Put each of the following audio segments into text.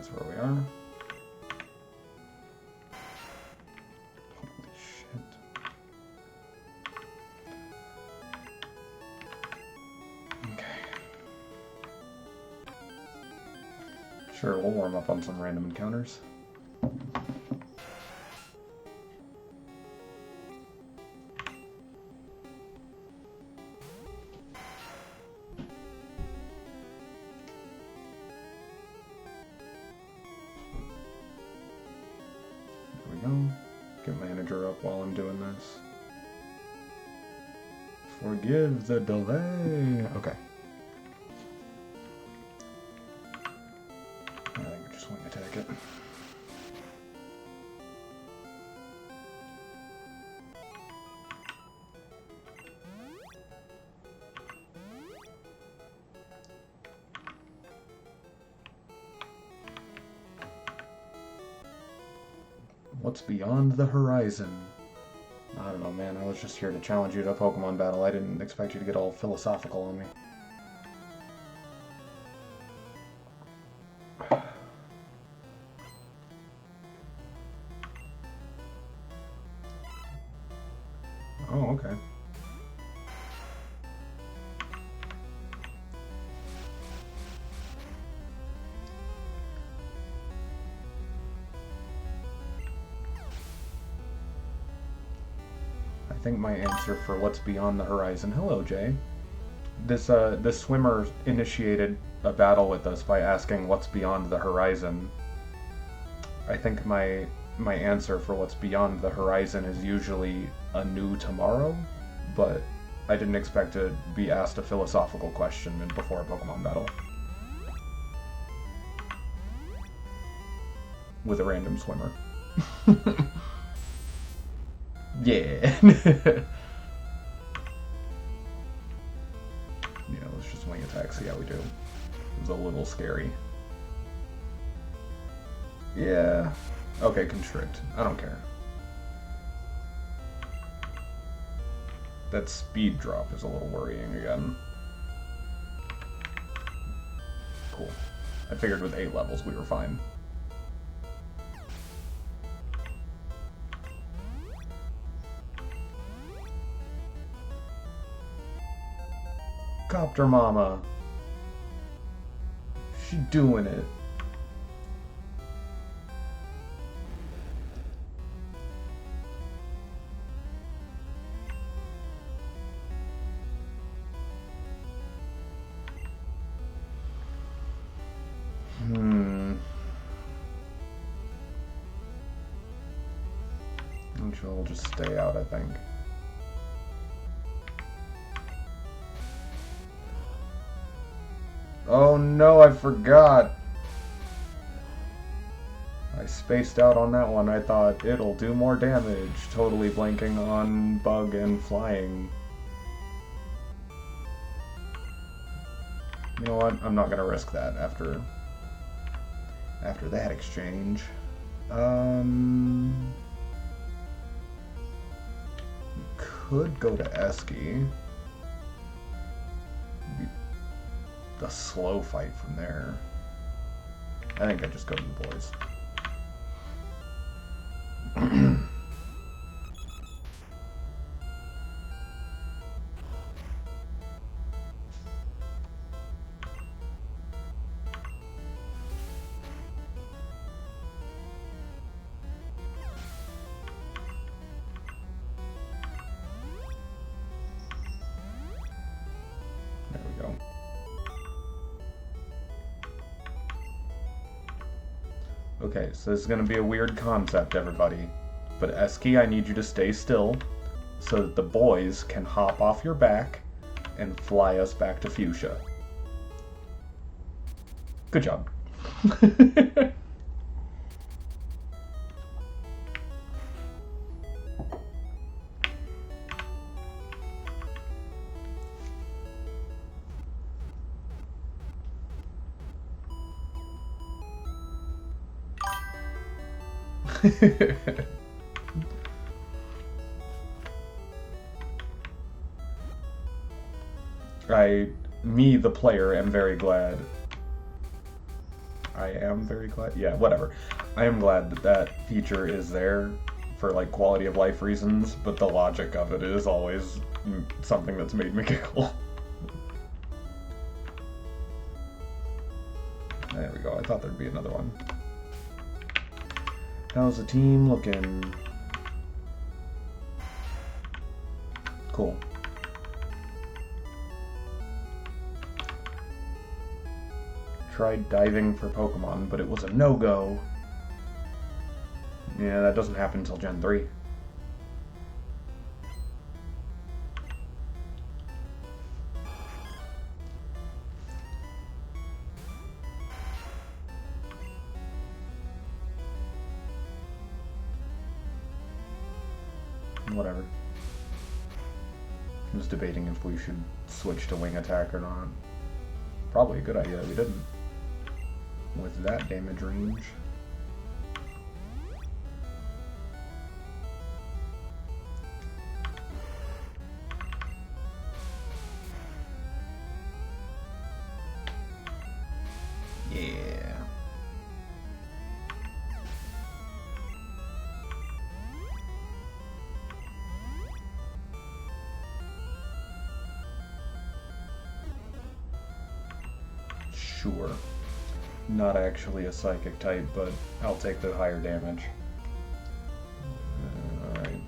that's where we are. Holy shit. Okay. Sure, we'll warm up on some random encounters. Get manager up while I'm doing this. Forgive the delay. Okay. I think we just want to attack it. What's beyond the horizon? I don't know, man. I was just here to challenge you to a Pokemon battle. I didn't expect you to get all philosophical on me. Oh, okay. I think my answer for what's beyond the horizon. Hello, Jay. This swimmer initiated a battle with us by asking what's beyond the horizon. I think my answer for what's beyond the horizon is usually a new tomorrow, but I didn't expect to be asked a philosophical question before a Pokemon battle. With a random swimmer. Yeah. Yeah, let's just wing attack, see how we do. It was a little scary. Yeah. Okay, constrict. I don't care. That speed drop is a little worrying again. Cool. I figured with 8 levels we were fine. Copter Mama. She doing it. I'll just stay out, I think. Oh no, I forgot. I spaced out on that one. I thought it'll do more damage. Totally blanking on bug and flying. You know what? I'm not gonna risk that after that exchange. Could go to Esky. The slow fight from there. I think I just go to the boys. Okay, so this is going to be a weird concept, everybody. But Esky, I need you to stay still so that the boys can hop off your back and fly us back to Fuchsia. Good job. Me, the player, am very glad. I am very glad. Yeah, whatever. I am glad that that feature is there for like quality of life reasons, but the logic of it is always something that's made me giggle. There we go. I thought there'd be another one. How's the team looking? Cool. Tried diving for Pokemon, but it was a no-go. Yeah, that doesn't happen until Gen 3. Whatever. I was debating if we should switch to wing attack or not. Probably a good idea we didn't. With that damage range. Yeah. Sure. Not actually a psychic type, but I'll take the higher damage. Alright.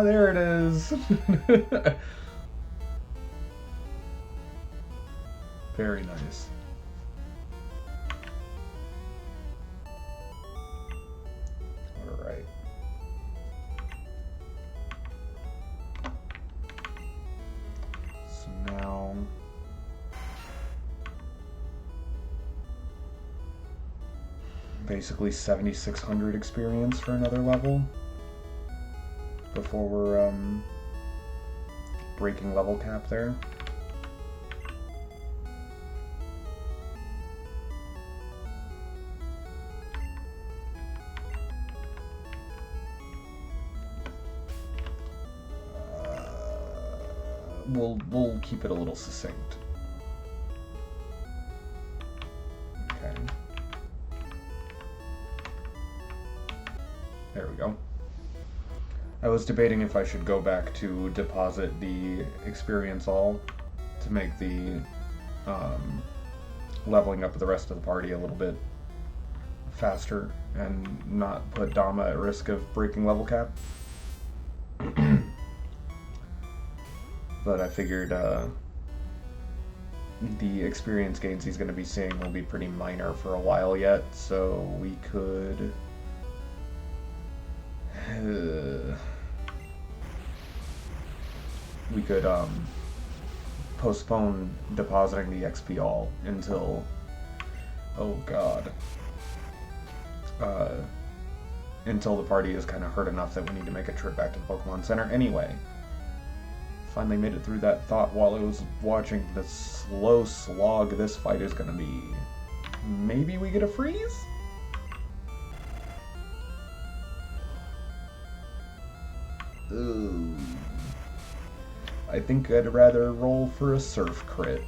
There it is! Very nice. Alright. So now... basically 7,600 experience for another level. Before we're, breaking level cap there. We'll keep it a little succinct. Okay. There we go. I was debating if I should go back to deposit the experience all to make the leveling up of the rest of the party a little bit faster and not put Dama at risk of breaking level cap. But I figured the experience gains he's going to be seeing will be pretty minor for a while yet, so we could... postpone depositing the XP all until... oh god. Until the party is kind of hurt enough that we need to make a trip back to the Pokemon Center anyway. Finally made it through that thought while I was watching the slow slog this fight is gonna be. Maybe we get a freeze? Ooh. I think I'd rather roll for a surf crit.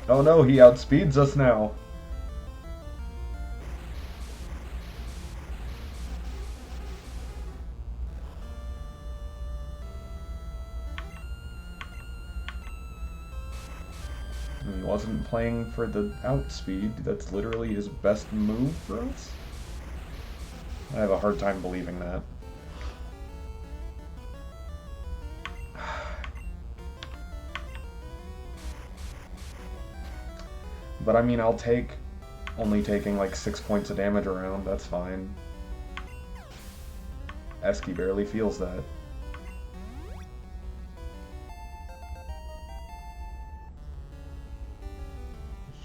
Oh no, he outspeeds us now. He wasn't playing for the outspeed. That's literally his best move for us. I have a hard time believing that. But I mean, I'll take only taking like 6 points of damage around. That's fine. Esky barely feels that.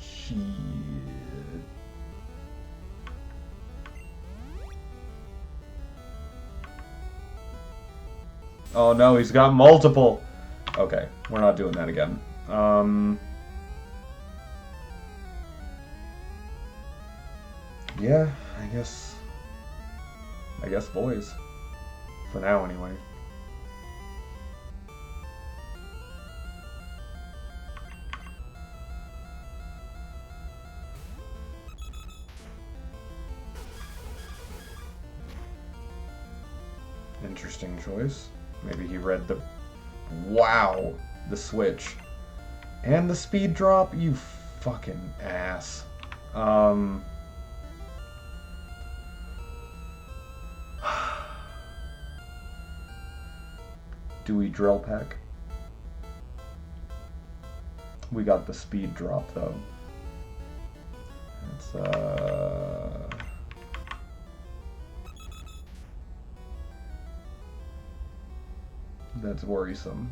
Shit. Oh no, he's got multiple! Okay, we're not doing that again. Yeah, I guess boys. For now, anyway. Interesting choice. Maybe he read the... Wow! The switch. And the speed drop? You fucking ass. Do we drill peck? We got the speed drop, though. It's, that's worrisome.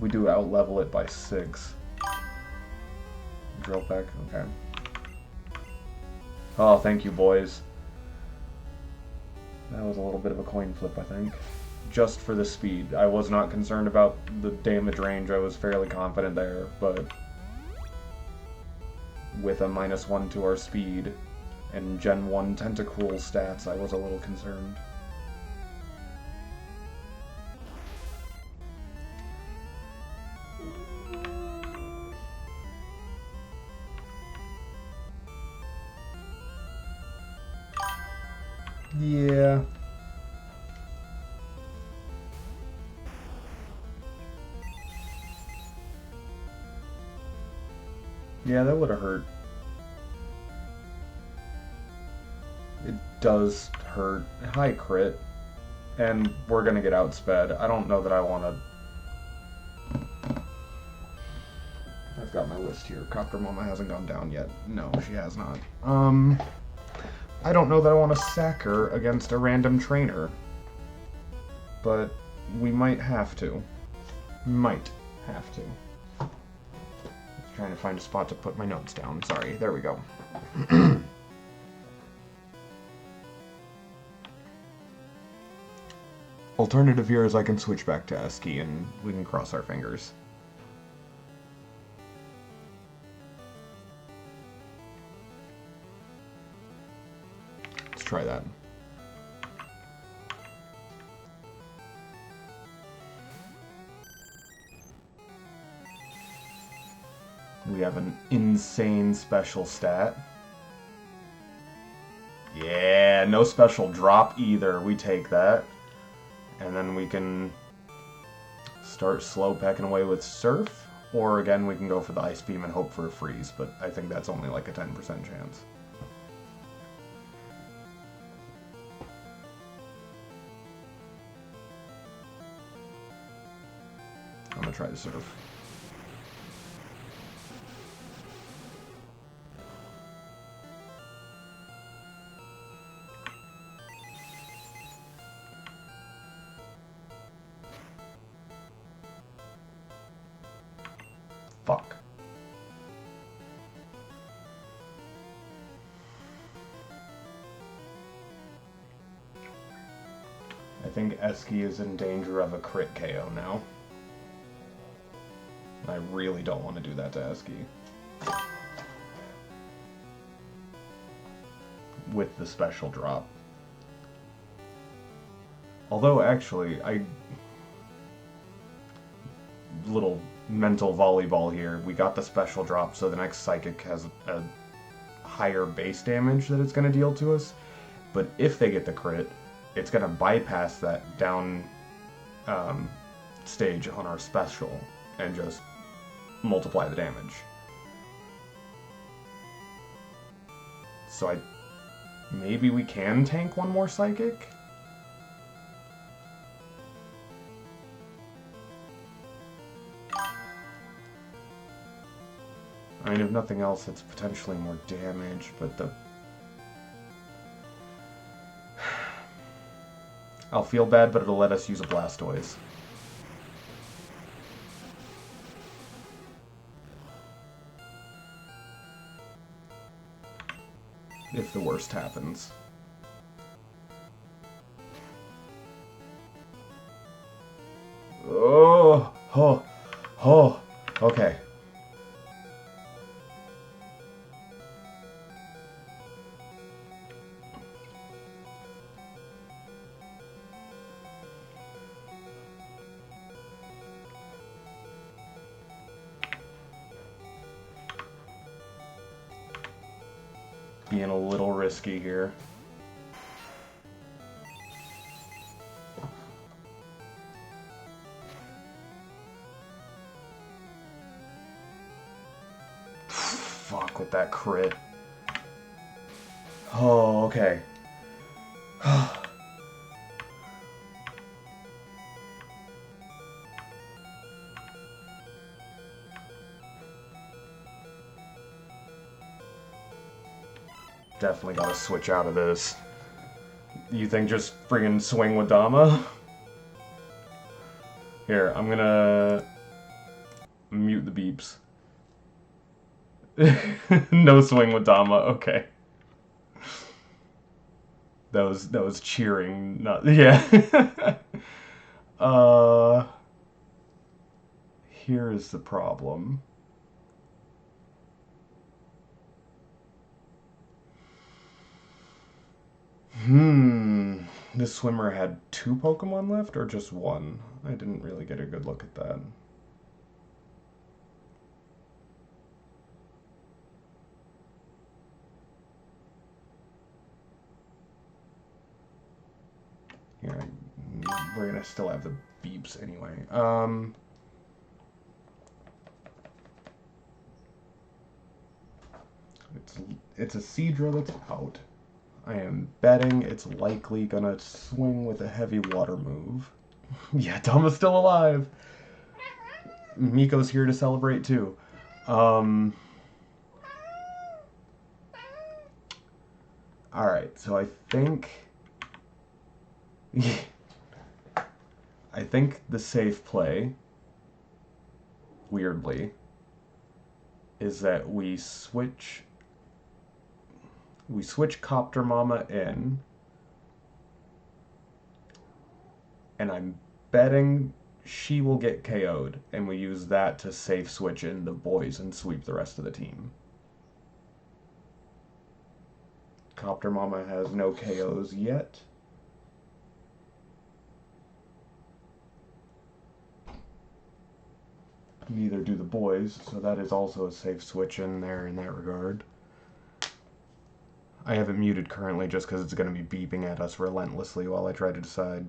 We do out-level it by 6. Drill peck, okay. Oh, thank you, boys. That was a little bit of a coin flip, I think. Just for the speed. I was not concerned about the damage range. I was fairly confident there, but with a -1 to our speed and Gen 1 Tentacool stats, I was a little concerned. Yeah. Yeah, that would have hurt. It does hurt. High crit. And we're gonna get outsped. I don't know that I want to... I've got my list here. Copter Mama hasn't gone down yet. No, she has not. I don't know that I want to sack her against a random trainer. But we might have to. Might have to. Trying to find a spot to put my notes down. Sorry, there we go. Alternative here is I can switch back to Esky and we can cross our fingers. Let's try that. We have an insane special stat. Yeah, no special drop either. We take that. And then we can start slow pecking away with Surf. Or again, we can go for the Ice Beam and hope for a freeze. But I think that's only like a 10% chance. I'm gonna try the Surf. Fuck. I think Esky is in danger of a crit KO now. I really don't want to do that to Esky. With the special drop. Although, actually, little mental volleyball here. We got the special drop, so the next Psychic has a higher base damage that it's going to deal to us. But if they get the crit, it's going to bypass that down stage on our special and just multiply the damage. So maybe we can tank one more Psychic? I mean, if nothing else, it's potentially more damage, but I'll feel bad, but it'll let us use a Blastoise. If the worst happens. Oh, okay. being a little risky here. Fuck with that crit. Oh, okay. Definitely gotta switch out of this. You think just friggin' swing with Dama? Here, I'm gonna mute the beeps. No swing with Dama, okay. That was cheering, not yeah. Here is the problem. This swimmer had 2 Pokemon left or just 1? I didn't really get a good look at that. Here, we're gonna still have the beeps anyway. It's a Seadra that's out. I am betting it's likely gonna swing with a heavy water move. Yeah, Dama's still alive. Miko's here to celebrate too. Alright, so I think the safe play, weirdly, is that we switch Copter Mama in, and I'm betting she will get KO'd, and we use that to safe switch in the boys and sweep the rest of the team. Copter Mama has no KOs yet. Neither do the boys, so that is also a safe switch in there in that regard. I have it muted currently just because it's going to be beeping at us relentlessly while I try to decide.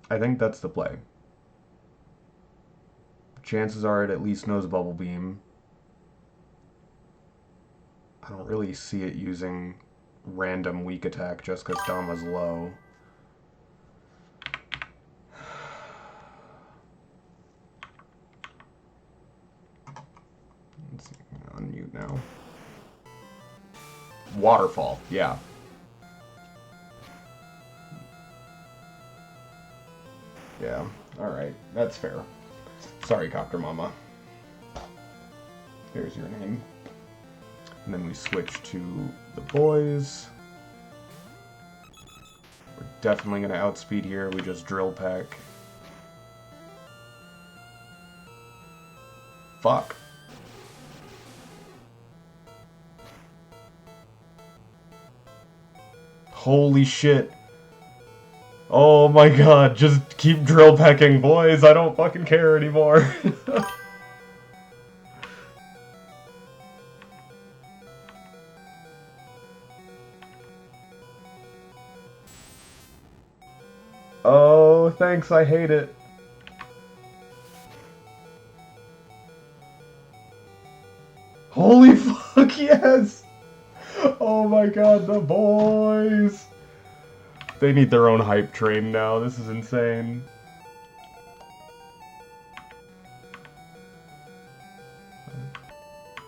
I think that's the play. Chances are it at least knows Bubble Beam. I don't really see it using random weak attack just because Dama's low. Let's unmute now. Waterfall, yeah. Yeah, alright, that's fair. Sorry, Copter Mama. Here's your name. And then we switch to the boys. We're definitely going to outspeed here. We just drill pack. Fuck. Holy shit. Oh my god, just keep drill packing, boys. I don't fucking care anymore. Oh, thanks, I hate it. Holy fuck, yes! Oh my god, the boys! They need their own hype train now, this is insane.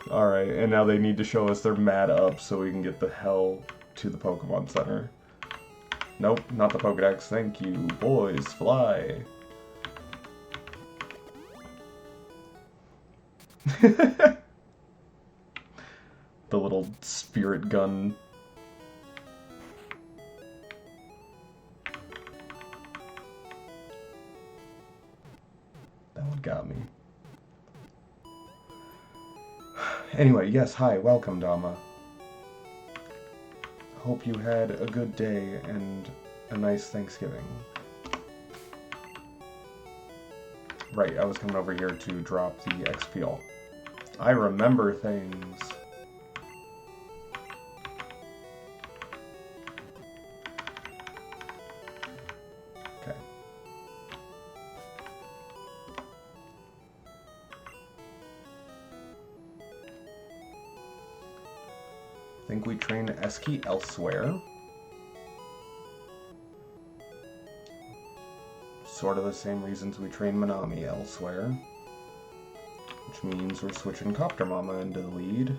Alright, and now they need to show us their mad up so we can get the hell to the Pokemon Center. Nope, not the Pokedex. Thank you. Boys, fly. The little spirit gun. That one got me. Anyway, yes, hi, welcome, Dama. Hope you had a good day and a nice Thanksgiving. Right, I was coming over here to drop the XP. I remember things. Okay. I think we train Eski elsewhere. Sort of the same reasons we train Manami elsewhere. Which means we're switching Copter Mama into the lead.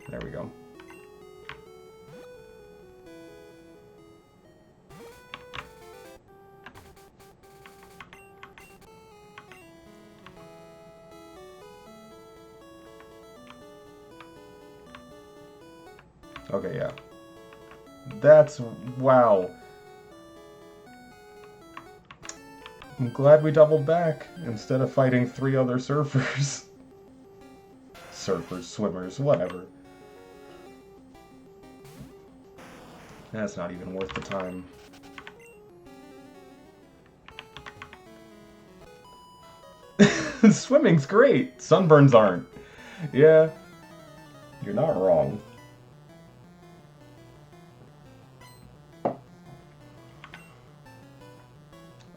There we go. Okay, yeah. That's... wow. I'm glad we doubled back instead of fighting 3 other surfers. Surfers, swimmers, whatever. That's not even worth the time. Swimming's great. Sunburns aren't. Yeah. You're not wrong.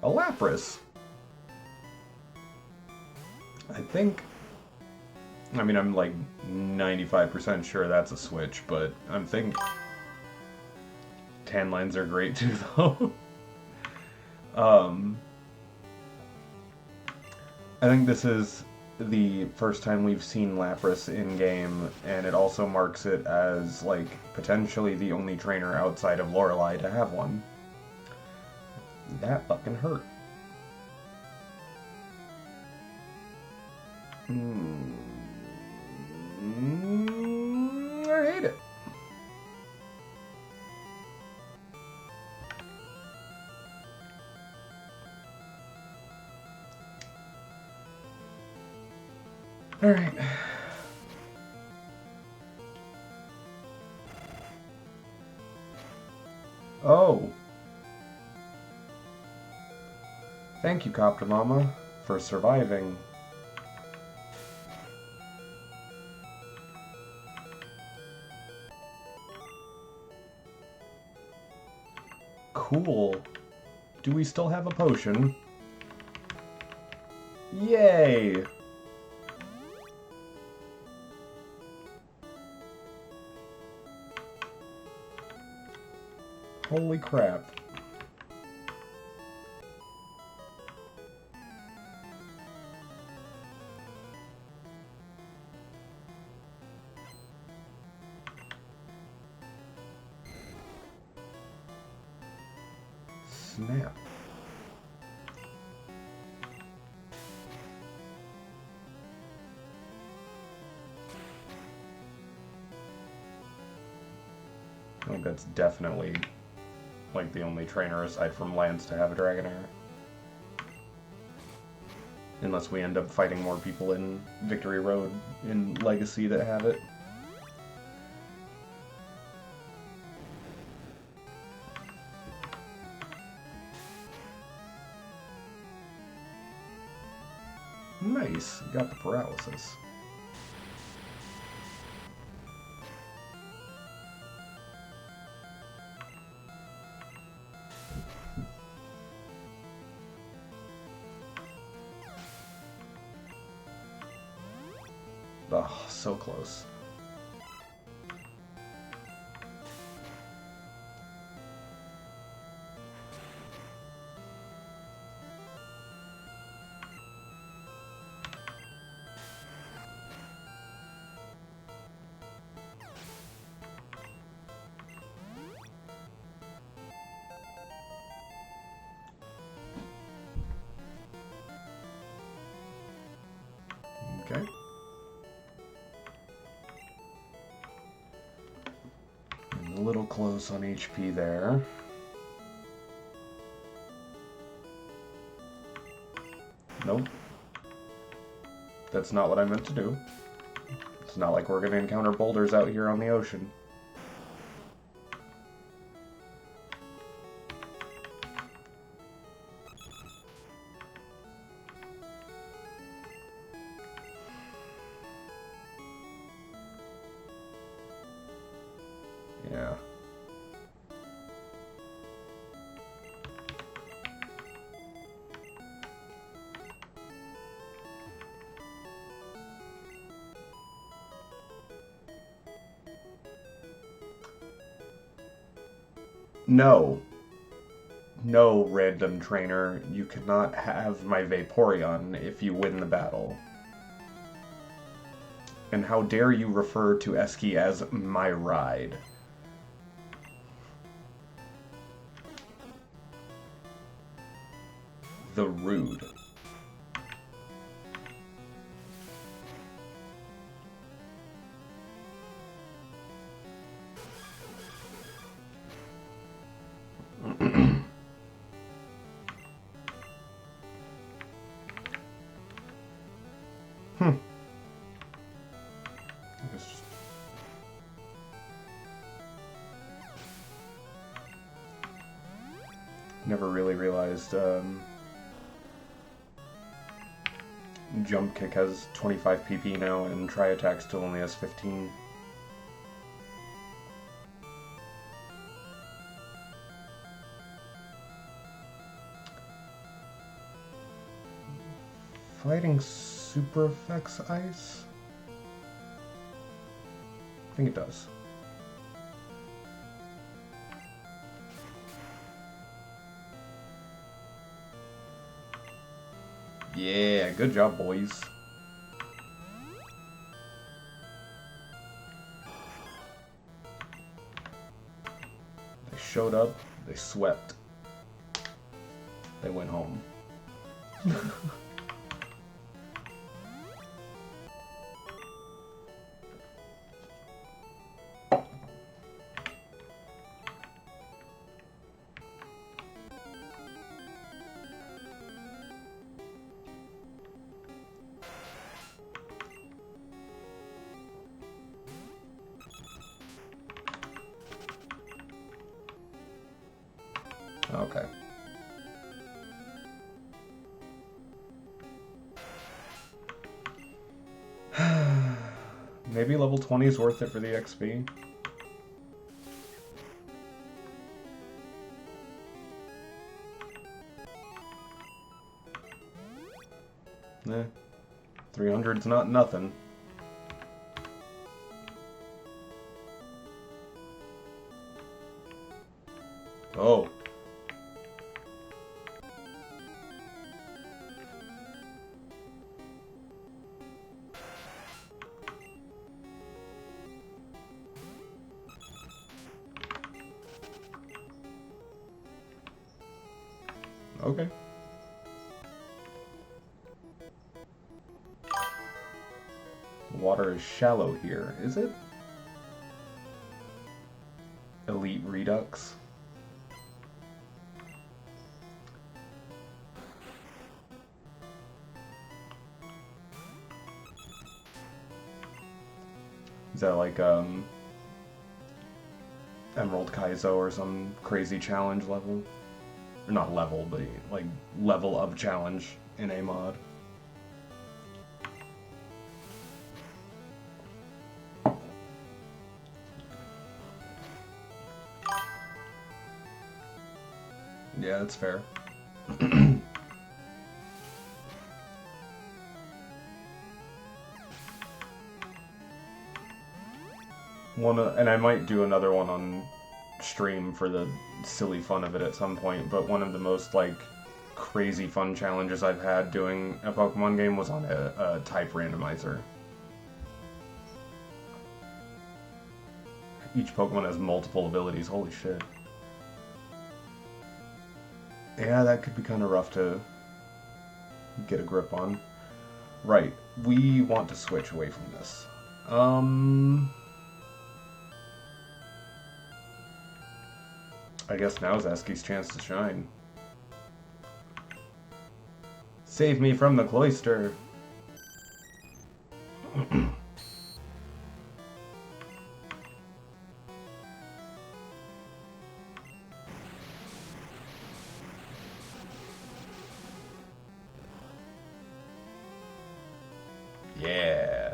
A Lapras. I think... I mean, I'm like 95% sure that's a switch, but I'm thinking... Tan lines are great too, though. I think this is the first time we've seen Lapras in-game, and it also marks it as, like, potentially the only trainer outside of Lorelei to have one. That fucking hurt. I hate it. Alright. Oh. Thank you, Copter Mama, for surviving. Cool. Do we still have a potion? Yay! Holy crap. Snap. I think that's definitely, like, the only trainer aside from Lance to have a Dragonair. Unless we end up fighting more people in Victory Road in Legacy that have it. Nice, got the paralysis. Oh, so close. Okay. A little close on HP there. Nope. That's not what I meant to do. It's not like we're going to encounter boulders out here on the ocean. Yeah. No. No, random trainer, you cannot have my Vaporeon if you win the battle. And how dare you refer to Eski as my ride? The rude. Never really realized Jump Kick has 25 PP now and Tri Attack still only has 15. Fighting super affects ice? I think it does. Yeah, good job, boys. They showed up, they swept. They went home. Okay. Maybe level 20 is worth it for the XP. Eh, 300's not nothing. Oh. Okay. Water is shallow here, is it? Elite Redux. Is that like Emerald Kaizo or some crazy challenge level? Or not level, but like level of challenge in a mod. Yeah, that's fair. And I might do another one on stream for the silly fun of it at some point, but one of the most like crazy fun challenges I've had doing a Pokemon game was on a type randomizer. Each Pokemon has multiple abilities, holy shit. Yeah, that could be kind of rough to get a grip on. Right, we want to switch away from this. I guess now's Eski's chance to shine. Save me from the cloister! Yeah.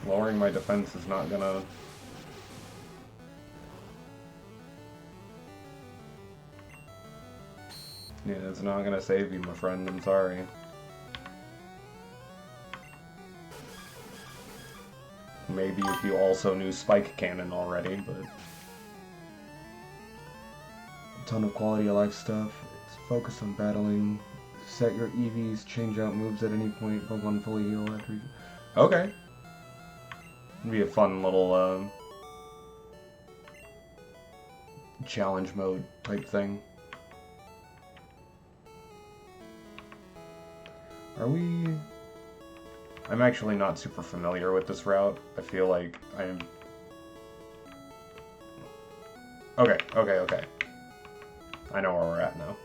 Lowering my defense is not gonna... Yeah, it's not gonna save you, my friend. I'm sorry. Maybe if you also knew Spike Cannon already, but... A ton of quality of life stuff. It's focused on battling. Set your EVs, change out moves at any point. Pokemon fully heal after you... Okay. It'd be a fun little, challenge mode type thing. Are we... I'm actually not super familiar with this route. I feel like I'm... Okay. I know where we're at now.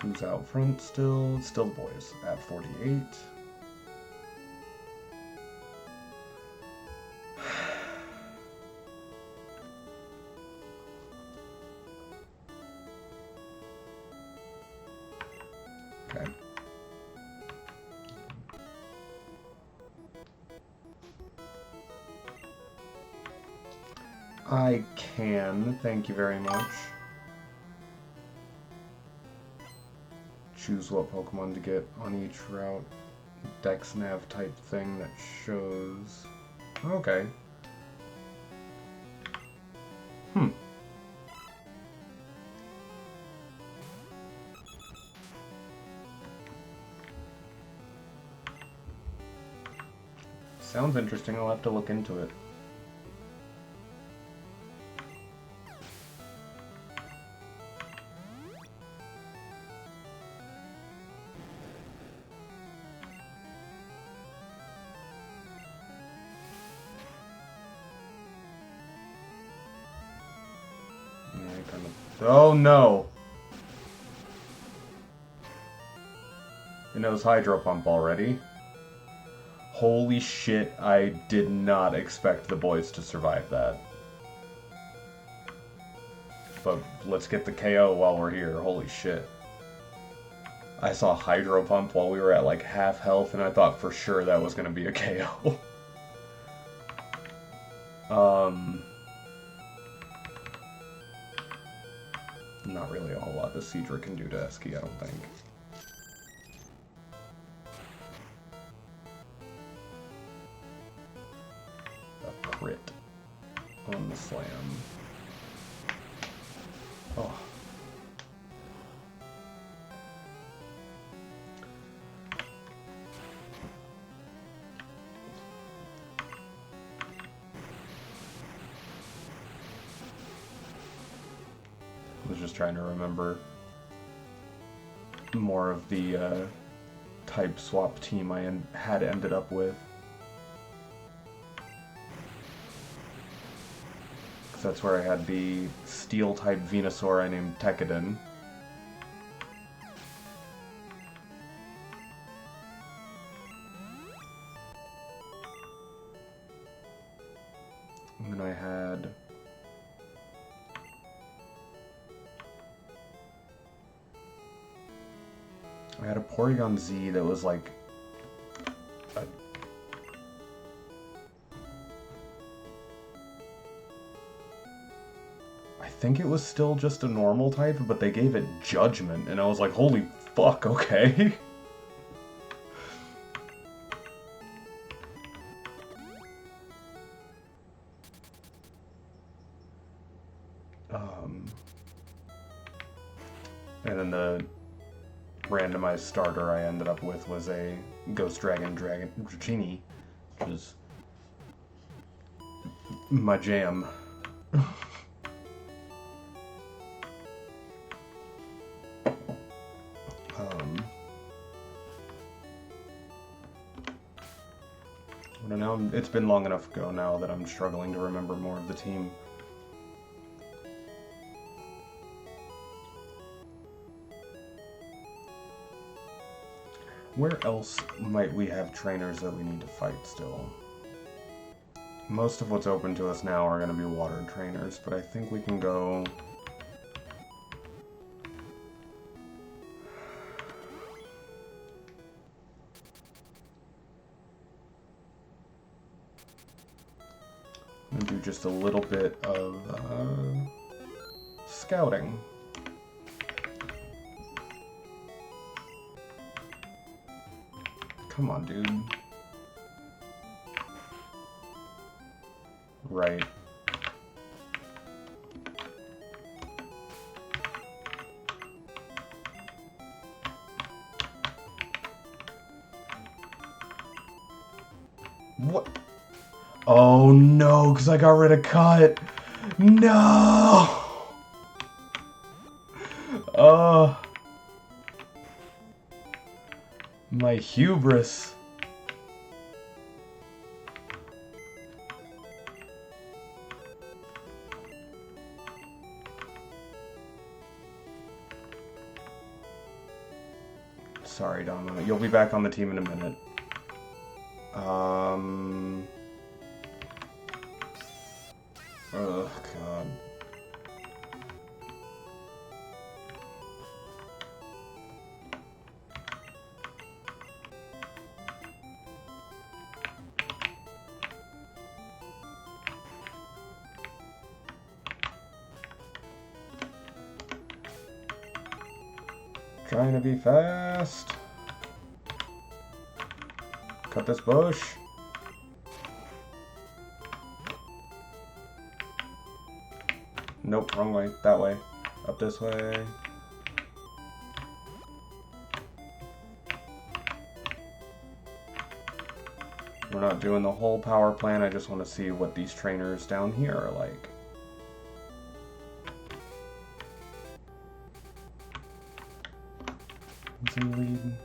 Who's out front still? Still the boys at 48. Okay. I can, thank you very much. Choose what Pokemon to get on each route. Dex nav type thing that shows... Okay. Sounds interesting, I'll have to look into it. Oh no! It knows Hydro Pump already. Holy shit, I did not expect the boys to survive that. But let's get the KO while we're here, holy shit. I saw Hydro Pump while we were at like half health and I thought for sure that was gonna be a KO. Not really a whole lot the Seadra can do to Eski, I don't think. A crit on the slam. Oh. I was just trying to remember more of the type swap team I had ended up with. Because that's where I had the steel type Venusaur I named Tekkadan. And then I had... a Porygon Z that was like I think it was still just a normal type, but they gave it Judgment, and I was like, holy fuck, okay. And then the randomized starter I ended up with was a Ghost Dragon Dratini, which is my jam. But now it's been long enough ago now that I'm struggling to remember more of the team. Where else might we have trainers that we need to fight still? Most of what's open to us now are going to be water trainers, but I think we can go... just a little bit of scouting. Come on, dude. Right. What? Oh no, because I got rid of cut. No! My hubris. Sorry, Dama. You'll be back on the team in a minute. Oh, God. Trying to be fast. Cut this bush. Nope, wrong way. That way. Up this way. We're not doing the whole power plant. I just want to see what these trainers down here are like. Who's in the lead?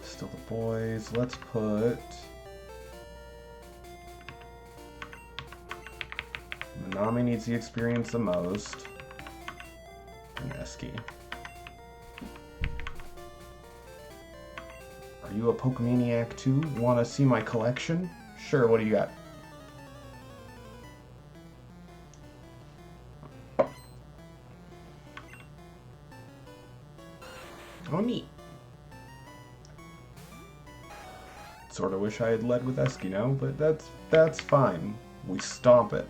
Still the boys. Let's put Manami needs the experience the most. And Eski. Are you a Pokemaniac too? Want to see my collection? Sure, what do you got? Oh, neat. Sort of wish I had led with Eski now, but that's fine. We stomp it.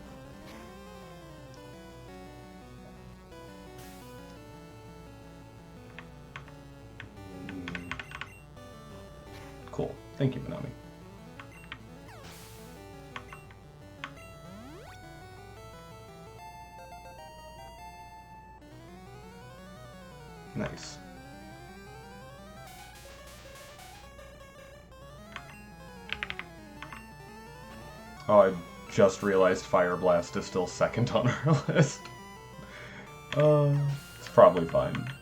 Cool. Thank you, Manami. Nice. Oh, I just realized Fire Blast is still second on our list. It's probably fine.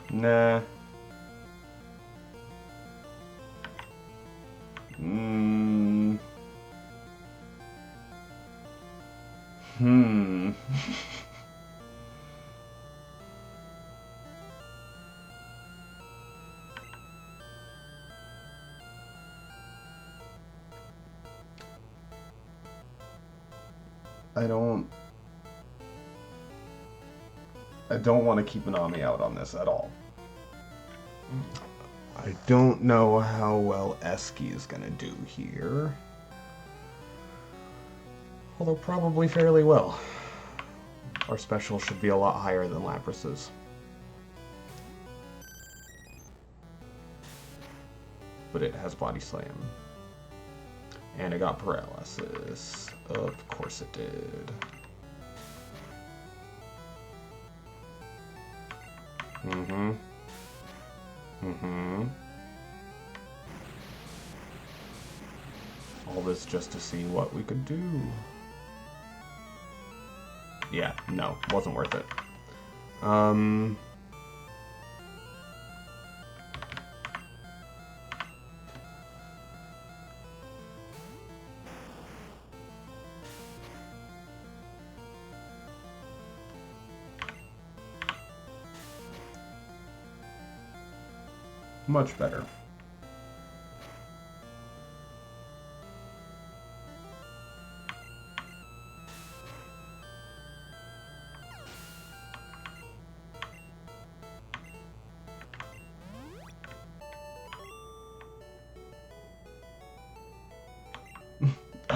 Nah. I don't want to keep Manami out on this at all. I don't know how well Eski is going to do here. Although probably fairly well. Our special should be a lot higher than Lapras's. But it has Body Slam. And it got Paralysis. Of course it did. All this just to see what we could do. Yeah, no, wasn't worth it. Much better.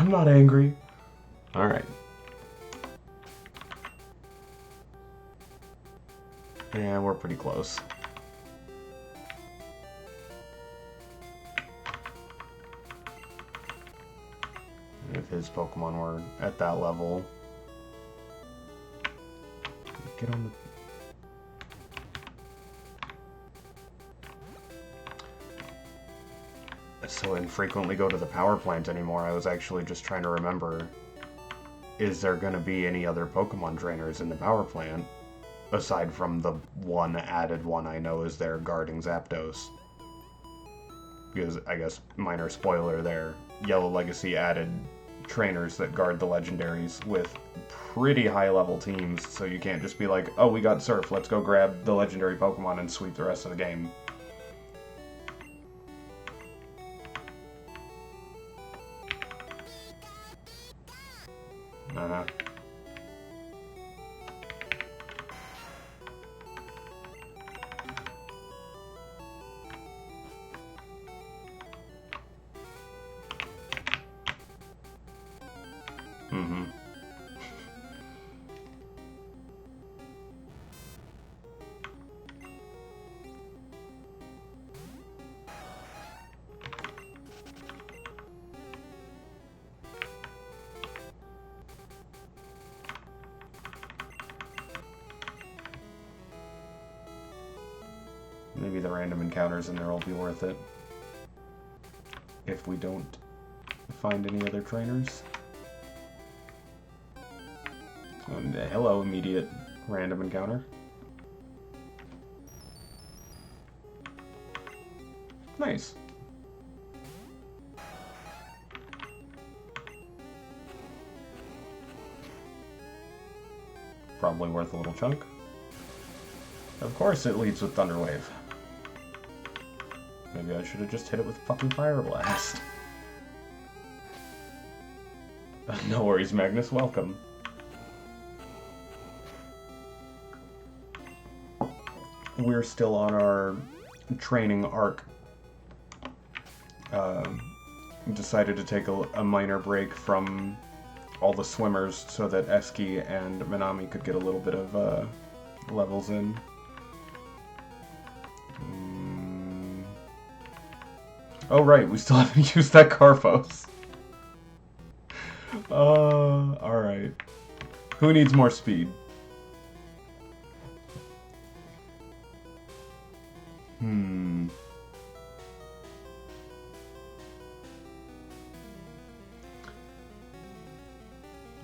I'm not angry. Alright. Yeah, we're pretty close. If his Pokemon were at that level. Get on the... So infrequently go to the power plant anymore. I was actually just trying to remember, is there going to be any other Pokemon trainers in the power plant? Aside from the one added one I know is there guarding Zapdos. Because, I guess, minor spoiler there, Yellow Legacy added trainers that guard the legendaries with pretty high-level teams, so you can't just be like, oh, we got Surf, let's go grab the legendary Pokemon and sweep the rest of the game. Uh-huh. Mm-hmm. Maybe the random encounters in there will be worth it. If we don't find any other trainers. Hello, immediate random encounter. Nice. Probably worth a little chunk. Of course it leads with Thunder Wave. Maybe I should have just hit it with fucking Fire Blast. No worries, Magnus. Welcome. We're still on our training arc. Decided to take a minor break from all the swimmers so that Eski and Minami could get a little bit of levels in. Oh right, we still haven't used that Carphos. Alright. Who needs more speed?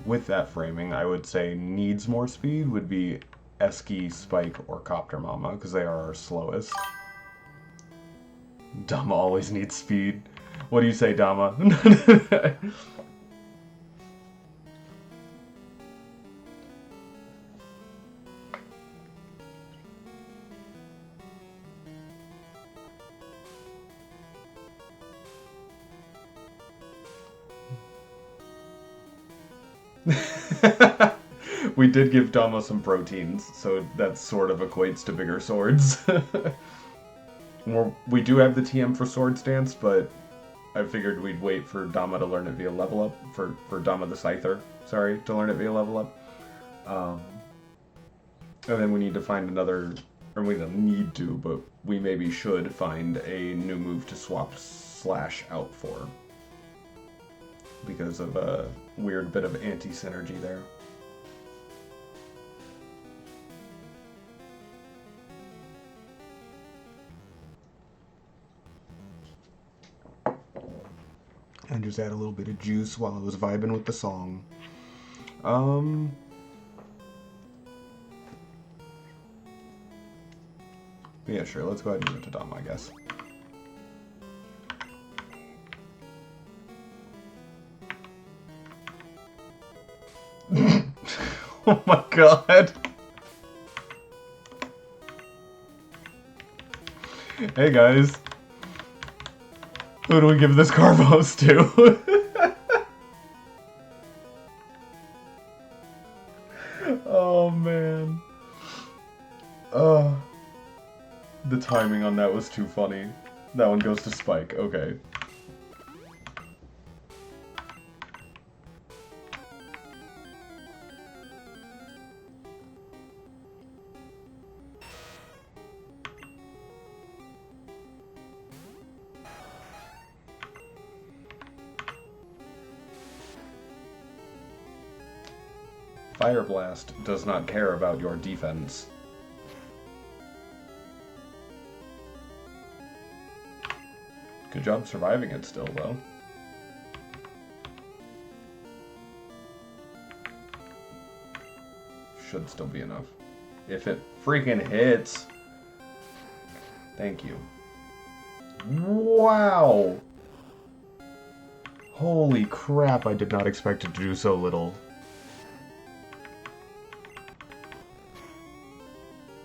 With that framing, I would say needs more speed would be Eski, Spike, or Copter Mama, because they are our slowest. Dama always needs speed. What do you say, Dama? We did give Dama some proteins, so that sort of equates to bigger swords. We do have the TM for Swords Dance, but I figured we'd wait for Dama to learn it via level up, for Dama the Scyther, sorry, to learn it via level up. And then we need to find another, or we don't need to, but we maybe should find a new move to swap Slash out for. Because of a weird bit of anti-synergy there. And just add a little bit of juice while I was vibing with the song. Yeah, sure, let's go ahead and move it to Dama, I guess. Oh my god! Hey guys! Who do we give this Carphos to? Oh man. The timing on that was too funny. That one goes to Spike, okay. Fire Blast does not care about your defense. Good job surviving it still, though. Should still be enough. If it freaking hits. Thank you. Wow! Holy crap, I did not expect it to do so little.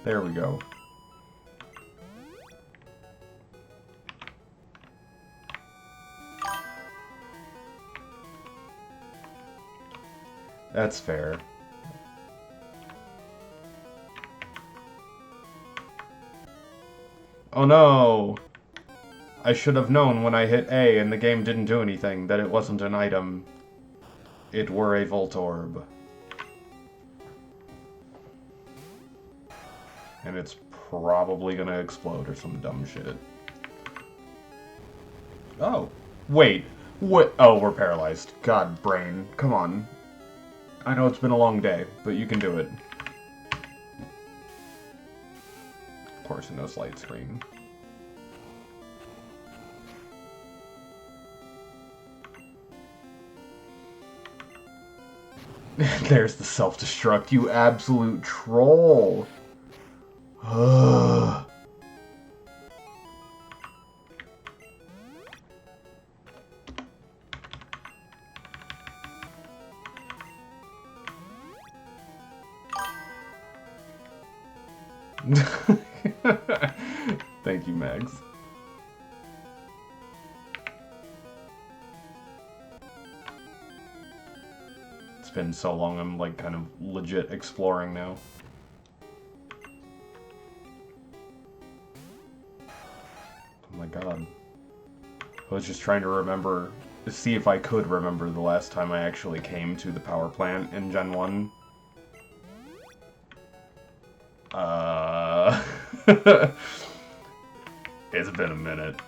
There we go. That's fair. Oh no! I should have known when I hit A and the game didn't do anything that it wasn't an item. It were a Voltorb. And it's probably gonna explode or some dumb shit. Oh. Wait. What? Oh, we're paralyzed. God, brain. Come on. I know it's been a long day, but you can do it. Of course, no light screen. There's the self-destruct, you absolute troll! Ugh. Thank you, Mags. It's been so long, I'm like kind of legit exploring now. Oh my god. I was just trying to remember, see if I could remember the last time I actually came to the power plant in Gen 1. It's been a minute.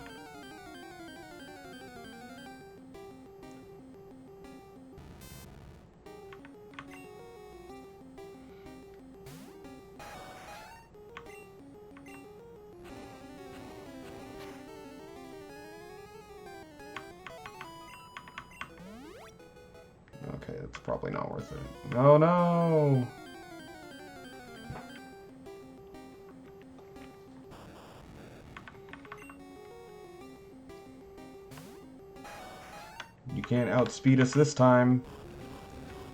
Okay, it's probably not worth it. Oh no! You can't outspeed us this time.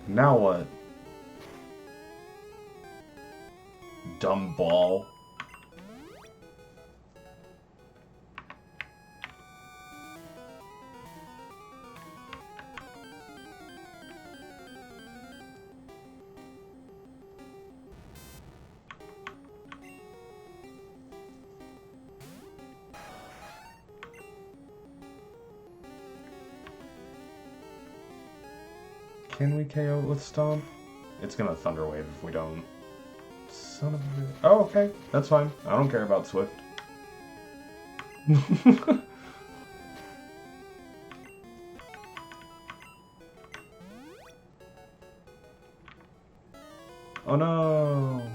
Now what? Dumb ball. Can we KO it with Stomp? It's gonna Thunder Wave if we don't. Son of a... Oh, okay. That's fine. I don't care about Swift. Oh no!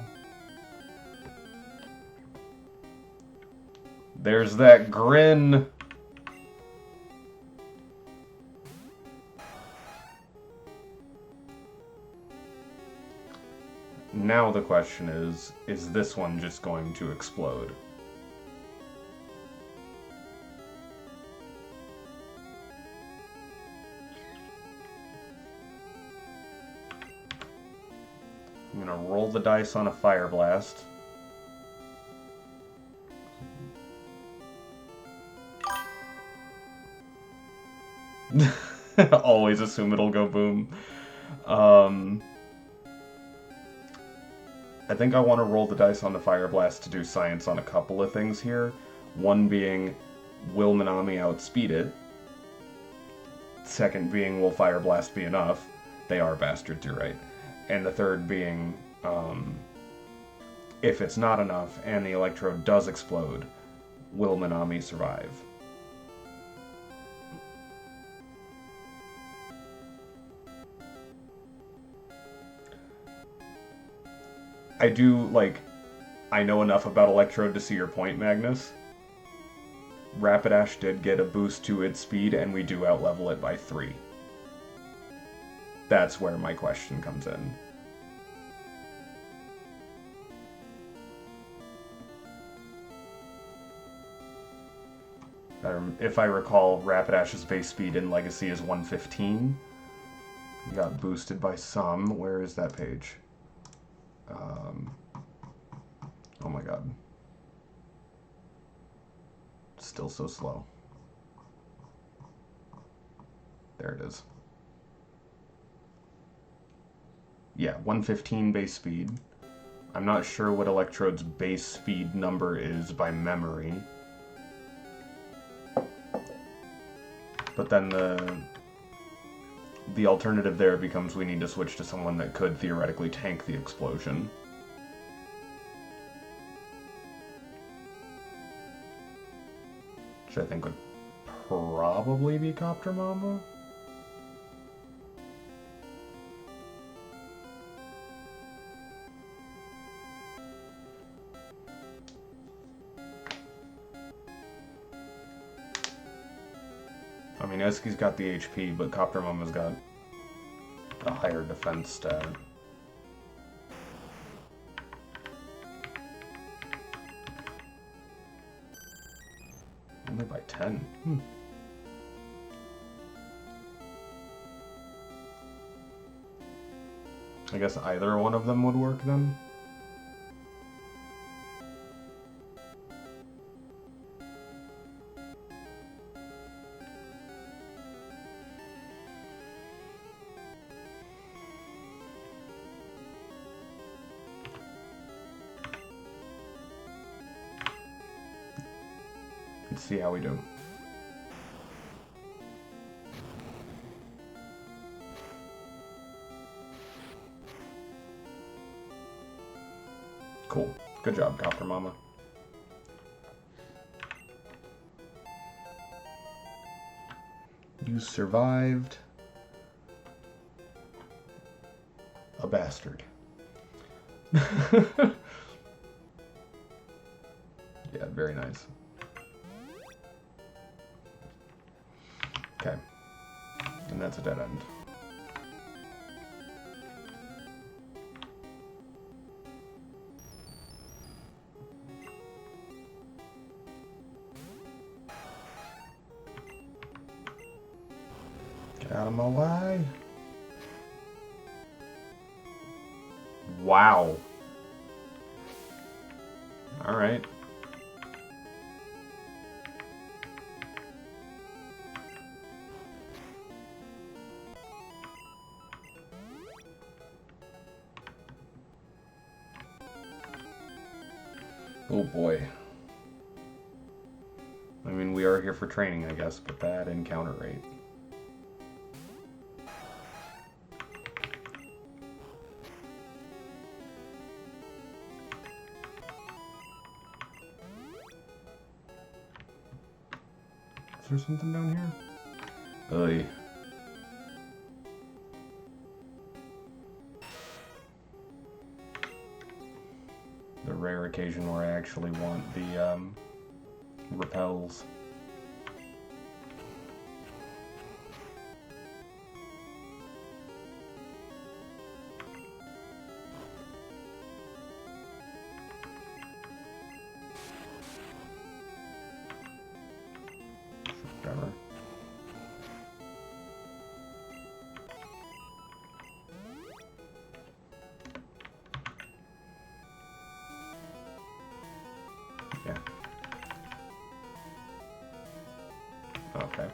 There's that grin! Now the question is this one just going to explode? I'm gonna roll the dice on a Fire Blast. Always assume it'll go boom. I think I want to roll the dice on the Fire Blast to do science on a couple of things here. One being, will Minami outspeed it? Second being, will Fire Blast be enough? They are bastards, you're right. And the third being, if it's not enough and the Electrode does explode, will Minami survive? I do, like, I know enough about Electrode to see your point, Magnus. Rapidash did get a boost to its speed, and we do outlevel it by 3. That's where my question comes in. If I recall, Rapidash's base speed in Legacy is 115. Got boosted by some. Where is that page? Oh my god. Still so slow. There it is. Yeah, 115 base speed. I'm not sure what Electrode's base speed number is by memory. But then the alternative there becomes we need to switch to someone that could theoretically tank the explosion. Which I think would probably be Copter Mama. I mean, Eski's got the HP, but Copter Mama's got a higher defense stat. Only by 10. I guess either one of them would work then. Let's see how we do. Cool. Good job, Copter Mama. You survived a bastard. Yeah, very nice. Okay. And that's a dead end. Get out of my way. Wow. All right. Oh boy. I mean, we are here for training, I guess, but that encounter rate. Is there something down here? Oy. The rare occasion where I actually want the repels. Whatever. Yeah. Okay.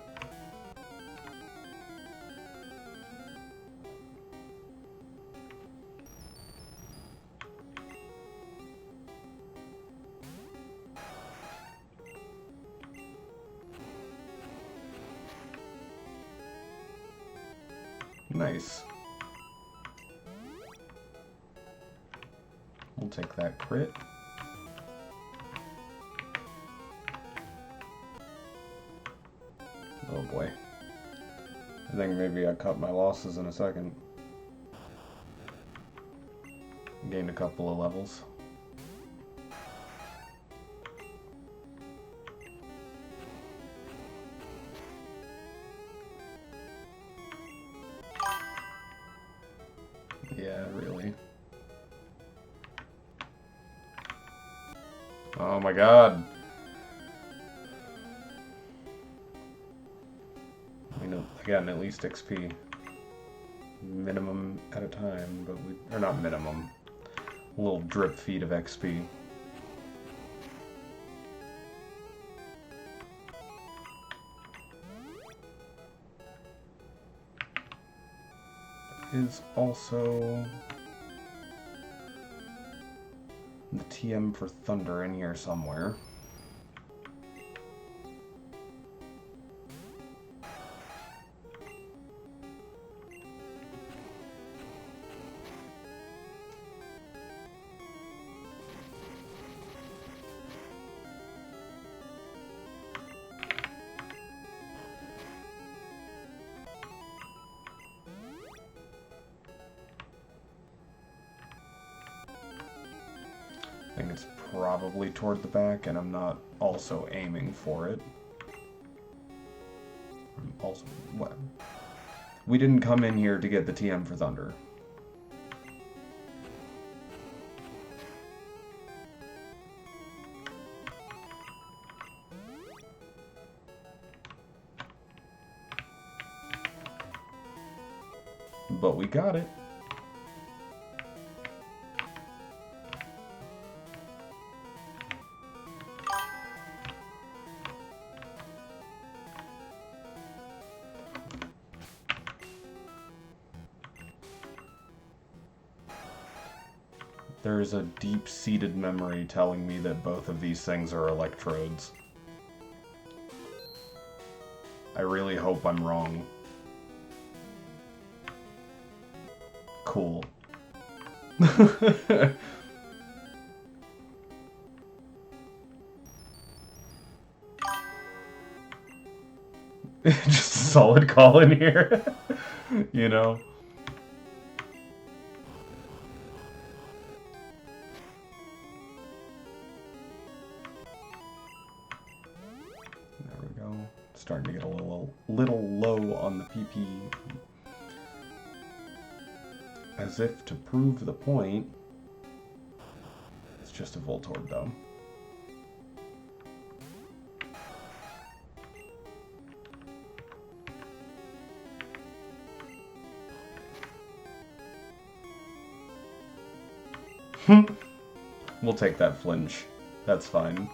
Nice. We'll take that crit. Oh boy. I think maybe I cut my losses in a second. Gained a couple of levels. Yeah, really. Oh my god. I mean, again, at least XP. Minimum at a time, but we... or not minimum. A little drip feed of XP. Is also the TM for Thunder in here somewhere. I think it's probably toward the back, and I'm not also aiming for it. Also, what? We didn't come in here to get the TM for Thunder. But we got it. There's a deep-seated memory telling me that both of these things are electrodes. I really hope I'm wrong. Cool. Just a solid call in here, you know? There we go. Starting to get a little low on the PP. As if to prove the point. It's just a Voltorb, though. We'll take that flinch. That's fine.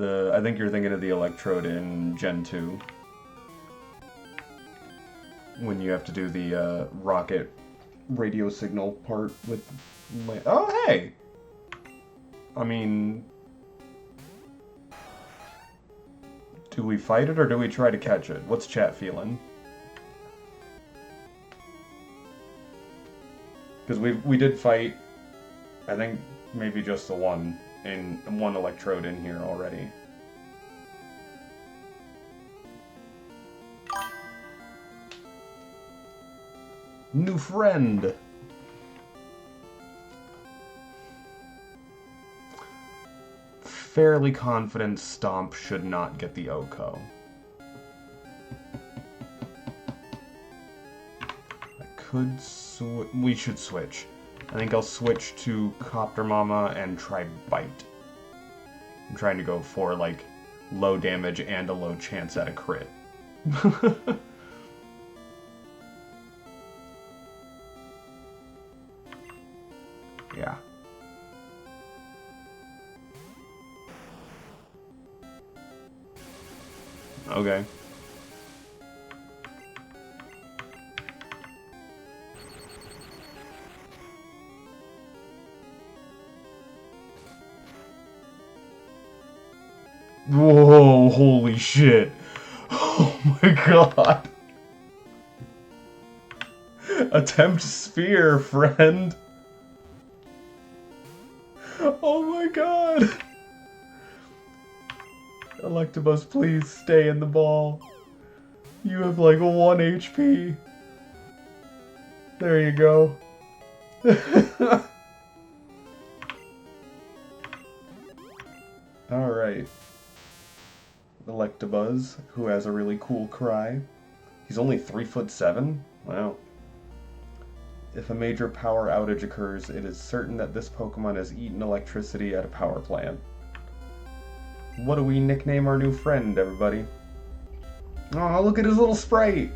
I think you're thinking of the Electrode in Gen 2. When you have to do the rocket radio signal part with... Oh, hey! I mean... Do we fight it or do we try to catch it? What's chat feeling? Because we did fight, I think, maybe just the one Electrode in here already. New friend! Fairly confident Stomp should not get the Oko. We should switch. I think I'll switch to Copter Mama and try Bite. I'm trying to go for, like, low damage and a low chance at a crit. Yeah. Okay. Whoa, holy shit. Oh my god. Attempt Sphere, friend. Oh my god. Electabuzz, please stay in the ball. You have like 1 HP. There you go. Alright. Electabuzz, who has a really cool cry. He's only 3'7"? Wow. If a major power outage occurs, it is certain that this Pokemon has eaten electricity at a power plant. What do we nickname our new friend, everybody? Oh, look at his little sprite!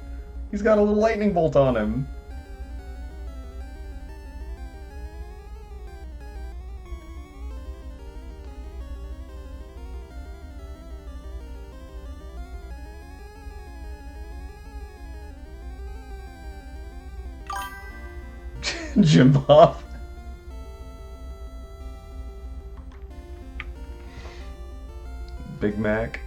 He's got a little lightning bolt on him! Jim Bob. Big Mac.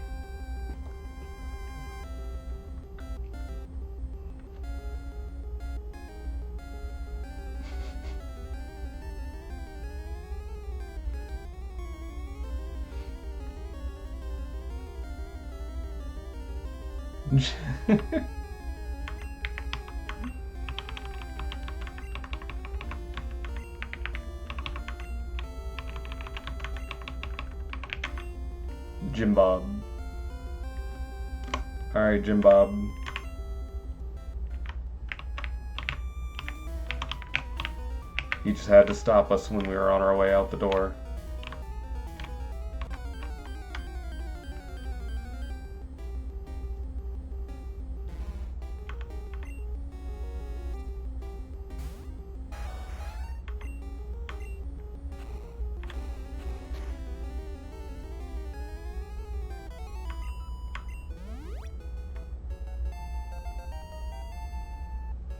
Jim Bob. Alright, Jim Bob. He just had to stop us when we were on our way out the door.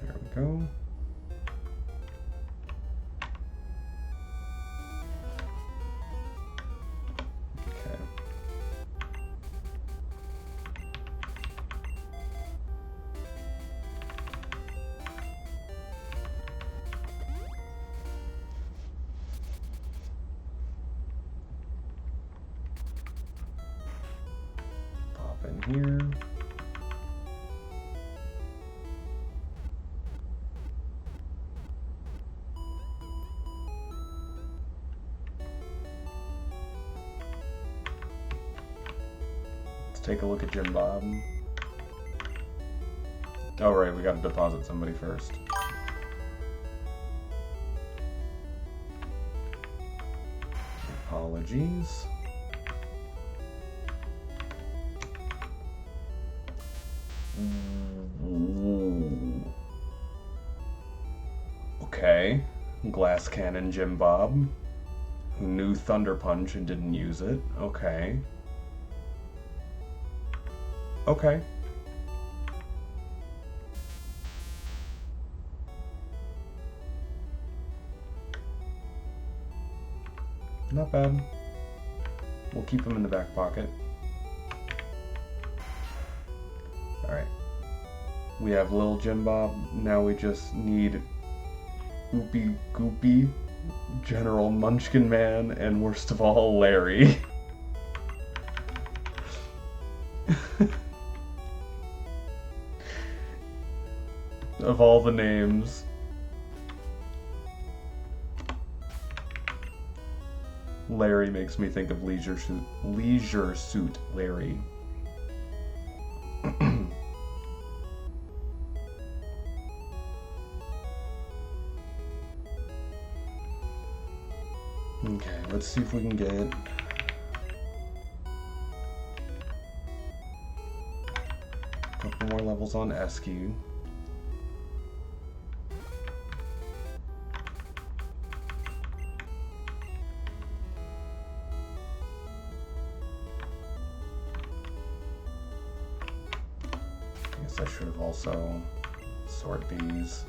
There we go. Okay. Pop in here. Take a look at Jim Bob. Oh right, we gotta deposit somebody first. Apologies. Okay. Glass Cannon Jim Bob, who knew Thunder Punch and didn't use it. Okay. Okay. Not bad. We'll keep him in the back pocket. Alright. We have Lil Jim Bob. Now we just need Oopie Goopy, General Munchkin Man, and worst of all, Larry. Of all the names. Larry makes me think of Leisure Suit Larry. Okay, let's see if we can get a couple more levels on Eskew. I should have also sort these.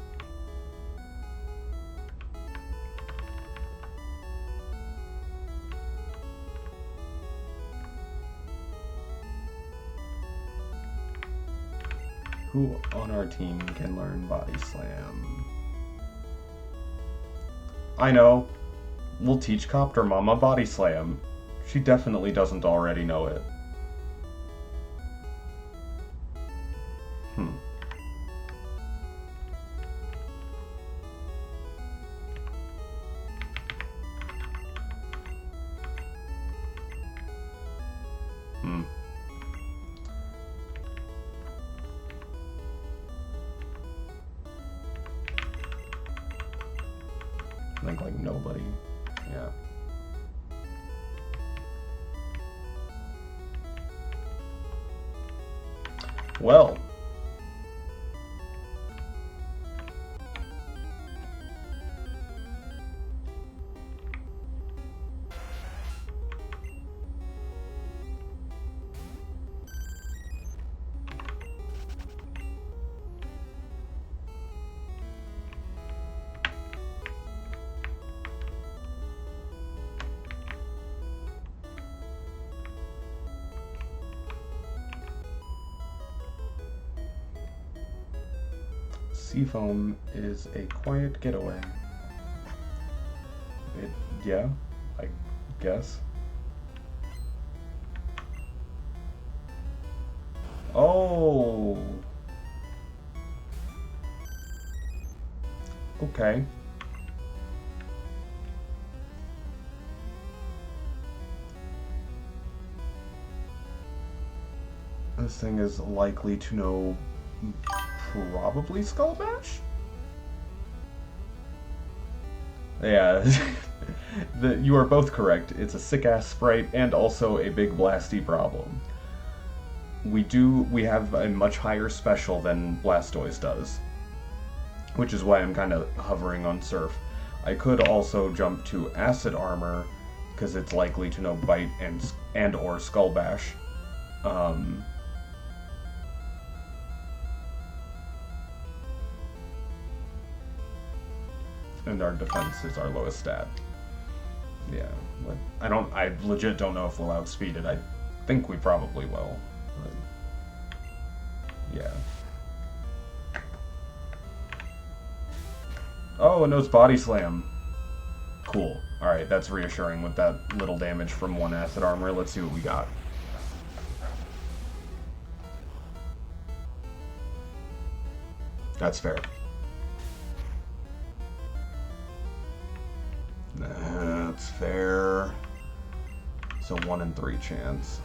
Who on our team can learn Body Slam? I know. We'll teach Copter Mama Body Slam. She definitely doesn't already know it. I think, like, nobody. Yeah. Well. Seafoam is a quiet getaway. Yeah, I guess. Oh. Okay. This thing is likely to know probably Skullbash? Yeah, you are both correct. It's a sick-ass sprite and also a big blasty problem. We have a much higher special than Blastoise does, which is why I'm kind of hovering on Surf. I could also jump to Acid Armor, because it's likely to know Bite and or Skullbash. And our defense is our lowest stat. Yeah, but I legit don't know if we'll outspeed it. I think we probably will. But yeah. Oh, it knows Body Slam. Cool. Alright, that's reassuring with that little damage from one Acid Armor. Let's see what we got. That's fair. That's fair. So 1 in 3 chance.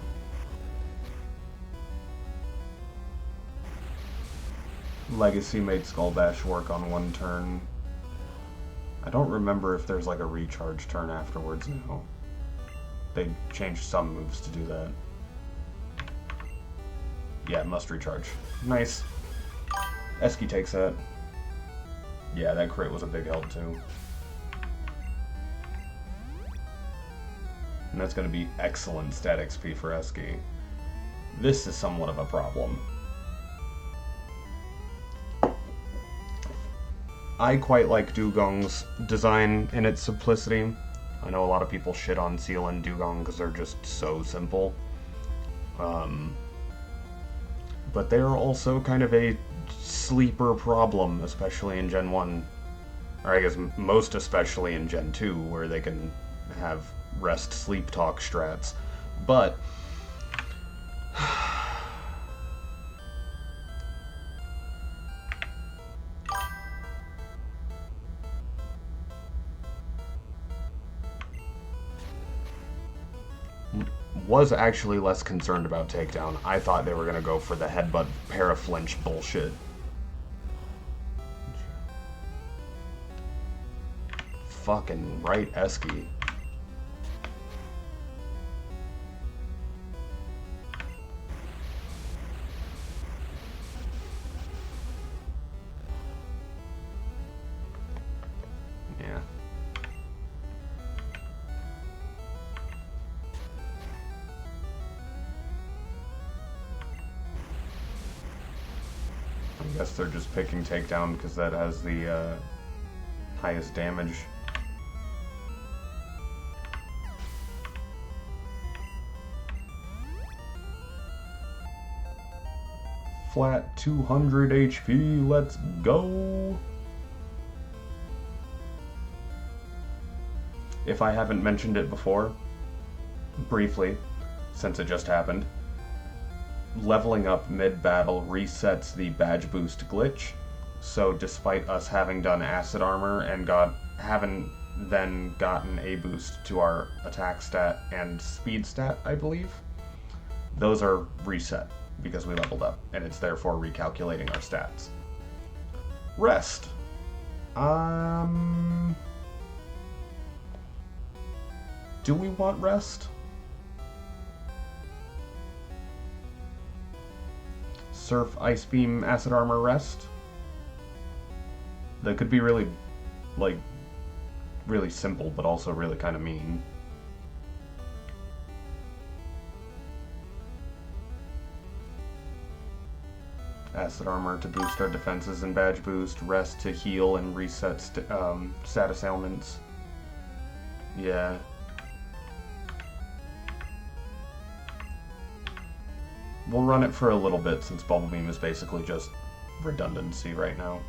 Legacy made Skullbash work on 1 turn. I don't remember if there's like a recharge turn afterwards now. They changed some moves to do that. Yeah, must recharge. Nice. Esky takes that. Yeah, that crit was a big help too. And that's going to be excellent stat XP for Esky. This is somewhat of a problem. I quite like Dugong's design in its simplicity. I know a lot of people shit on Seal and Dugong because they're just so simple. But they are also kind of a sleeper problem, especially in Gen 1. Or I guess most especially in Gen 2, where they can have rest sleep talk strats. But was actually less concerned about takedown. I thought they were going to go for the headbutt paraflinch bullshit. Fucking right, Esky. Yeah. I guess they're just picking takedown because that has the highest damage. Flat 200 HP, let's go! If I haven't mentioned it before, briefly, since it just happened, leveling up mid-battle resets the badge boost glitch, so despite us having done Acid Armor and haven't then gotten a boost to our attack stat and speed stat, I believe, those are reset because we leveled up, and it's therefore recalculating our stats. Rest. Do we want rest? Surf, Ice Beam, Acid Armor, Rest? That could be really, like, really simple, but also really kind of mean. Acid Armor to boost our defenses and badge boost. Rest to heal and reset status ailments. Yeah. We'll run it for a little bit since Bubble Beam is basically just redundancy right now.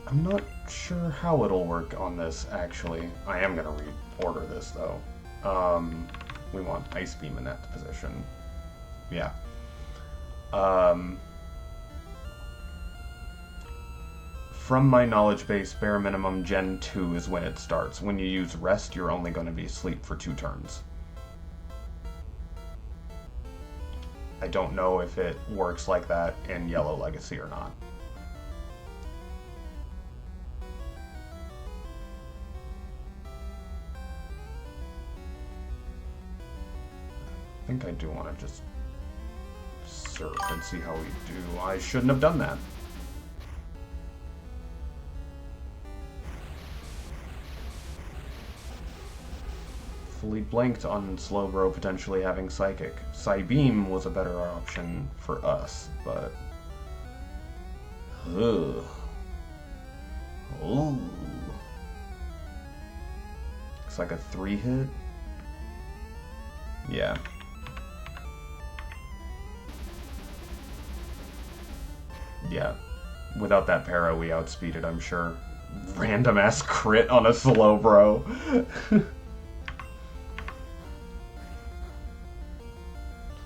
I'm not sure how it'll work on this, actually. I am going to reorder this, though. We want Ice Beam in that position. Yeah. From my knowledge base, bare minimum Gen 2 is when it starts. When you use Rest, you're only going to be asleep for 2 turns. I don't know if it works like that in Yellow Legacy or not. I think I do want to just surf and see how we do. I shouldn't have done that. Fully blanked on Slowbro potentially having Psychic. Psybeam was a better option for us, but... Ugh. Ooh. Looks like a 3-hit. Yeah. Yeah. Without that para, we outspeeded, I'm sure. Random ass crit on a Slowbro.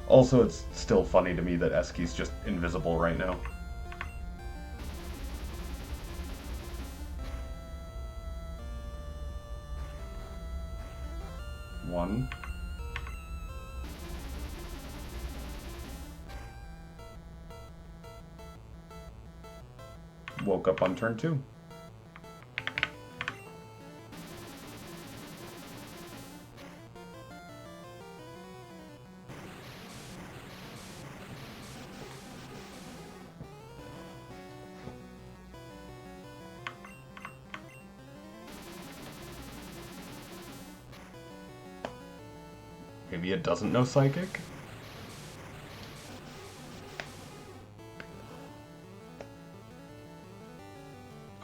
Also, it's still funny to me that Eski's just invisible right now. One. Woke up on turn 2. Maybe it doesn't know Psychic?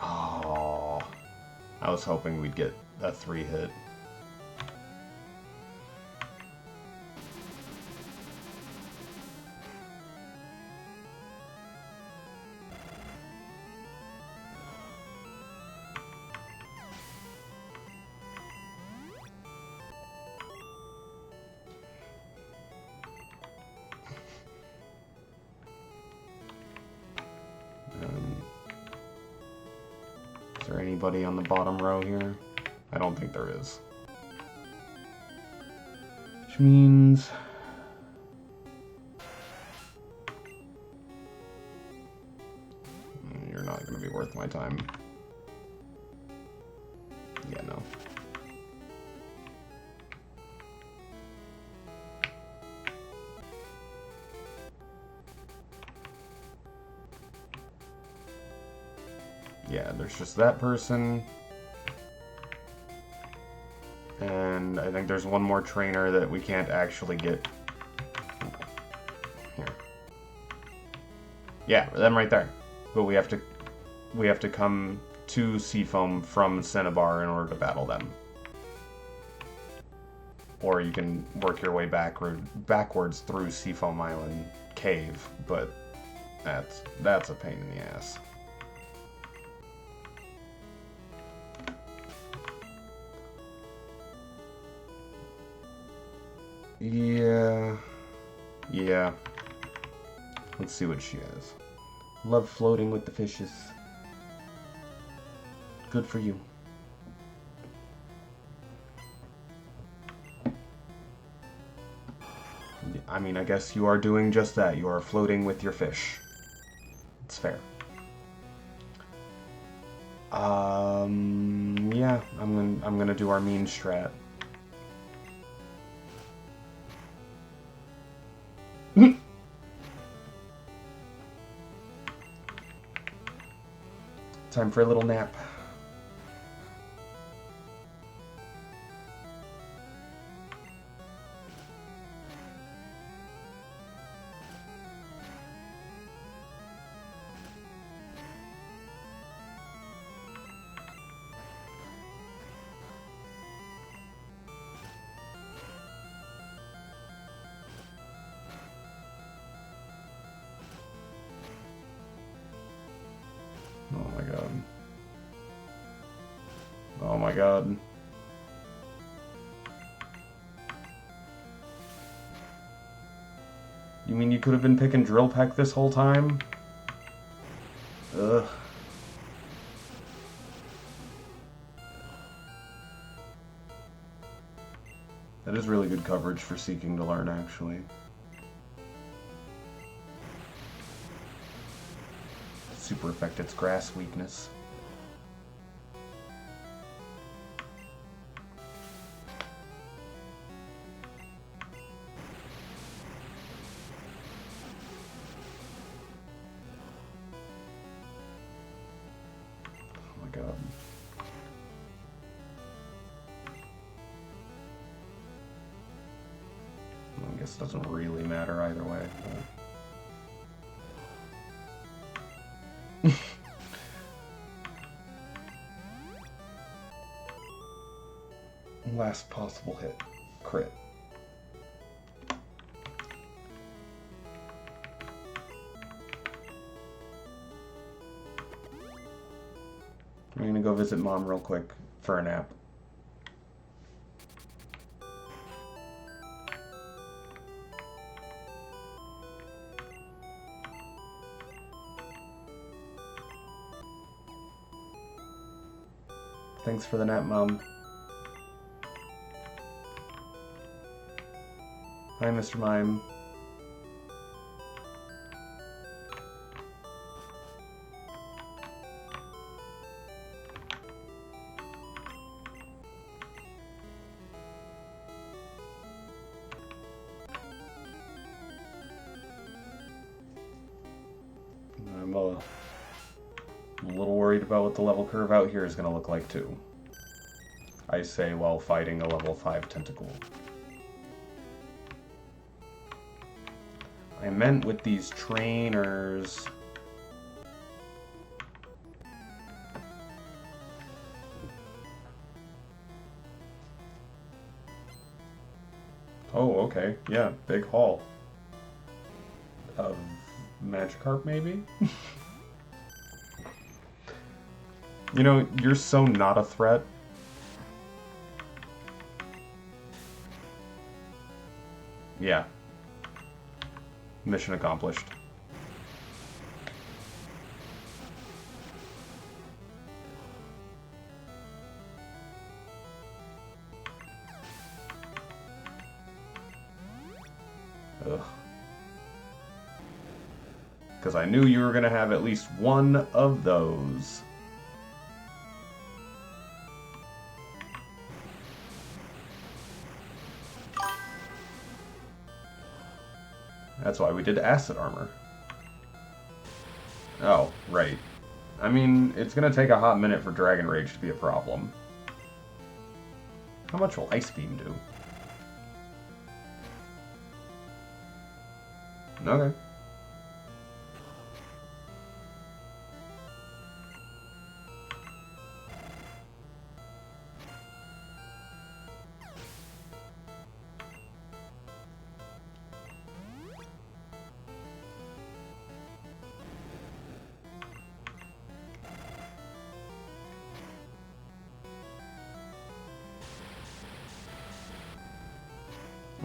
Oh, I was hoping we'd get a 3-hit. Is there anybody on the bottom row here? I don't think there is. Which means... You're not going to be worth my time. Yeah, no. Yeah, there's just that person. And I think there's one more trainer that we can't actually get. Here. Yeah, them right there. But we have to come to Seafoam from Cinnabar in order to battle them. Or you can work your way backwards through Seafoam Island Cave, but that's a pain in the ass. Yeah. Let's see what she has. Love floating with the fishes. Good for you. I mean, I guess you are doing just that. You are floating with your fish. It's fair. Yeah, I'm gonna do our mean strat. Time for a little nap. Oh my god. Oh my god. You mean you could have been picking Drill Peck this whole time? Ugh. That is really good coverage for Seeking to Learn, actually. Super affect its grass weakness. Oh my god. Well, I guess it doesn't really matter either way. But... Last possible hit. Crit. I'm gonna go visit Mom real quick for a nap. Thanks for the nap, Mom. Hi, Mr. Mime. I'm a little worried about what the level curve out here is going to look like, too. I say while fighting a level 5 tentacle. I meant with these trainers. Oh, okay. Yeah, big haul. Of Magikarp, maybe? You know, you're so not a threat. Yeah. Mission accomplished. Ugh. Because I knew you were going to have at least one of those. That's why we did acid armor. Oh, right. I mean, it's going to take a hot minute for Dragon Rage to be a problem. How much will Ice Beam do? Okay.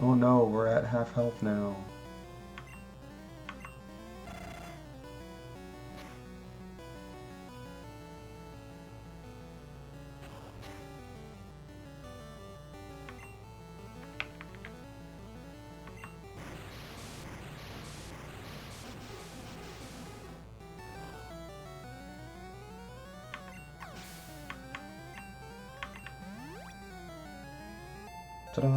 Oh no, we're at half health now. Ta-da!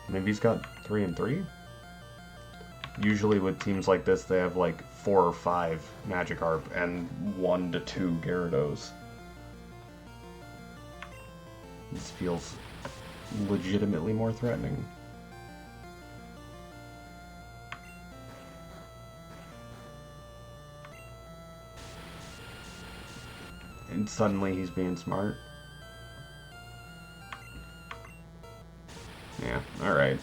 Maybe he's got 3 and 3? Usually with teams like this, they have like 4 or 5 Magikarp and 1 to 2 Gyarados. This feels legitimately more threatening. And suddenly he's being smart. Yeah, alright.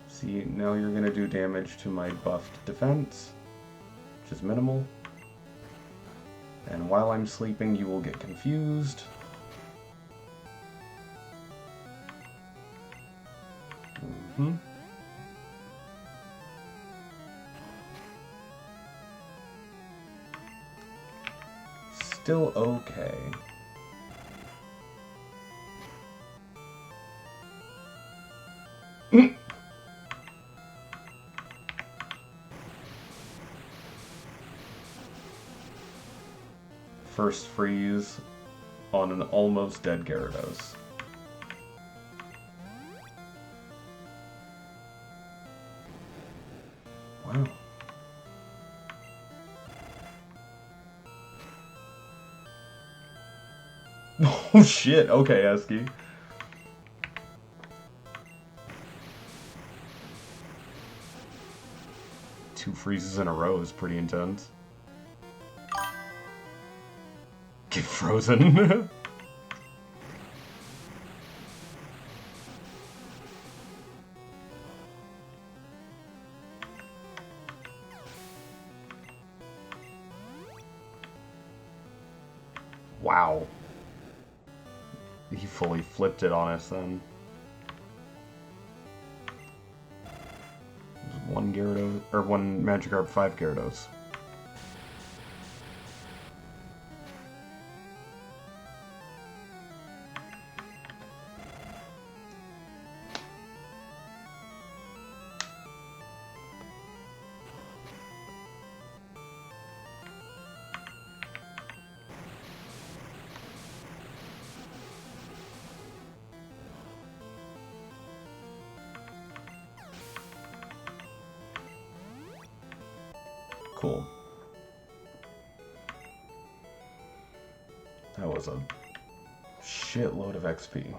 See, now you're gonna do damage to my buffed defense, which is minimal. And while I'm sleeping, you will get confused. Mm-hmm. Still okay. First freeze on an almost dead Gyarados. Wow. Oh shit, okay, Esky. Two freezes in a row is pretty intense. Get frozen. Wow. He fully flipped it on us then. One Gyarados, or one Magikarp, 5 Gyarados. Cool. That was a shitload of XP.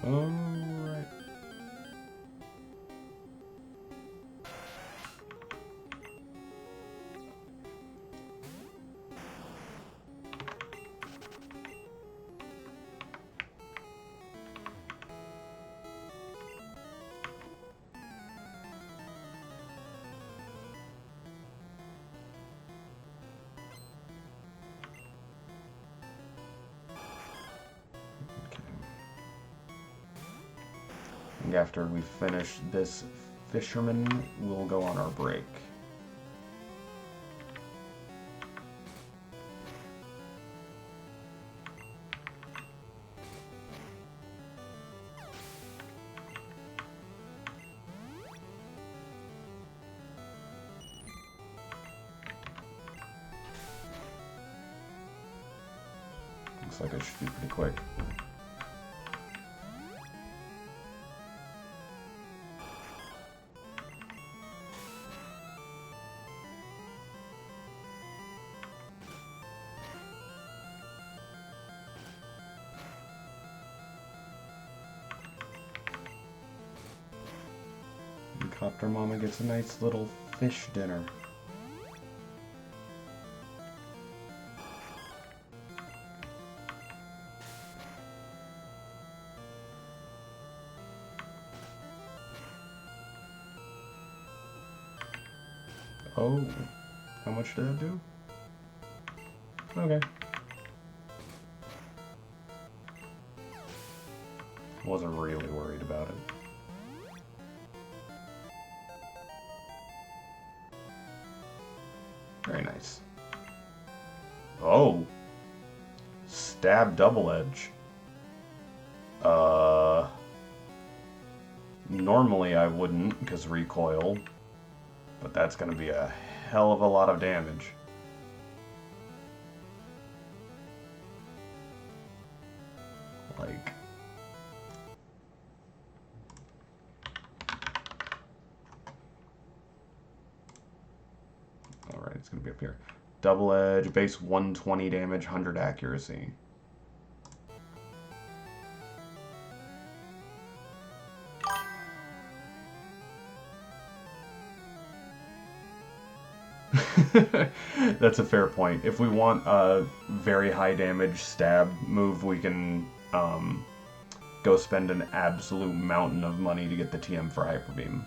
Alright. After we finish this fisherman, we'll go on our break. Looks like I should be pretty quick. Copter Mama gets a nice little fish dinner. Oh, how much did that do? Okay. Wasn't really worried about it. Very nice. Oh! Stab double edge. Normally I wouldn't, because recoil. But that's gonna be a hell of a lot of damage. Like... Alright, it's gonna be up here. Double edge, base 120 damage, 100 accuracy. That's a fair point. If we want a very high damage stab move, we can go spend an absolute mountain of money to get the TM for Hyper Beam.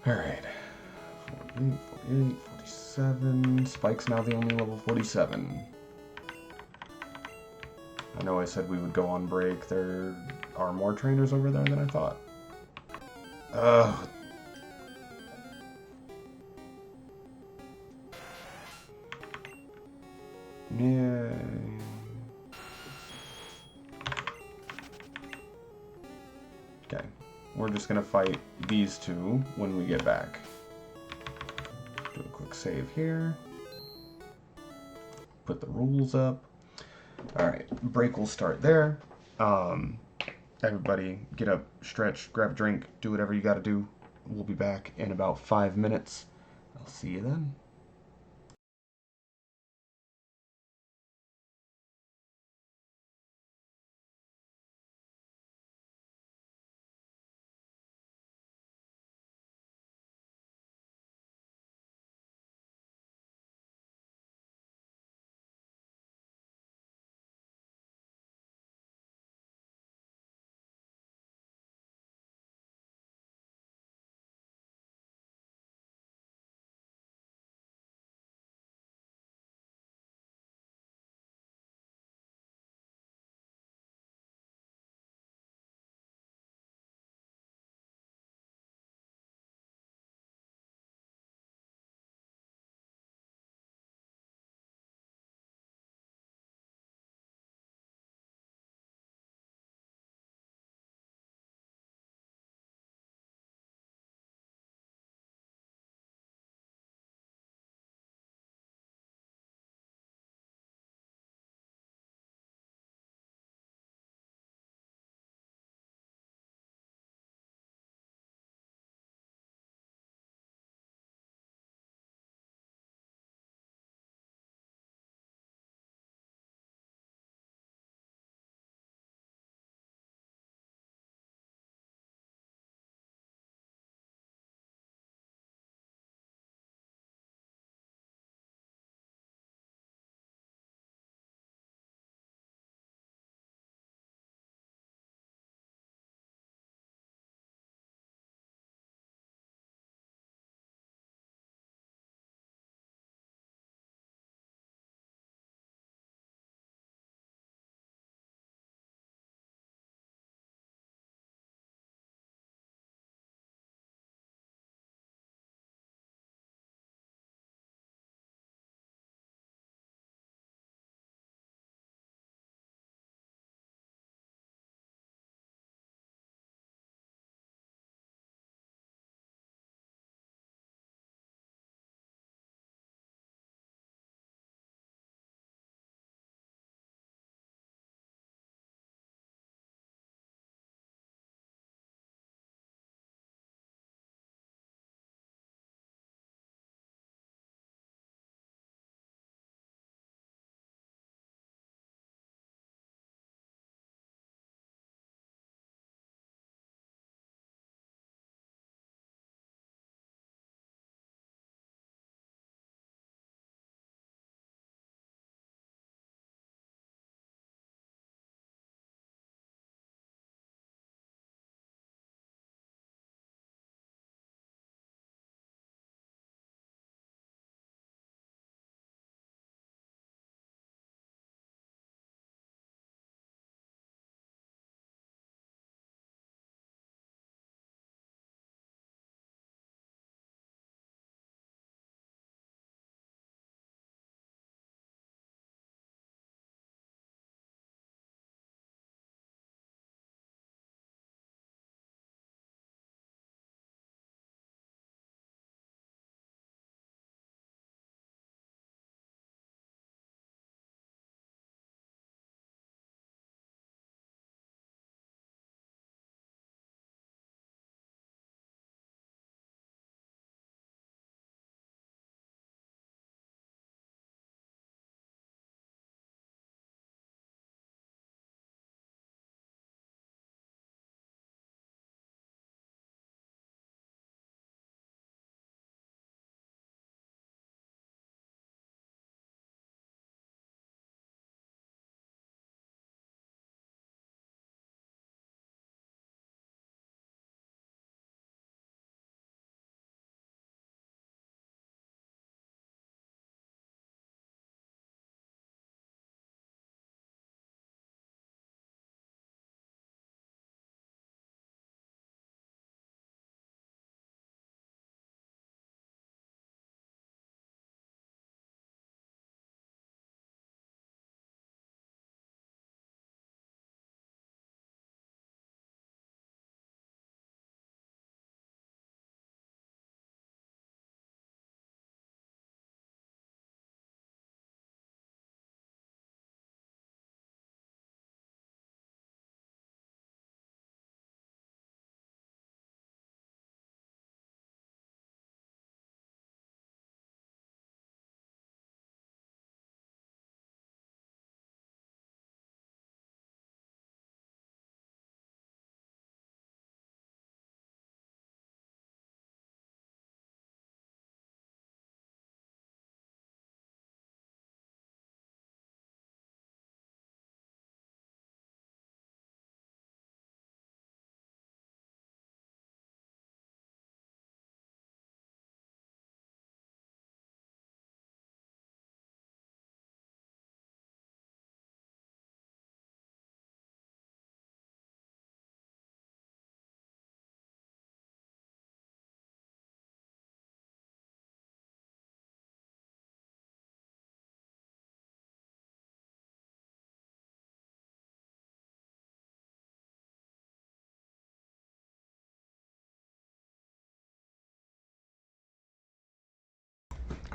Alright. 48, 48, 47. Spike's now the only level 47. I know I said we would go on break. There are more trainers over there than I thought. Ugh. Yeah. Okay. We're just gonna fight these two when we get back. Do a quick save here. Put the rules up. Alright, break will start there. Everybody get up, stretch, grab a drink, do whatever you gotta do. We'll be back in about 5 minutes. I'll see you then.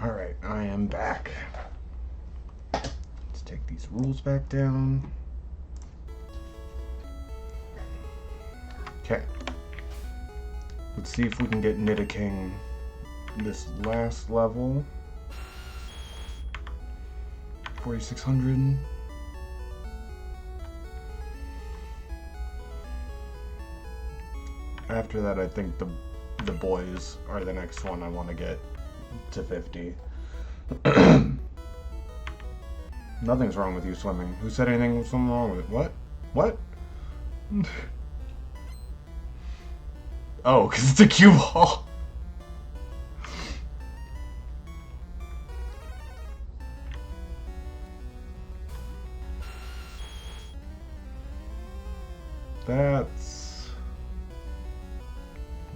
Alright, I am back. Let's take these rules back down. Okay. Let's see if we can get Nidoking this last level. 4,600. After that, I think the boys are the next one I want to get to 50. Nothing's wrong with you swimming. Who said anything was something wrong with it? What? What? Oh, because it's a cue ball. That's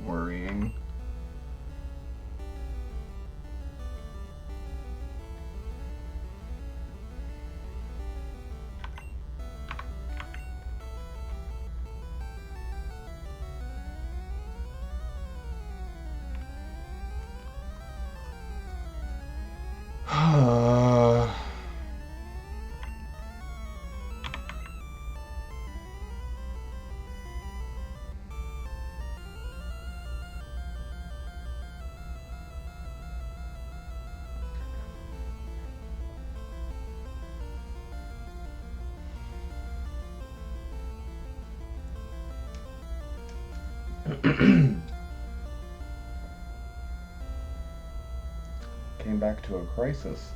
worrying. Came back to a crisis.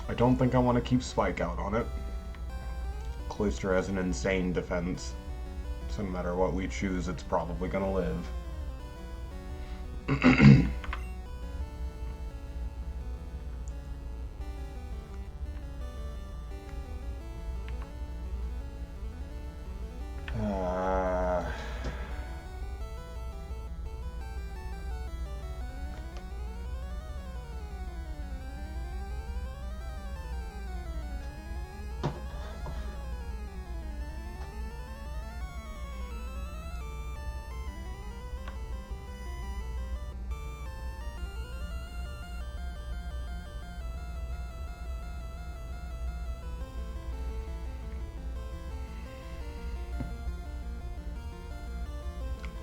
I don't think I want to keep Spike out on it. Cloister has an insane defense, so no matter what we choose, it's probably gonna live.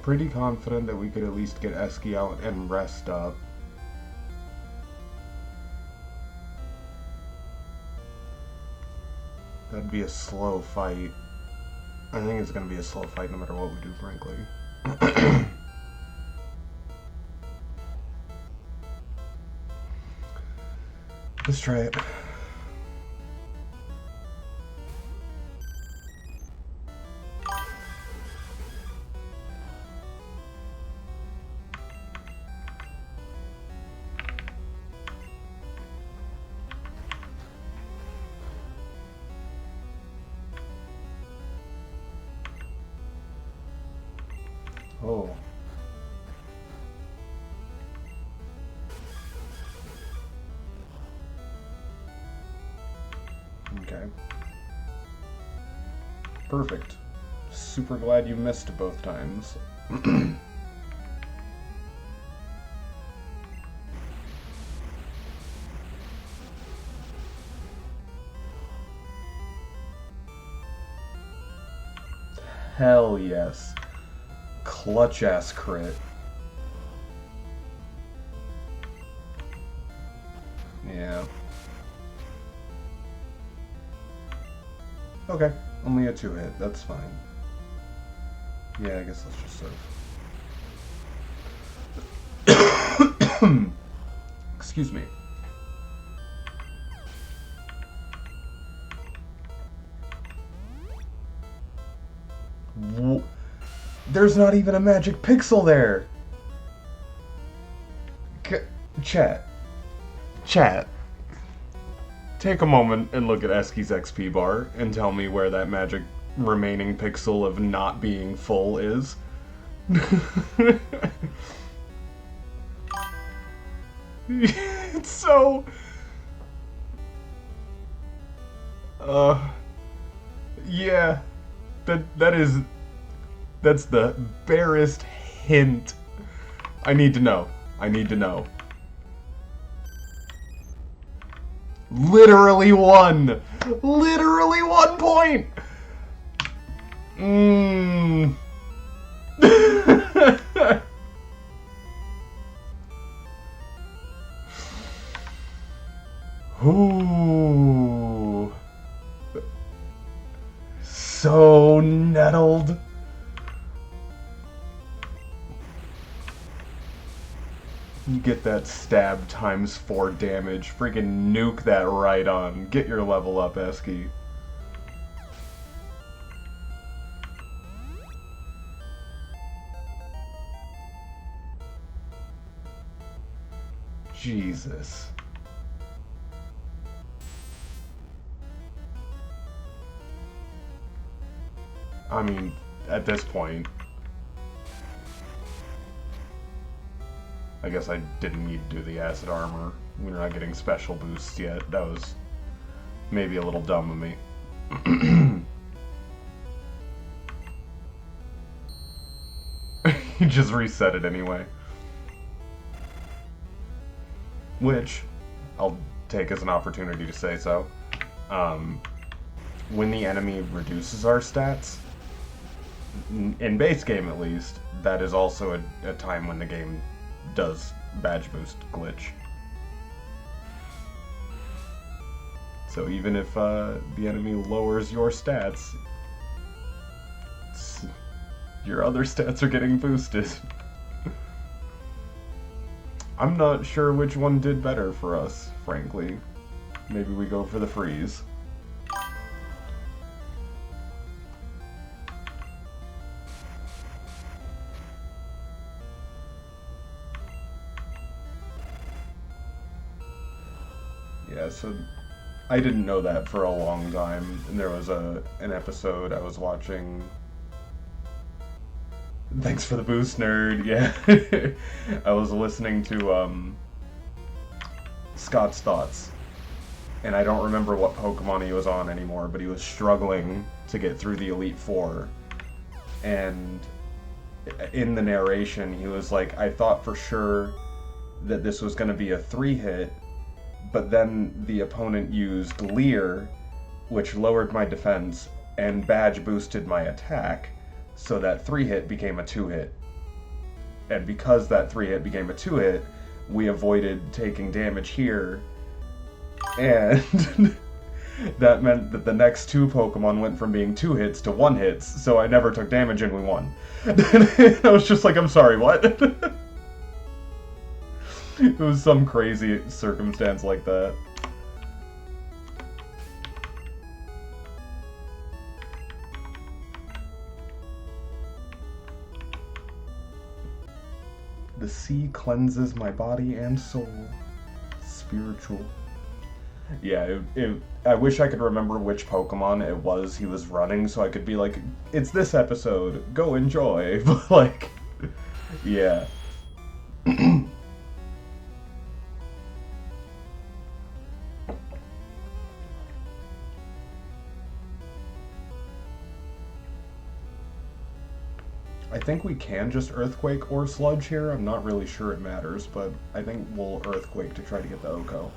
Pretty confident that we could at least get Eski out and rest up. That'd be a slow fight. I think it's gonna be a slow fight no matter what we do, frankly. Let's try it. Oh. Okay. Perfect. Super glad you missed both times. Hell yes. Clutch ass crit. Yeah. Okay, only a 2-hit, that's fine. Yeah, I guess let's just serve. Excuse me. There's not even a magic pixel there! Chat. Take a moment and look at Eski's XP bar and tell me where that magic remaining pixel of not being full is. It's so... Uh... Yeah. That's the barest hint. I need to know. I need to know. Literally one! Literally 1 point! Mmm... Ooh. So nettled. You get that stab times 4 damage. Freaking nuke that right on. Get your level up, Esky. Jesus. I mean, at this point, I guess I didn't need to do the acid armor. We're not getting special boosts yet. That was maybe a little dumb of me. You just reset it anyway. Which, I'll take as an opportunity to say so. When the enemy reduces our stats, in base game at least, that is also a time when the game does badge boost glitch. So even if the enemy lowers your stats, your other stats are getting boosted. I'm not sure which one did better for us, frankly. Maybe we go for the freeze. Yeah, so I didn't know that for a long time. And there was an episode I was watching. Thanks for the boost, nerd. Yeah. I was listening to Scott's Thoughts. And I don't remember what Pokemon he was on anymore, but he was struggling to get through the Elite Four. And in the narration, he was like, I thought for sure that this was going to be a 3-hit, but then the opponent used Leer, which lowered my defense, and badge boosted my attack, so that 3-hit became a 2-hit. And because that 3-hit became a 2-hit, we avoided taking damage here, and that meant that the next 2 Pokemon went from being 2 hits to 1 hits, so I never took damage and we won. I was just like, I'm sorry, what? It was some crazy circumstance like that. The sea cleanses my body and soul. Spiritual. Yeah, I wish I could remember which Pokemon it was he was running so I could be like, it's this episode, go enjoy. But like, yeah. I think we can just Earthquake or Sludge here. I'm not really sure it matters, but I think we'll Earthquake to try to get the Oko.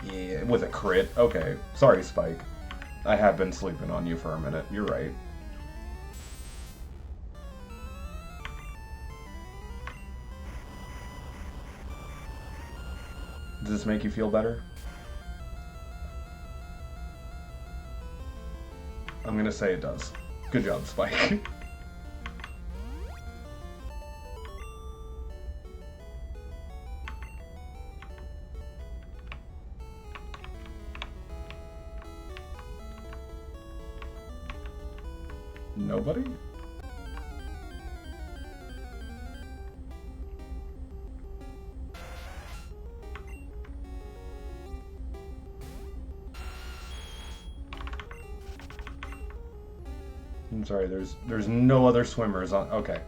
Yeah, with a crit? Okay. Sorry, Spike. I have been sleeping on you for a minute. You're right. Does this make you feel better? I'm gonna say it does. Good job, Spike. Nobody? I'm sorry, there's no other swimmers on... Okay.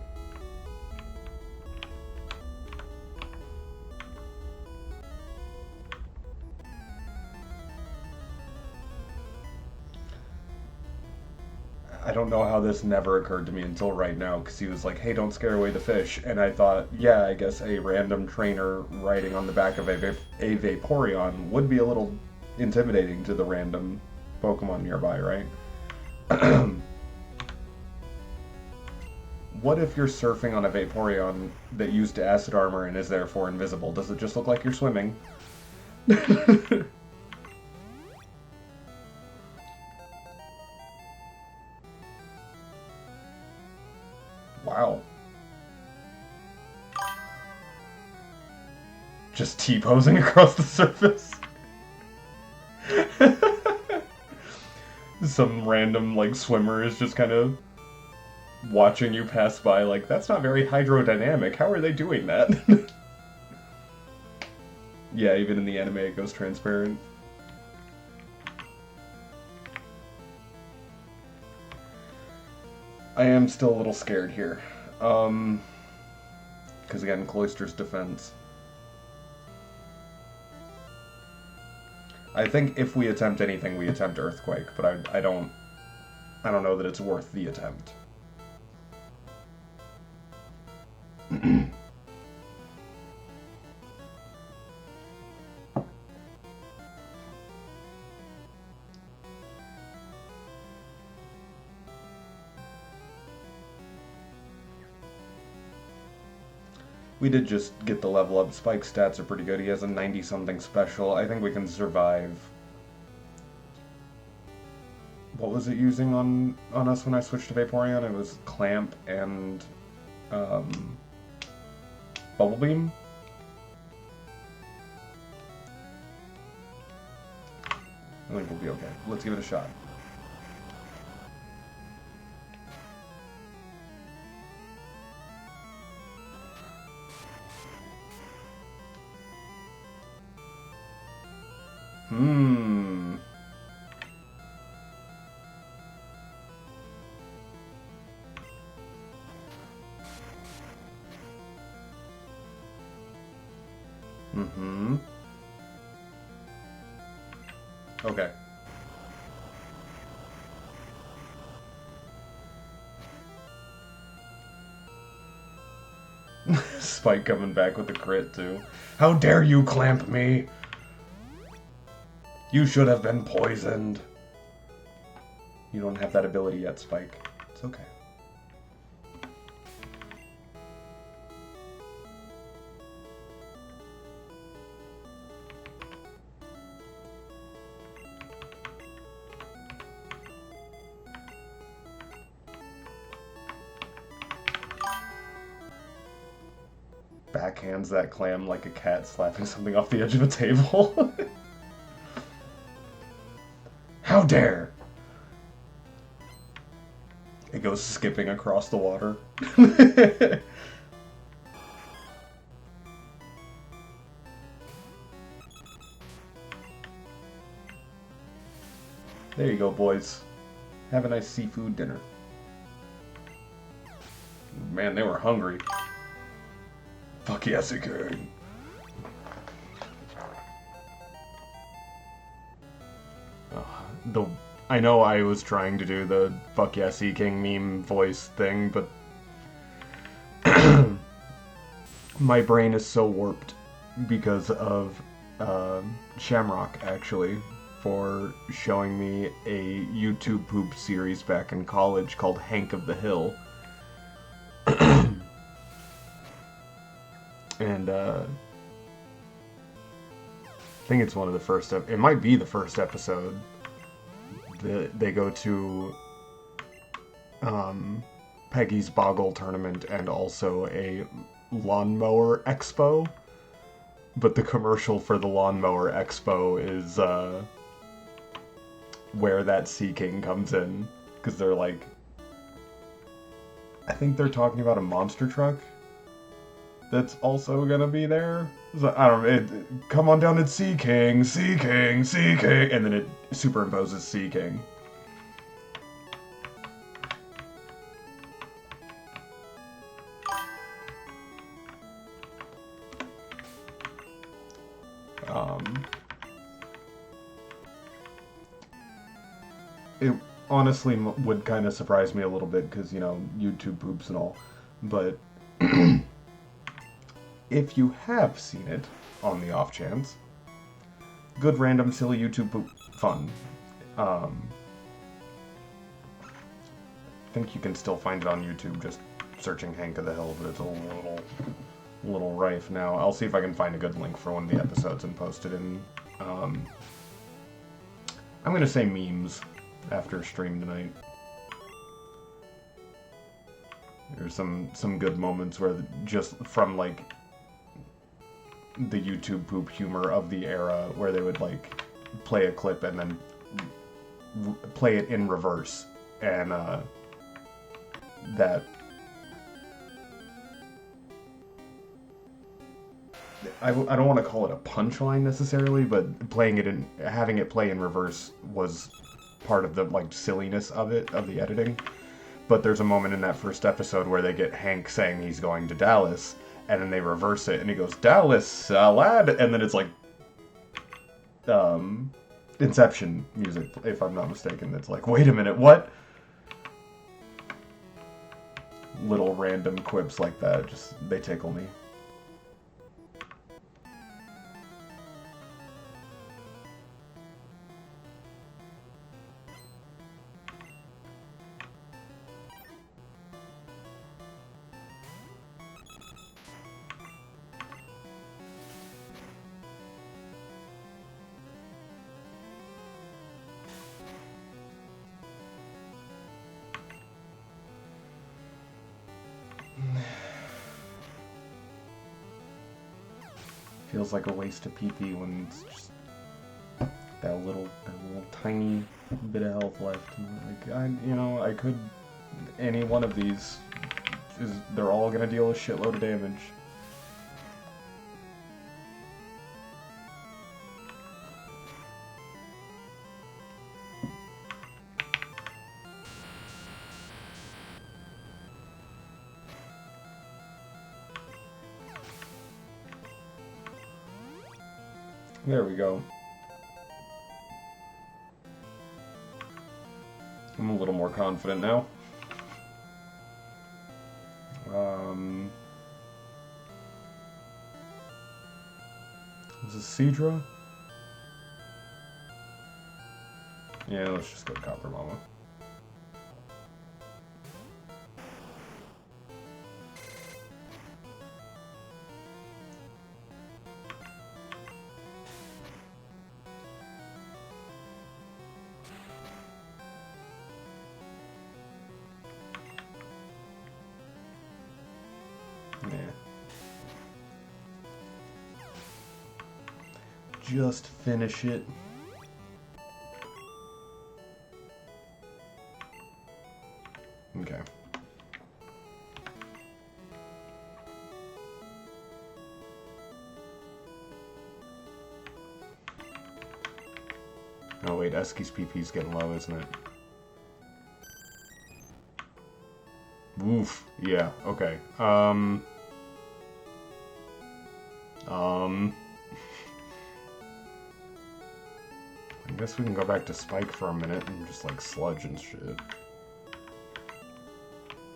I don't know how this never occurred to me until right now, because he was like, hey, don't scare away the fish. And I thought, yeah, I guess a random trainer riding on the back of a Vaporeon would be a little intimidating to the random Pokemon nearby, right? What if you're surfing on a Vaporeon that used acid armor and is therefore invisible? Does it just look like you're swimming? Wow. Just T-posing across the surface. Some random, like, swimmer is just kind of watching you pass by like, that's not very hydrodynamic. How are they doing that? Yeah, even in the anime it goes transparent. I am still a little scared here. Because again, Cloyster's defense. I think if we attempt anything, we attempt Earthquake, but I don't know that it's worth the attempt. We did just get the level up. Spike's stats are pretty good. He has a 90-something special. I think we can survive. What was it using on us when I switched to Vaporeon? It was Clamp and Bubble Beam? I think we'll be okay. Let's give it a shot. Okay. Spike coming back with the crit, too. How dare you clamp me! You should have been poisoned. You don't have that ability yet, Spike. It's okay. Backhands that clam like a cat slapping something off the edge of a table. How dare! It goes skipping across the water. There you go, boys. Have a nice seafood dinner. Man, they were hungry. Fuck yes, he can. I know I was trying to do the fuck yes, he king meme voice thing, but my brain is so warped because of Shamrock, actually, for showing me a YouTube poop series back in college called Hank of the Hill. And I think it's one of the first, it might be the first episode. They go to Peggy's Boggle tournament and also a lawnmower expo. But the commercial for the lawnmower expo is where that Sea King comes in. Because they're like, I think they're talking about a monster truck that's also gonna be there. So, I don't know, come on down, it's Sea King, Sea King, Sea King, and then it superimposes Sea King. It honestly would kind of surprise me a little bit because, YouTube poops and all. But if you have seen it, on the off chance, good random silly YouTube poop fun. I think you can still find it on YouTube, just searching Hank of the Hill, but it's a little rife now. I'll see if I can find a good link for one of the episodes and post it in, I'm gonna say memes after stream tonight. There's some good moments where just from, like, the YouTube poop humor of the era where they would, like, play a clip and then play it in reverse, and, that... I don't want to call it a punchline necessarily, but having it play in reverse was part of the, like, silliness of it, of the editing. But there's a moment in that first episode where they get Hank saying he's going to Dallas, and then they reverse it, and he goes, "Dallas, lad," and then it's like, Inception music, if I'm not mistaken. It's like, wait a minute, what? Little random quips like that, they tickle me. Feels like a waste of PP when it's just that little tiny bit of health left. Like, I could... Any one of these, they're all gonna deal a shitload of damage. There we go. I'm a little more confident now. Is this Cedra? Yeah, let's just go Copper Mama. Just finish it. Okay. Oh wait, Eski's PP's getting low, isn't it? Oof. Yeah, okay. I guess we can go back to Spike for a minute and just, like, sludge and shit.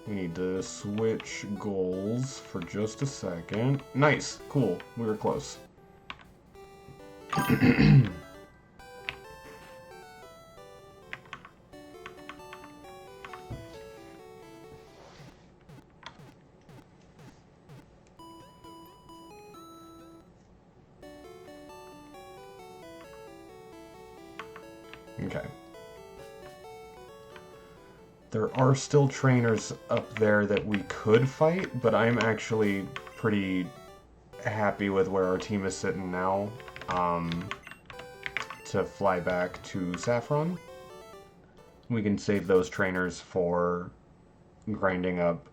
We need to switch goals for just a second. Nice! Cool. We were close. Okay. There are still trainers up there that we could fight, but I'm actually pretty happy with where our team is sitting now, to fly back to Saffron. We can save those trainers for grinding up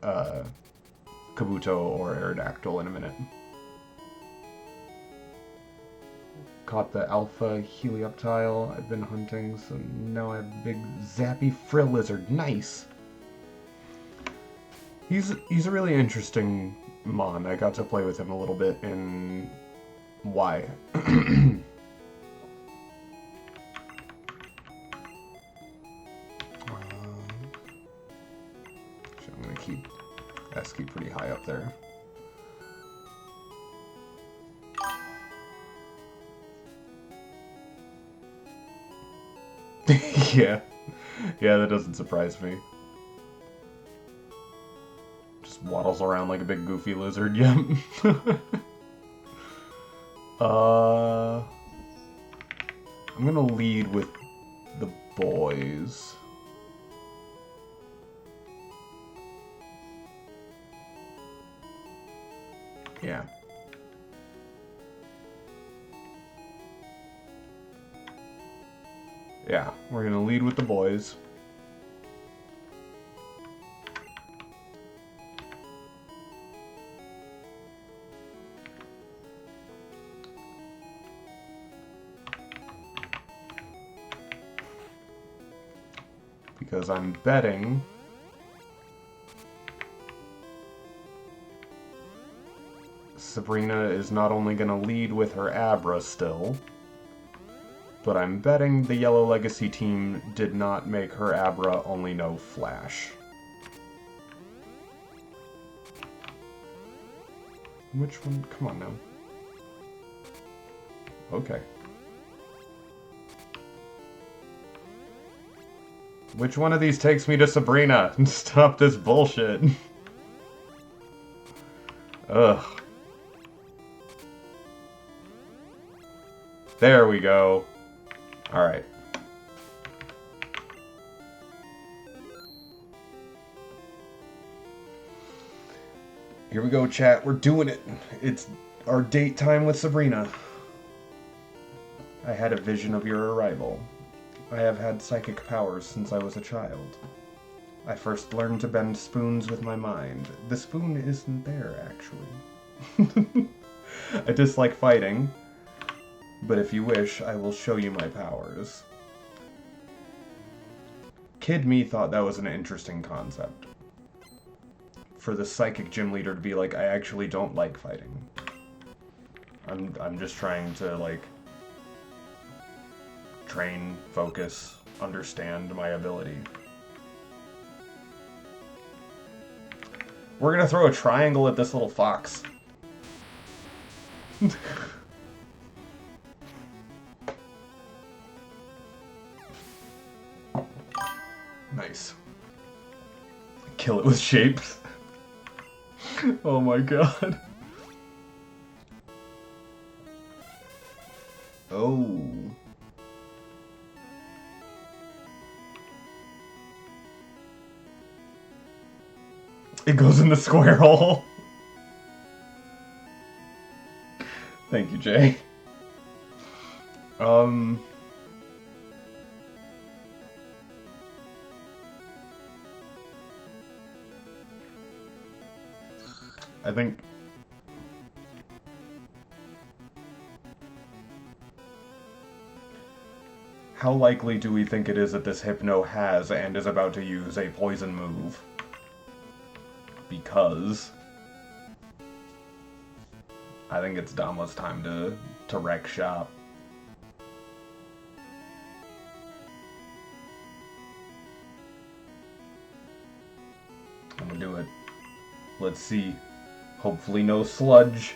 Kabuto or Aerodactyl in a minute. Caught the Alpha Helioptile I've been hunting, so now I have a big zappy frill lizard. Nice! He's a really interesting mon. I got to play with him a little bit in Y. keep pretty high up there. Yeah. Yeah, that doesn't surprise me. Just waddles around like a big goofy lizard, yeah. I'm gonna lead with the boys. Yeah. Yeah, we're gonna lead with the boys. Because I'm betting Sabrina is not only going to lead with her Abra still, but I'm betting the Yellow Legacy team did not make her Abra only know Flash. Which one? Come on now. Okay. Which one of these takes me to Sabrina? Stop this bullshit. Ugh. There we go. Alright. Here we go, chat. We're doing it. It's our date time with Sabrina. I had a vision of your arrival. I have had psychic powers since I was a child. I first learned to bend spoons with my mind. The spoon isn't there, actually. I dislike fighting, but if you wish, I will show you my powers. Kid me thought that was an interesting concept. For the psychic gym leader to be like, I actually don't like fighting. I'm just trying to, like, train, focus, understand my ability. We're gonna throw a triangle at this little fox. Nice. Kill it with shapes. Oh my god. Oh. It goes in the square hole. Thank you, Jay. I think how likely do we think it is that this Hypno has and is about to use a poison move? Because I think it's Dama's time to wreck shop. I'm gonna do it. Let's see. Hopefully no sludge.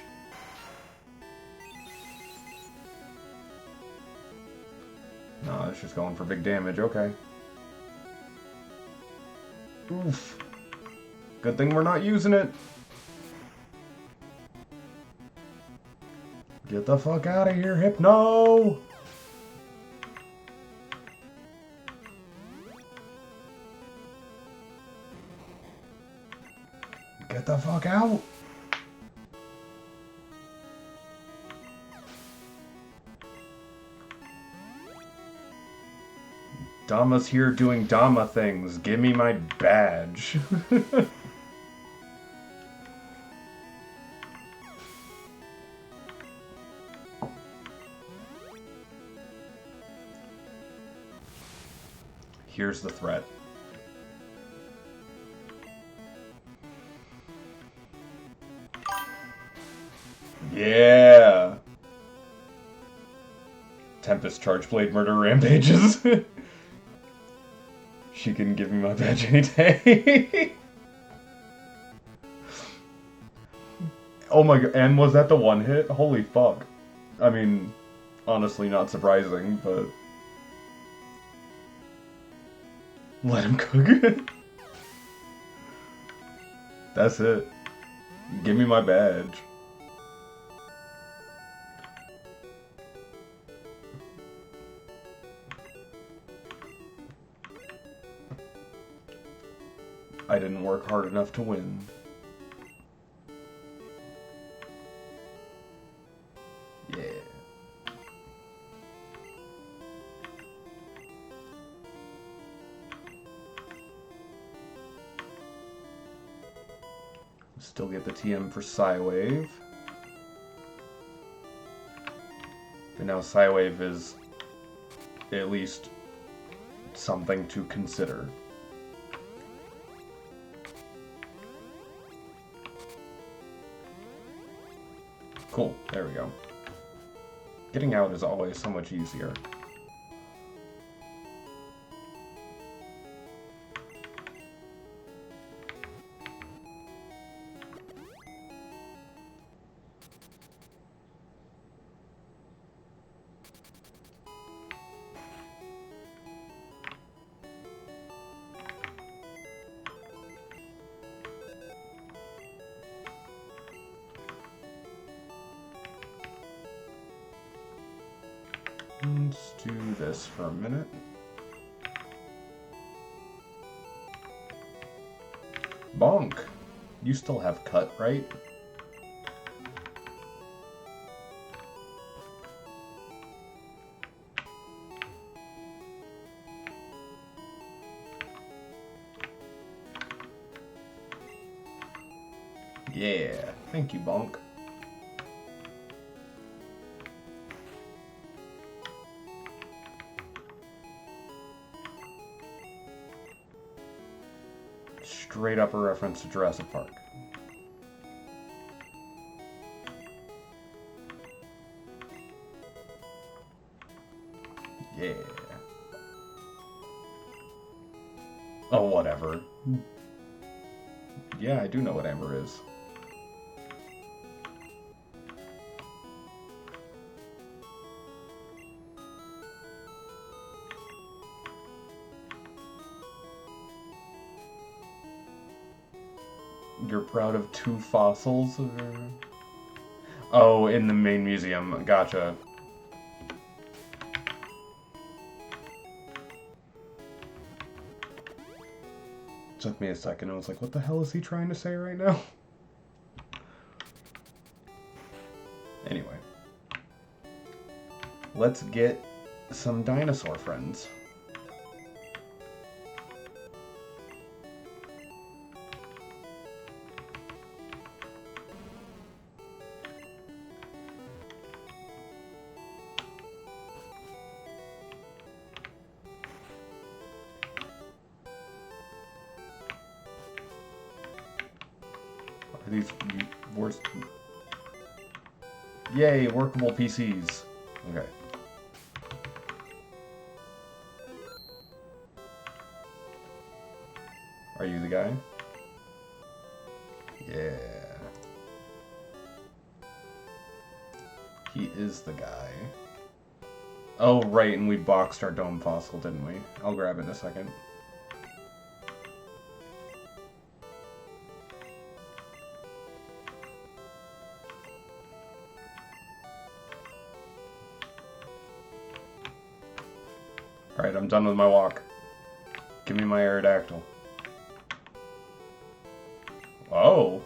No, it's just going for big damage. Okay. Oof. Good thing we're not using it. Get the fuck out of here, Hypno! Get the fuck out! Dama's here doing Dama things. Give me my badge. Here's the threat. Yeah! Tempest Charge Blade Murder Rampages. She can give me my badge any day. Oh my god, and was that the one hit? Holy fuck. I mean, honestly not surprising, but... Let him cook it. That's it. Give me my badge. I didn't work hard enough to win. Yeah. Still get the TM for Psywave. But now Psywave is at least something to consider. Cool, there we go. Getting out is always so much easier. Let's do this for a minute. Bonk! You still have cut, right? Yeah, thank you, Bonk. Straight up a reference to Jurassic Park. Yeah. Oh, whatever. Yeah, I do know what Amber is. You're proud of 2 fossils? Oh, in the main museum. Gotcha. Took me a second. I was like, what the hell is he trying to say right now? Anyway. Let's get some dinosaur friends. Are these worst? Yay, workable PCs. Okay. Are you the guy? Yeah. He is the guy. Oh, right, and we boxed our dome fossil, didn't we? I'll grab it in a second. Alright, I'm done with my walk. Give me my Aerodactyl. Oh!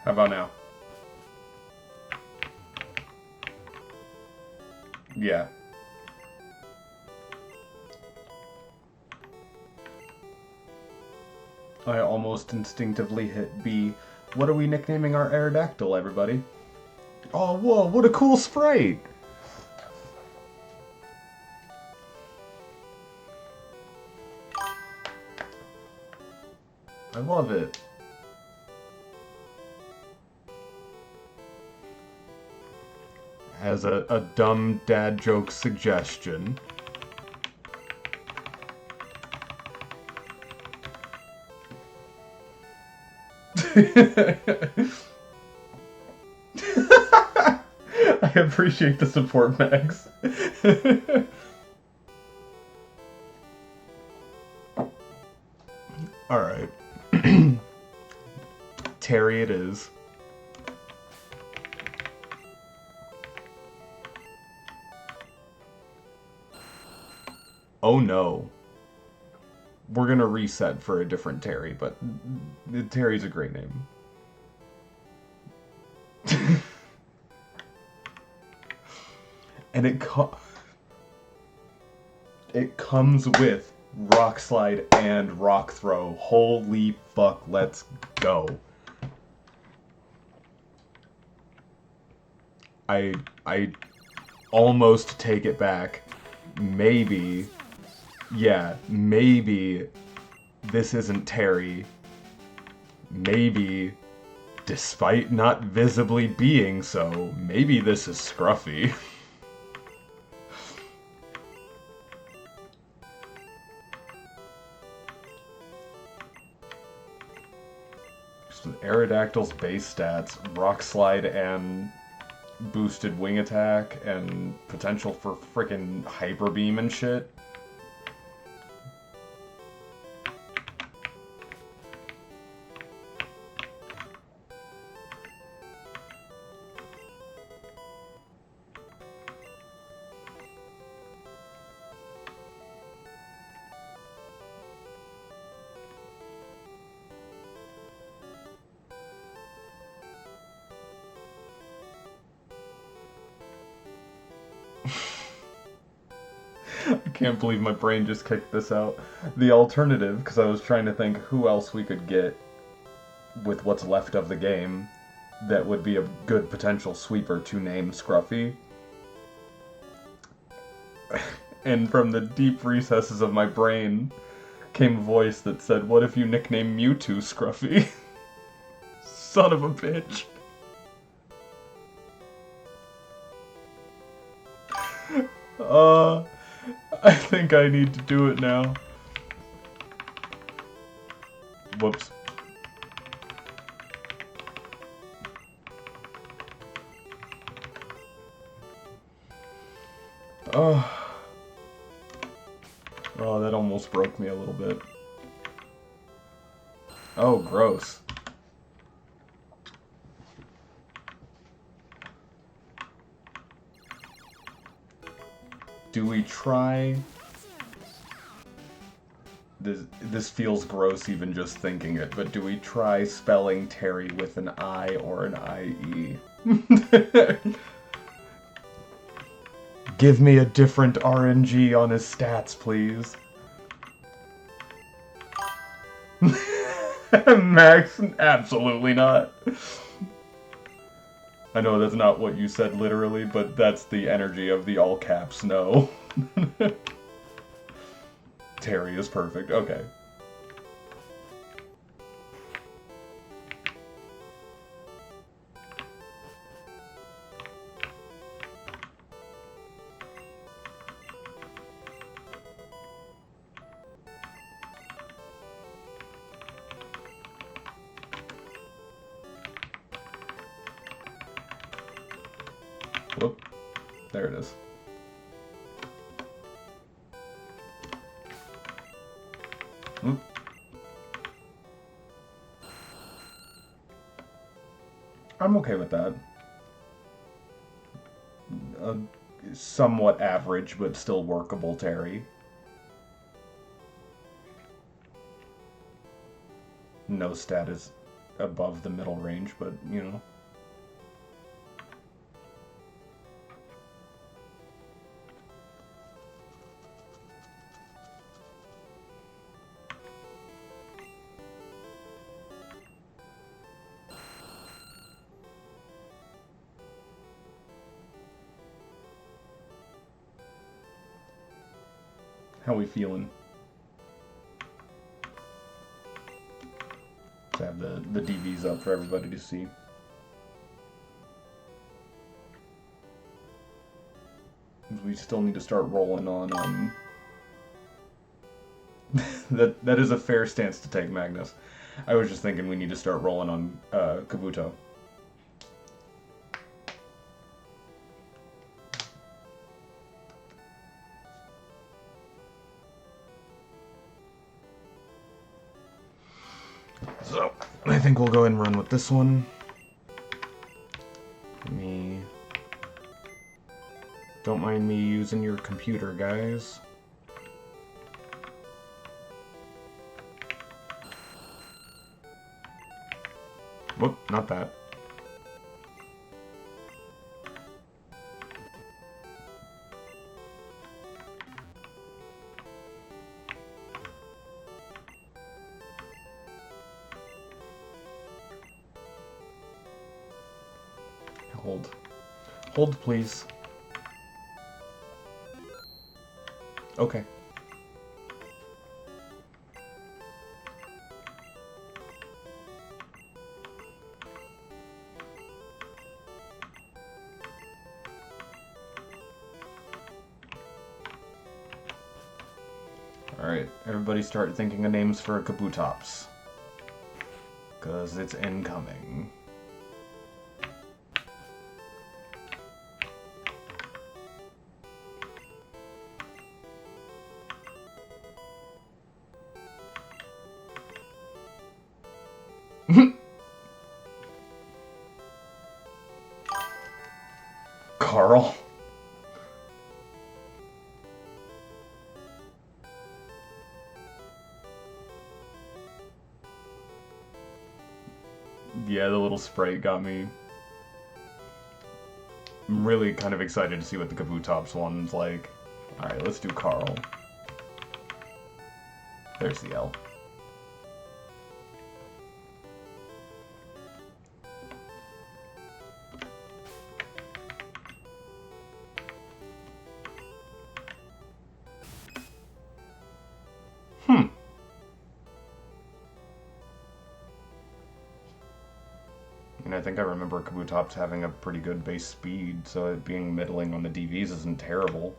How about now? Yeah. I almost instinctively hit B. What are we nicknaming our Aerodactyl, everybody? Oh, whoa, what a cool sprite! I love it. as a dumb dad joke suggestion. I appreciate the support, Max. Alright. Terry it is. Oh no. We're gonna reset for a different Terry, but Terry's a great name. And it comes with Rock Slide and Rock Throw. Holy fuck, let's go. I almost take it back. Maybe, yeah, maybe this isn't Terry. Maybe, despite not visibly being so, maybe this is Scruffy. Aerodactyl's base stats, Rock Slide and boosted wing attack, and potential for frickin' Hyper Beam and shit. I can't believe my brain just kicked this out. The alternative, because I was trying to think who else we could get with what's left of the game that would be a good potential sweeper to name Scruffy. And from the deep recesses of my brain came a voice that said, what if you nickname Mewtwo Scruffy? Son of a bitch. I think I need to do it now. Whoops. Oh, that almost broke me a little bit. Oh, gross. Do we try... This feels gross even just thinking it, but do we try spelling Terry with an I or an IE? Give me a different RNG on his stats, please. Max, absolutely not. I know that's not what you said literally, but that's the energy of the all caps no. Terry is perfect. Okay. Whoop. There it is. Whoop. I'm okay with that. A somewhat average, but still workable Terry. No stat is above the middle range, but, you know. How we feeling? Let's have the DVs up for everybody to see. We still need to start rolling on, that is a fair stance to take, Magnus. I was just thinking we need to start rolling on, Kabuto. So, I think we'll go ahead and run with this one. Don't mind me using your computer, guys. Whoop, not that. Hold. Hold, please. Okay. Alright, everybody start thinking of names for Kabutops. 'Cause it's incoming. Carl. Yeah, the little sprite got me. I'm really kind of excited to see what the Kabutops one's like. Alright, let's do Carl. There's the L. And I think I remember Kabutops having a pretty good base speed, so it being middling on the DVs isn't terrible.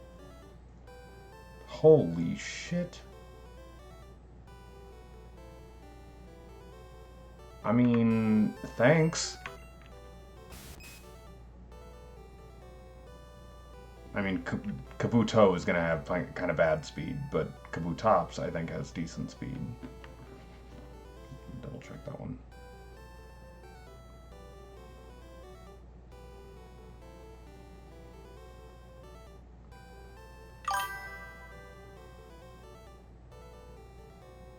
Holy shit. I mean, thanks. I mean, Kabuto is going to have kind of bad speed, but Kabutops, I think, has decent speed. Double check that one.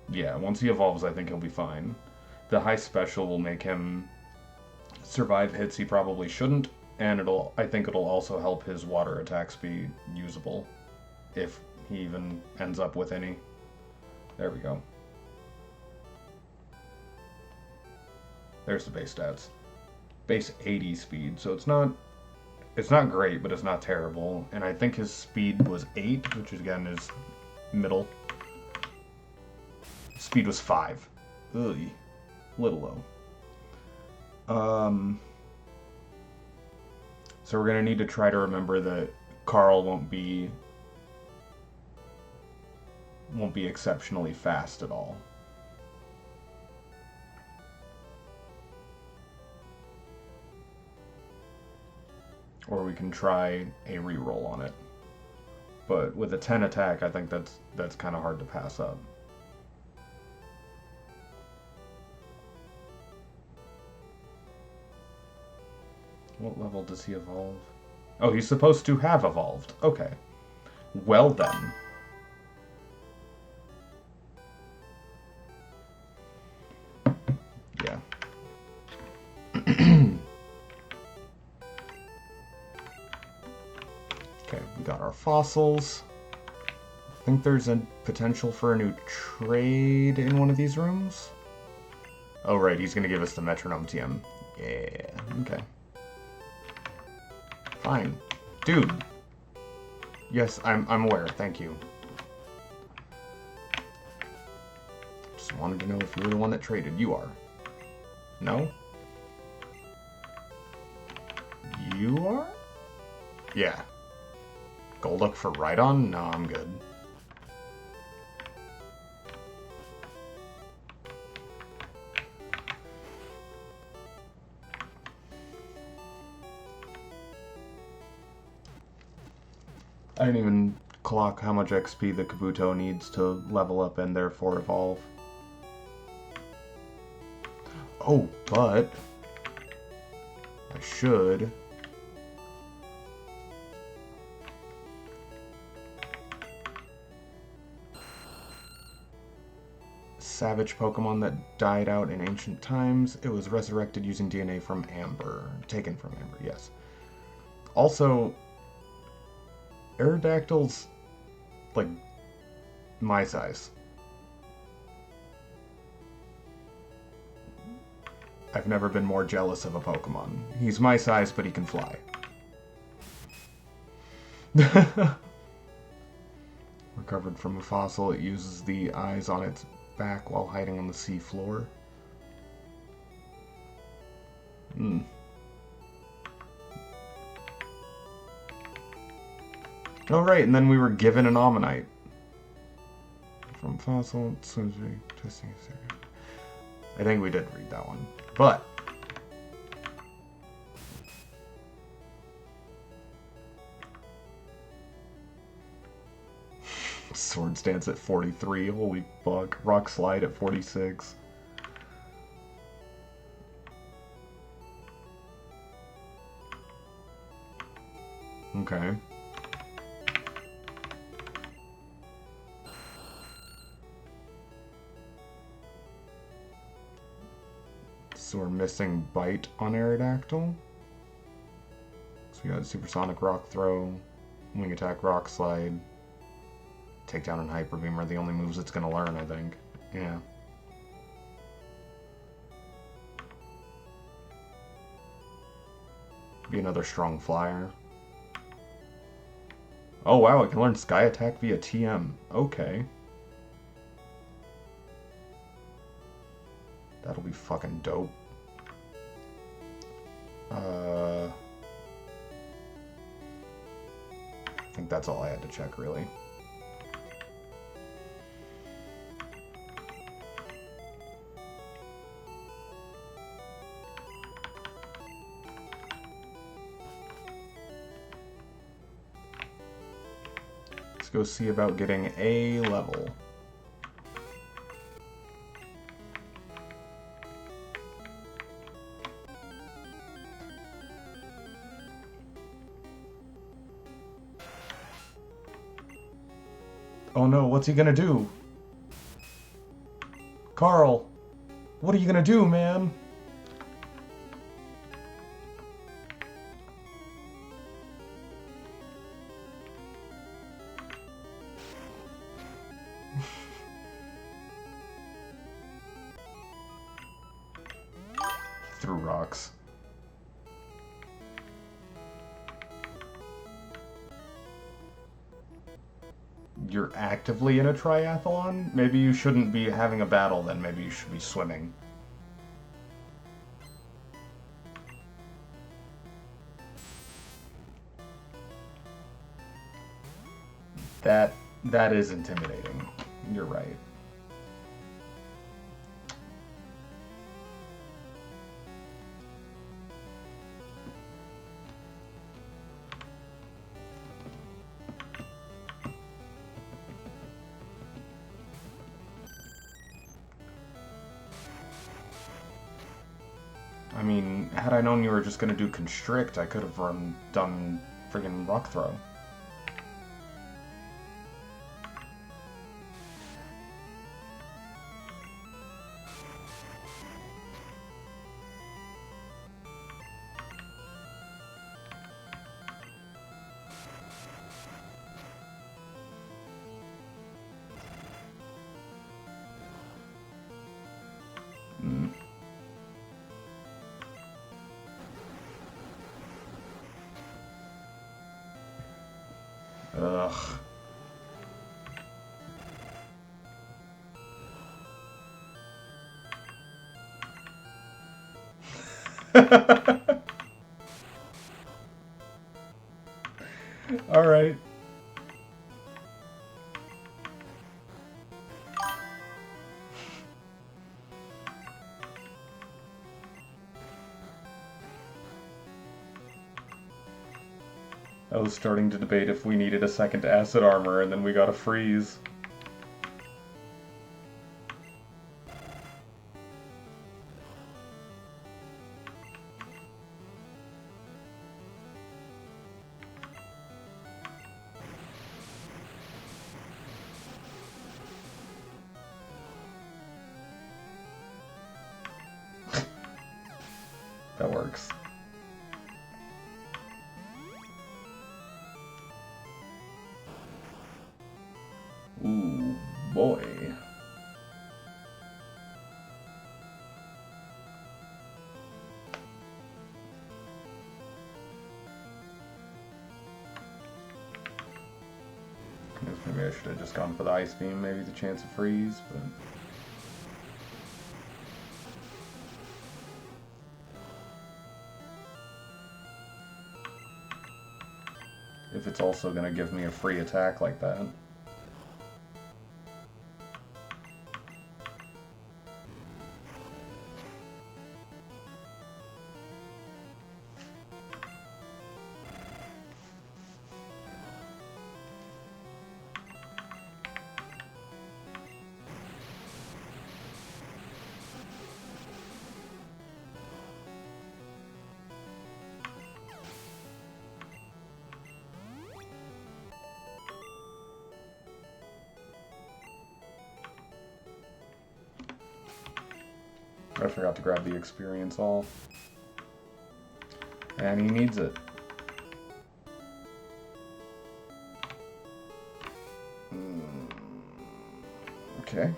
Yeah, once he evolves, I think he'll be fine. The high special will make him survive hits he probably shouldn't, and I think it'll also help his water attacks be usable, if he even ends up with any. There we go. There's the base stats. Base 80 speed, so it's not great, but it's not terrible. And I think his speed was 8, which again is middle. Speed was 5. Ugh, little low. So we're gonna need to try to remember that Carl won't be exceptionally fast at all. Or we can try a reroll on it. But with a 10 attack, I think that's kind of hard to pass up. What level does he evolve? Oh, he's supposed to have evolved. Okay. Well then. Yeah. Okay, we got our fossils. I think there's a potential for a new trade in one of these rooms. Oh, right, he's gonna give us the metronome TM. Yeah, okay. Fine. Dude. Yes, I'm aware. Thank you. Just wanted to know if you were the one that traded. You are. No? You are? Yeah. Golduck for Rhydon? No, I'm good. I didn't even clock how much XP the Kabuto needs to level up and therefore evolve. Oh, but I should. Savage Pokemon that died out in ancient times. It was resurrected using DNA from Amber. Taken from Amber, yes. Also, Aerodactyl's like my size. I've never been more jealous of a Pokemon. He's my size, but he can fly. Recovered from a fossil, it uses the eyes on its back while hiding on the sea floor. Oh right, and then we were given an Ammonite. From fossil, testing. I think we did read that one. But Sword Stance at 43, holy fuck. Rock Slide at 46. Okay. So we're missing Bite on Aerodactyl. So we got Supersonic Rock Throw, Wing Attack, Rock Slide, Takedown, and Hyper Beam are the only moves it's going to learn, I think. Yeah. Be another strong flyer. Oh wow, it can learn Sky Attack via TM. Okay. That'll be fucking dope. I think that's all I had to check, really. Let's go see about getting a level. Oh no, what's he gonna do? Carl, what are you gonna do, man? Threw rocks. You're actively in a triathlon? Maybe you shouldn't be having a battle then, maybe you should be swimming. That is intimidating. You're right. I mean, had I known you were just gonna do Constrict, I could have done friggin' Rock Throw. Ugh. Alright. was starting to debate if we needed a second acid armor, and then we got a freeze. That works. Ooh, boy. I guess maybe I should have just gone for the ice beam, maybe the chance of freeze, but... if it's also going to give me a free attack like that. I forgot to grab the experience all. And he needs it. Okay.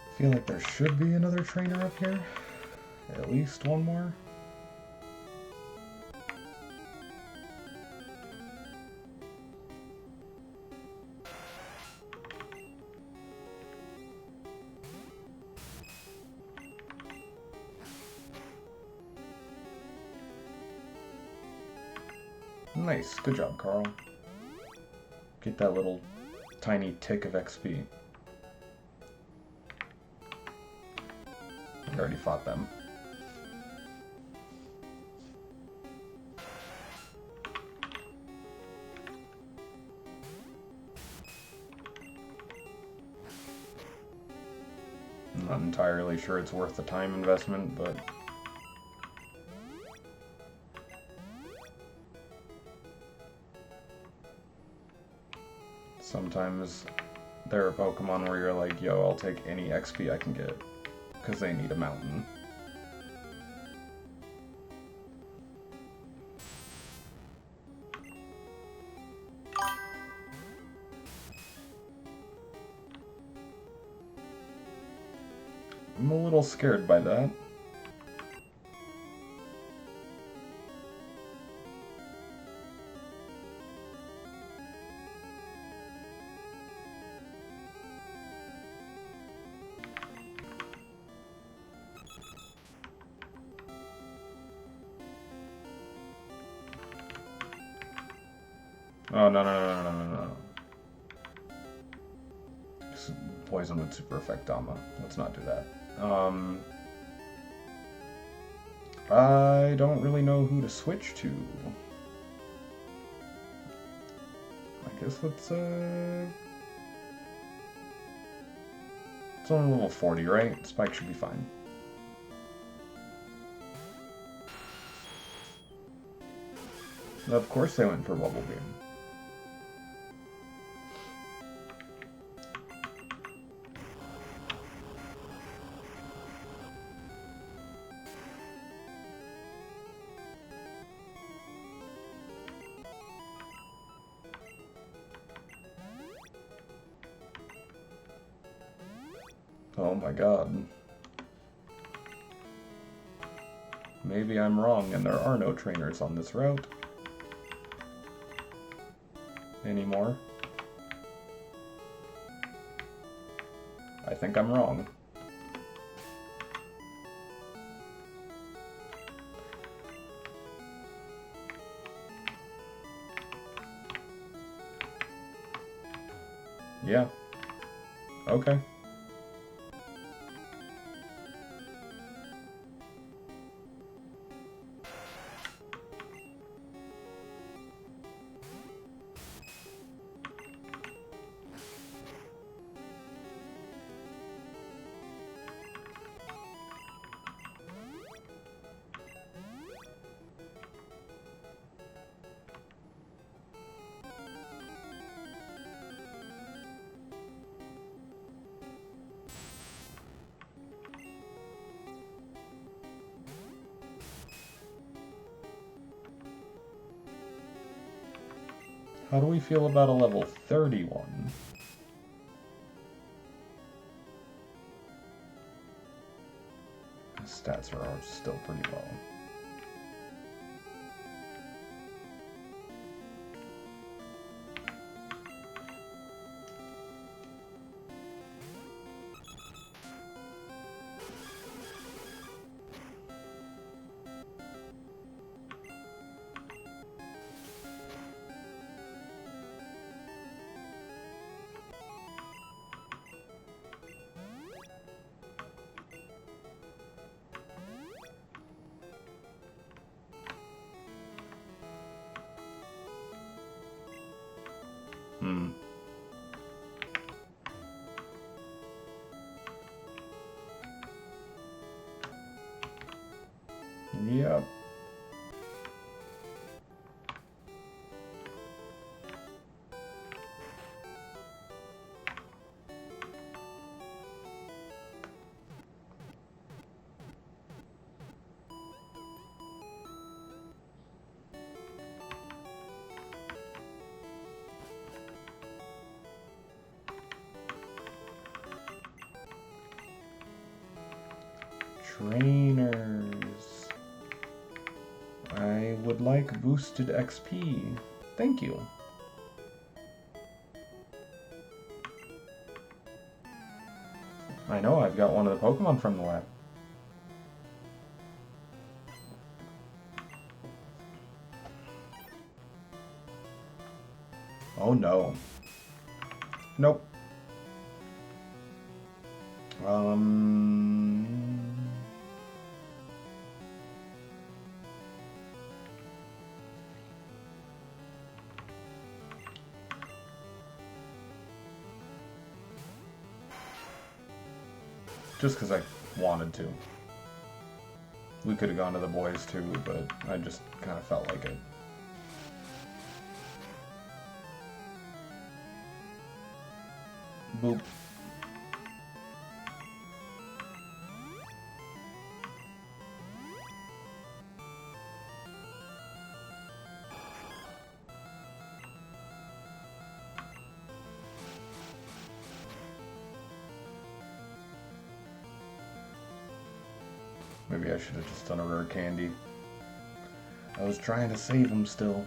I feel like there should be another trainer up here. At least one more. Nice. Good job, Carl. Get that little tiny tick of XP. I already fought them. I'm not entirely sure it's worth the time investment, but... sometimes there are Pokemon where you're like, yo, I'll take any XP I can get. Because they need a mountain. I'm a little scared by that. Oh, no, no, no, no, no, no, no. Poison with super effect Dama. Let's not do that. I don't really know who to switch to. I guess let's, it's only level 40, right? Spike should be fine. Of course they went for Bubble Beam. Oh my god. Maybe I'm wrong and there are no trainers on this route anymore. I think I'm wrong. Yeah. Okay. How do we feel about a level 31? His stats are still pretty low. Yep. Trainers. I would like boosted XP. Thank you. I know, I've got one of the Pokemon from the lab. Oh no. Nope. Just because I wanted to. We could have gone to the boys too, but I just kind of felt like it. Boop. Maybe I should have just done a rare candy. I was trying to save him still.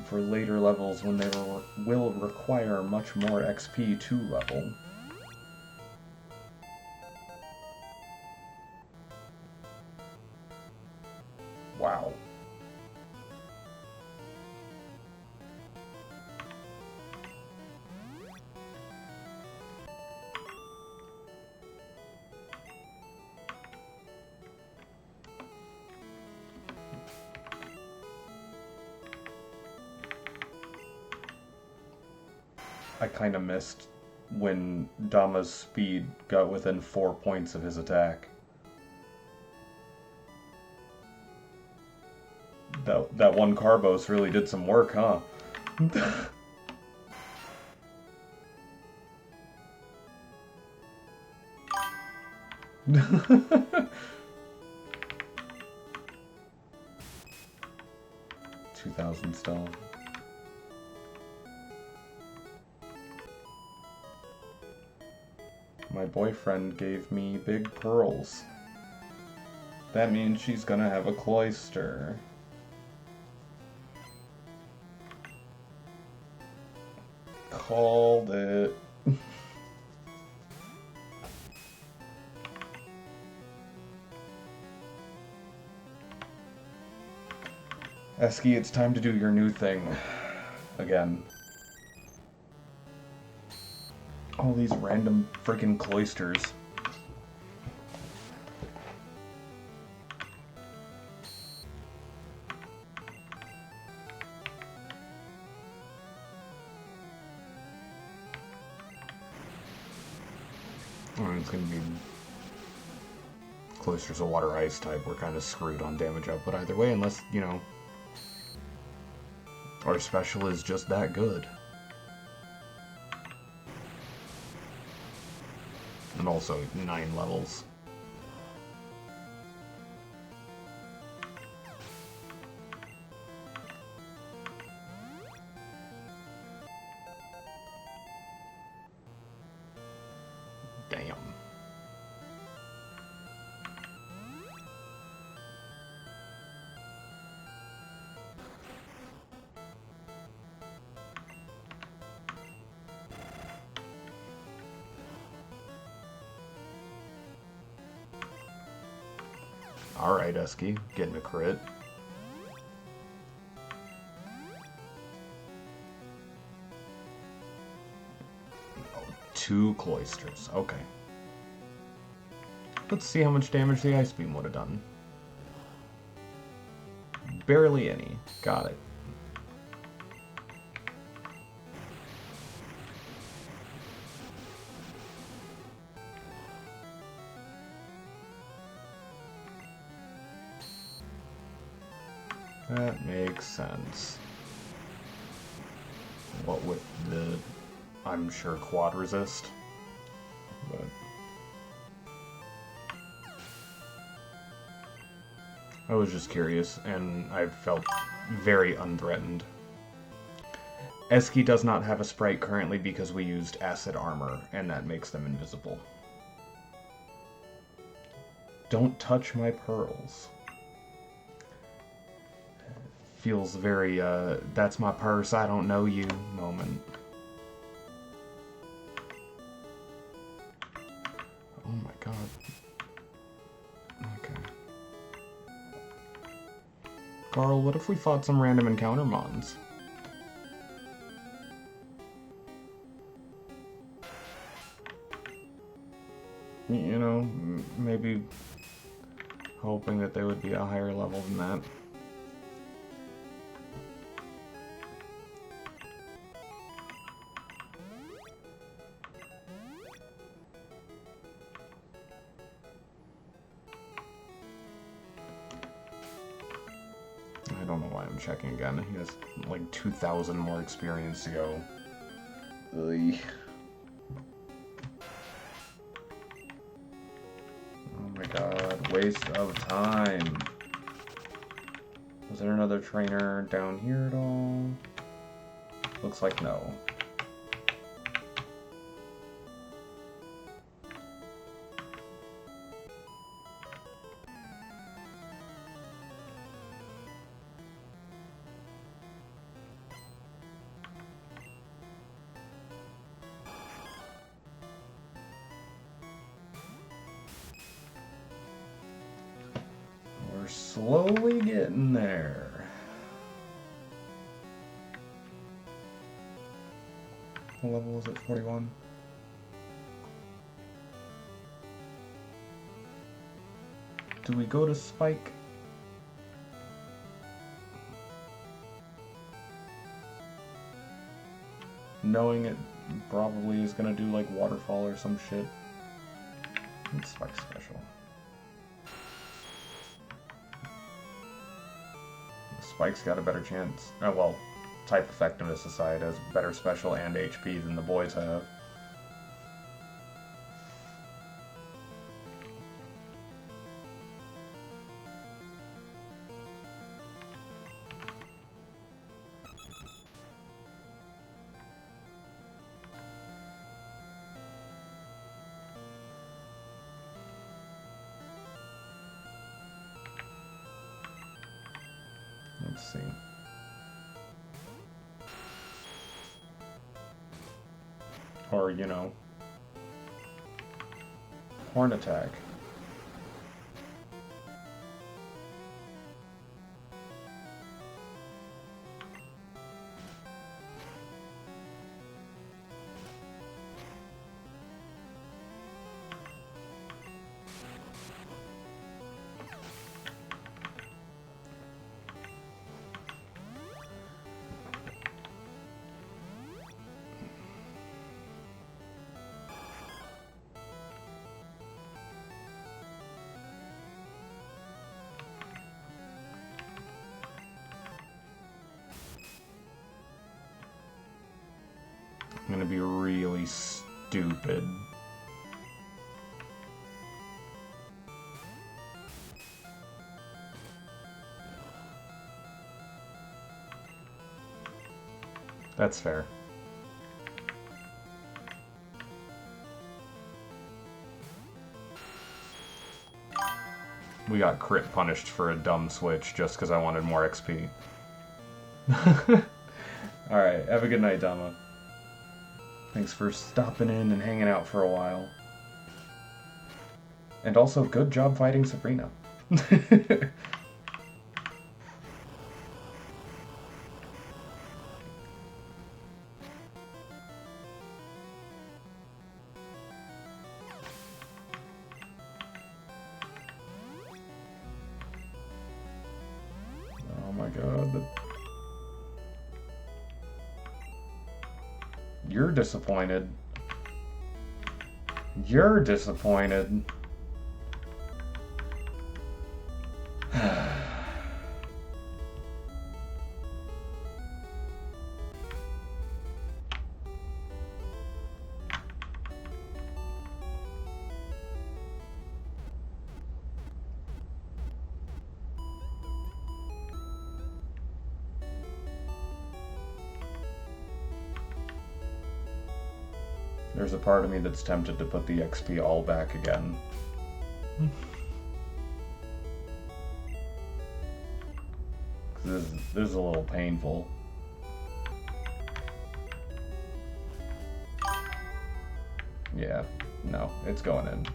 For later levels when they will require much more XP to level. Wow. I kind of missed when Dama's speed got within 4 points of his attack. That one Carbos really did some work, huh? 2,000 stone. My boyfriend gave me big pearls. That means she's gonna have a cloister. Called it. Eski, it's time to do your new thing. Again. All these random freaking cloisters. Oh, it's gonna be... Cloister's a water ice type. We're kind of screwed on damage output either way, unless, you know, our special is just that good. And also 9 levels. Damn. Alright, Eski, getting a crit. Oh, 2 cloisters, okay. Let's see how much damage the Ice Beam would have done. Barely any. Got it. That makes sense. What with the, I'm sure, quad resist. But I was just curious, and I felt very unthreatened. Eski does not have a sprite currently because we used acid armor, and that makes them invisible. Don't touch my pearls. Feels very, that's my purse, I don't know you moment. Oh my god. Okay. Carl, what if we fought some random encounter mons? You know, maybe hoping that they would be a higher level than that. I don't know why I'm checking again. He has like 2,000 more experience to go. Ugh. Oh my god, waste of time. Was there another trainer down here at all? Looks like no. We're slowly getting there. What level was it? 41? Do we go to Spike? Knowing it probably is gonna do like Waterfall or some shit. It's Spike special. Spike's got a better chance. Oh, well, type effectiveness aside, has better special and HP than the boys have. Let's see. Or, you know, horn attack. I'm gonna be really stupid. That's fair. We got crit punished for a dumb switch just because I wanted more XP. Alright, have a good night, Dama. Thanks for stopping in and hanging out for a while. And also, good job fighting Sabrina. Oh my god. You're disappointed. You're disappointed. There's a part of me that's tempted to put the XP all back again. This is a little painful. Yeah, no, it's going in.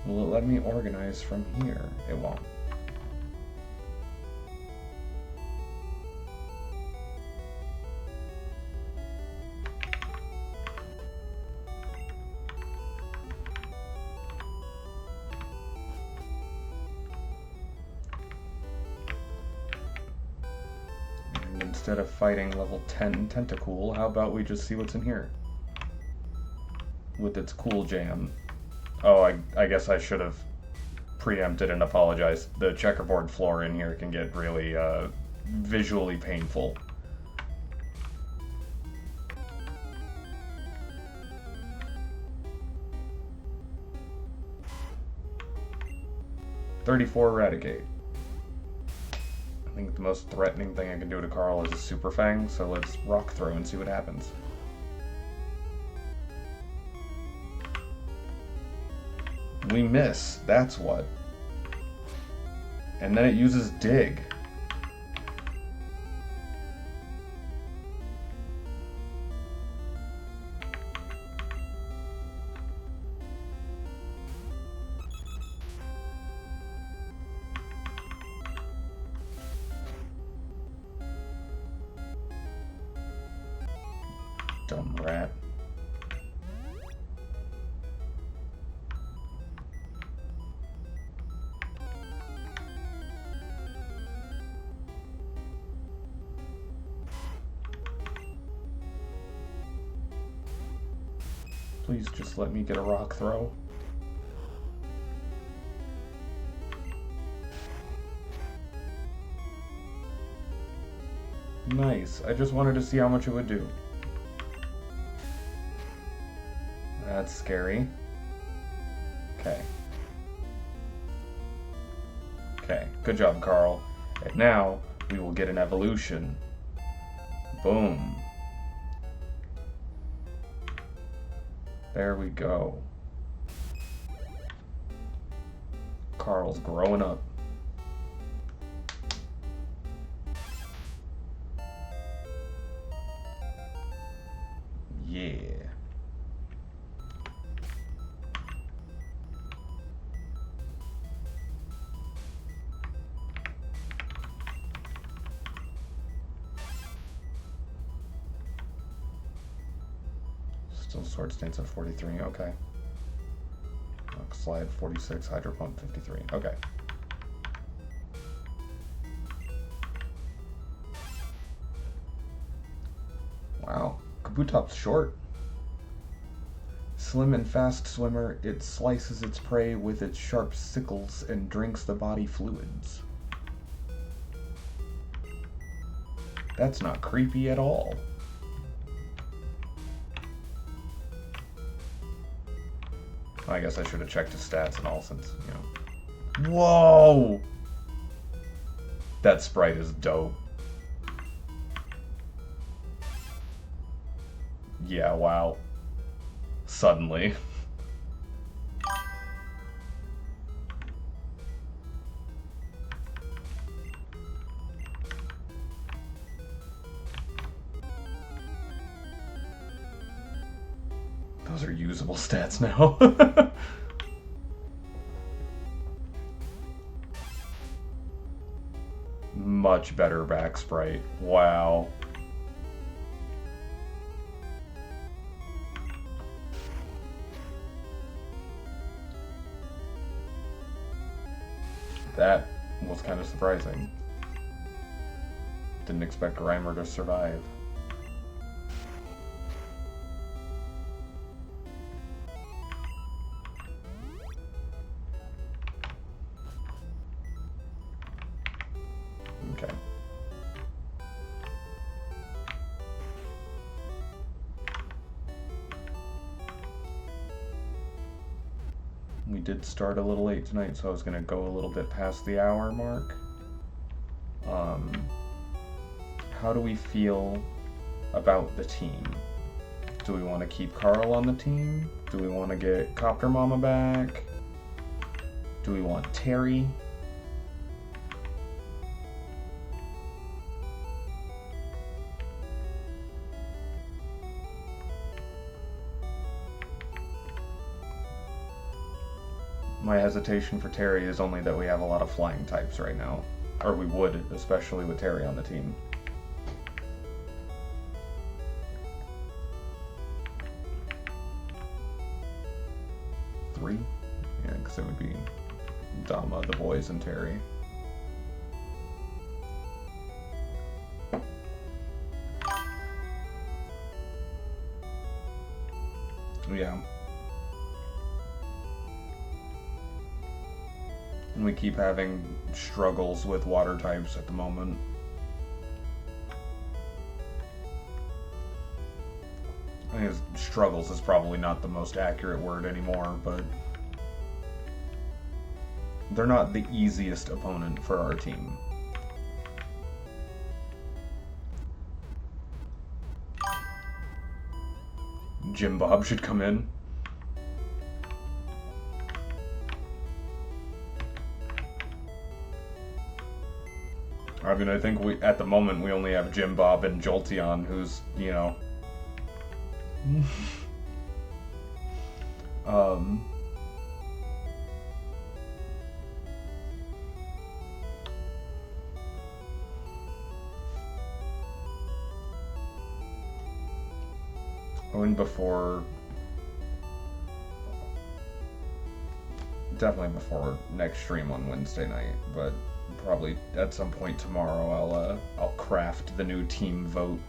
Will it let me organize from here? It won't. Instead of fighting level 10 Tentacool, how about we just see what's in here? With its cool jam. Oh, I guess I should have preempted and apologized. The checkerboard floor in here can get really visually painful. $34 Eradicate. I think the most threatening thing I can do to Carl is a Super Fang, so let's Rock Throw and see what happens. We miss, that's what. And then it uses Dig. Dumb rat. Please just let me get a Rock Throw. Nice. I just wanted to see how much it would do. That's scary. Okay. Okay, good job, Carl. And now, we will get an evolution. Boom. There we go. Carl's growing up. Yeah. Still sword stance at 43, okay. Rock slide 46, hydro pump 53, okay. Wow, Kabutop's short. Slim and fast swimmer, it slices its prey with its sharp sickles and drinks the body fluids. That's not creepy at all. I guess I should have checked his stats and all since, you know. Whoa! That sprite is dope. Yeah, wow. Suddenly. Those are usable stats now. Much better back sprite. Wow. That was kind of surprising. Didn't expect Grimer to survive. Okay. We did start a little late tonight, so I was going to go a little bit past the hour mark. How do we feel about the team? Do we want to keep Carl on the team? Do we want to get Copter Mama back? Do we want Terry? My hesitation for Terry is only that we have a lot of flying types right now. Or we would, especially with Terry on the team. Three? Yeah, because it would be Dama, the boys, and Terry. Yeah. And we keep having struggles with water types at the moment. I guess struggles is probably not the most accurate word anymore, but they're not the easiest opponent for our team. Jim Bob should come in. I mean, I think at the moment, we only have Jim Bob and Jolteon, who's, you know... And before... Definitely before next stream on Wednesday night, but... Probably at some point tomorrow I'll craft the new team vote.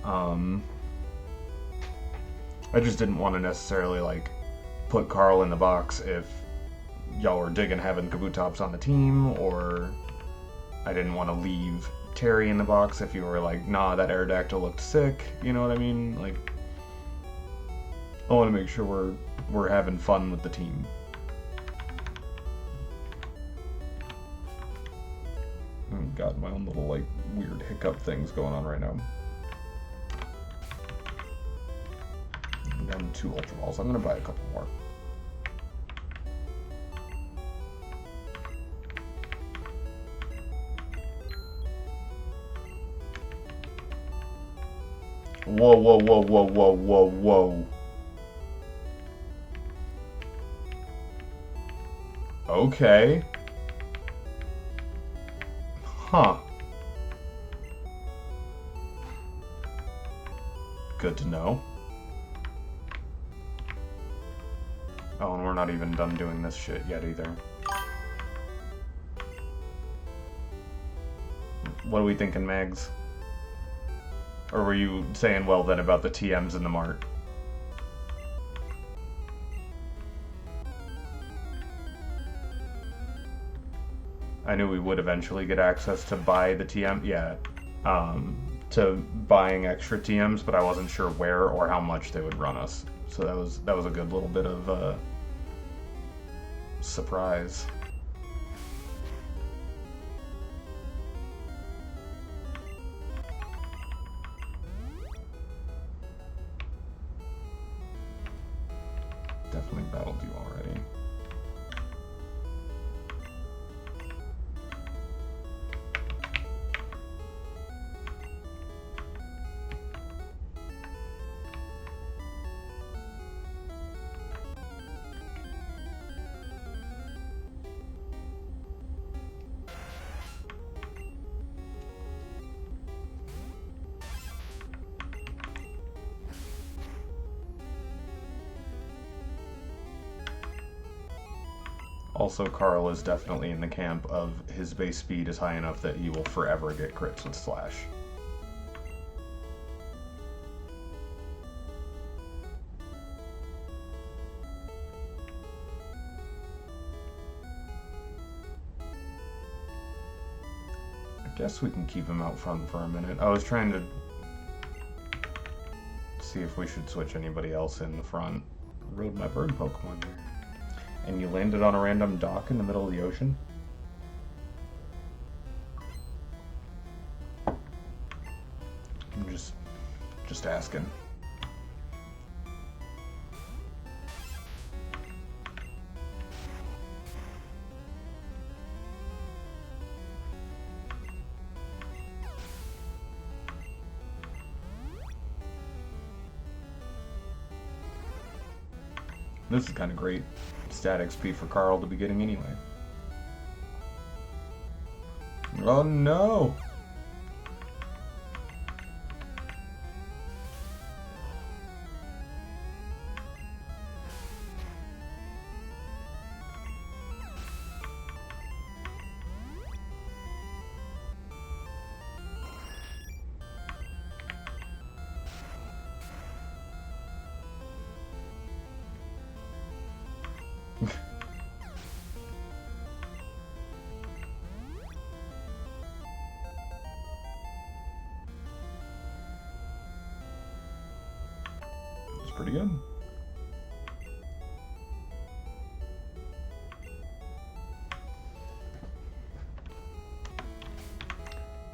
I just didn't want to necessarily like put Carl in the box if y'all were digging having Kabutops on the team, or I didn't want to leave Terry in the box if you were like, nah, that Aerodactyl looked sick, you know what I mean? Like, I want to make sure we're having fun with the team. Got my own little, like, weird hiccup things going on right now. I'm down to 2 Ultra Balls. I'm gonna buy a couple more. Whoa, whoa, whoa, whoa, whoa, whoa, whoa. Okay. Huh. Good to know. Oh, and we're not even done doing this shit yet either. What are we thinking, Mags? Or were you saying well then about the TMs in the mart? I knew we would eventually get access to buy the TM, yeah, to buying extra TMs, but I wasn't sure where or how much they would run us. So that was a good little bit of surprise. Definitely battled you already. Also, Carl is definitely in the camp of his base speed is high enough that he will forever get crits with Slash. I guess we can keep him out front for a minute. I was trying to see if we should switch anybody else in the front. I rode my bird Pokemon here. And you landed on a random dock in the middle of the ocean? I'm just asking. This is kind of great stat XP for Carl to be getting anyway. Oh no! It's pretty good.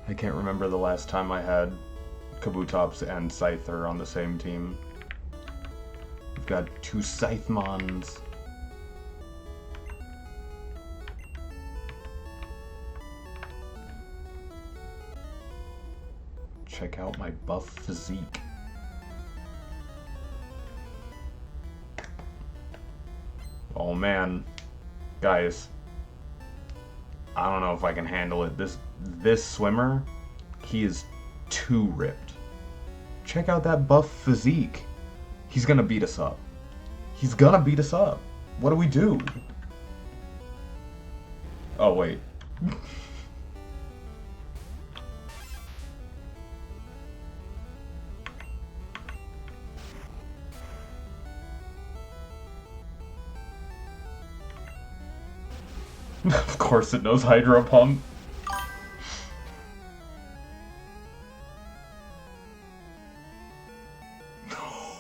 I can't remember the last time I had Kabutops and Scyther on the same team. We've got two Scythemons. Check out my buff physique. Oh man, guys, I don't know if I can handle it. This swimmer, he is too ripped. Check out that buff physique. He's gonna beat us up. He's gonna beat us up. What do we do? Oh wait. Of course it knows Hydro Pump.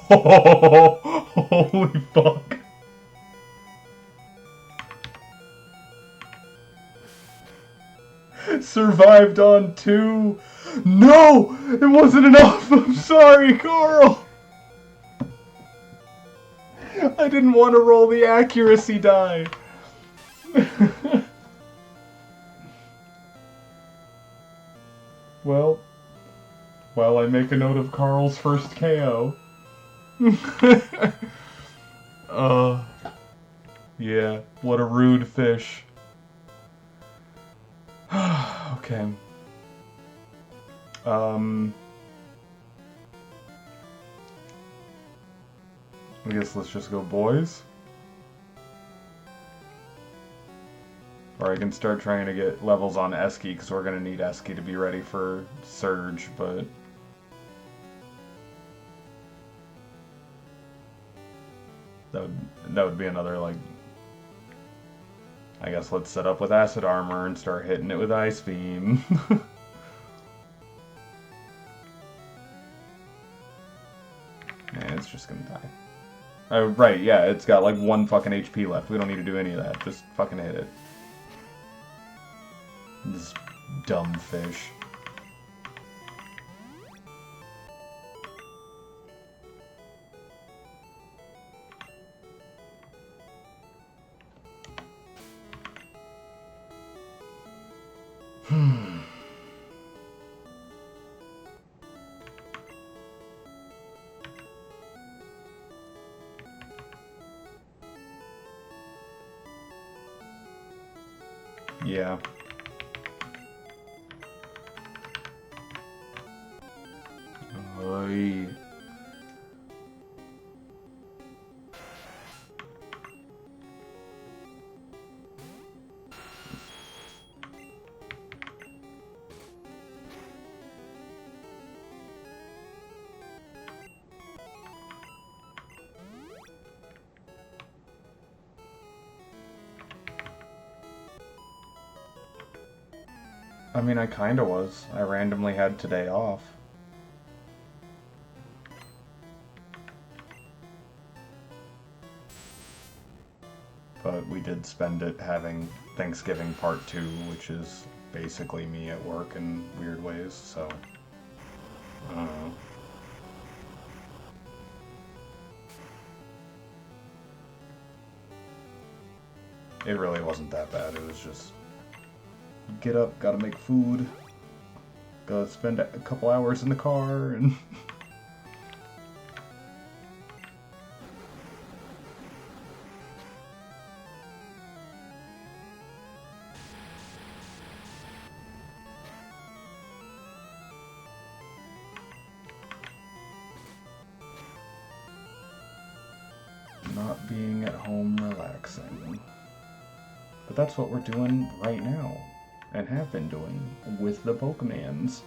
Holy fuck. Survived on 2. No! It wasn't enough! I'm sorry, Carl! I didn't want to roll the accuracy die. Well, while I make a note of Carl's first KO. Yeah, what a rude fish. Okay. I guess let's just go boys. Or I can start trying to get levels on Esky, because we're going to need Esky to be ready for Surge, but... That would be another, like... I guess let's set up with Acid Armor and start hitting it with Ice Beam. Yeah, it's just gonna die. Oh, right, yeah, it's got like 1 fucking HP left. We don't need to do any of that. Just fucking hit it. This dumb fish. Yeah. Oy. I mean, I kinda was. I randomly had today off. But we did spend it having Thanksgiving Part 2, which is basically me at work in weird ways, so... I don't know. It really wasn't that bad, it was just... Get up, gotta make food, gotta spend a couple hours in the car, and... Not being at home relaxing. But that's what we're doing right now. And have been doing with the Pokemans.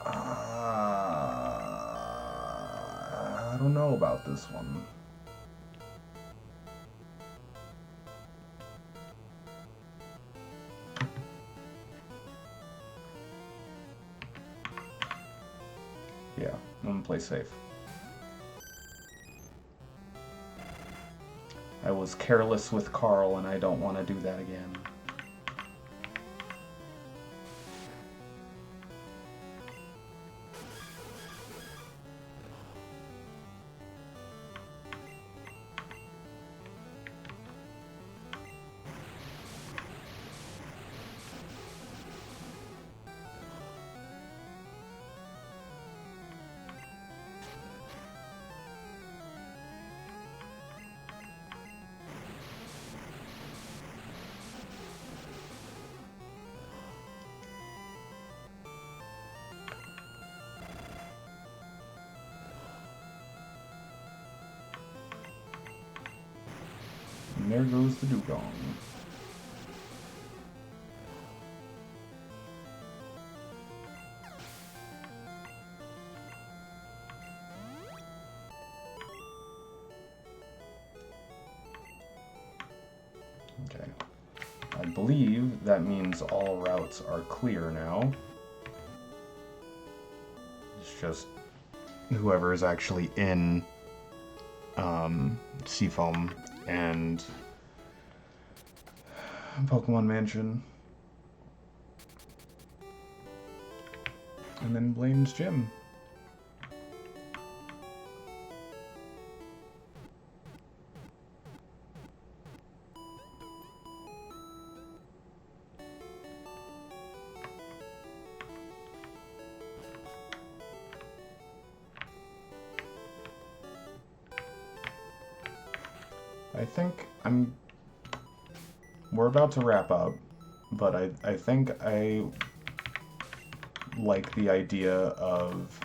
I don't know about this one. Yeah, I'm gonna play safe. I was careless with Carl, and I don't want to do that again. And there goes the dugong. Okay. I believe that means all routes are clear now. It's just whoever is actually in Seafoam and Pokemon Mansion. And then Blaine's Gym. I think we're about to wrap up, but I think I like the idea of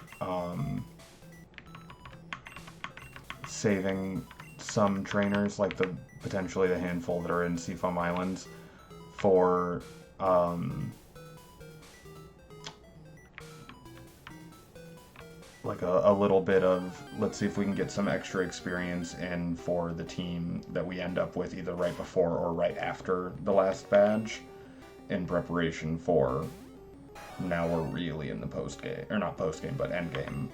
saving some trainers, like potentially the handful that are in Seafoam Islands, for like a little bit of, let's see if we can get some extra experience in for the team that we end up with either right before or right after the last badge, in preparation for now we're really in the post game, or not post game, but end game.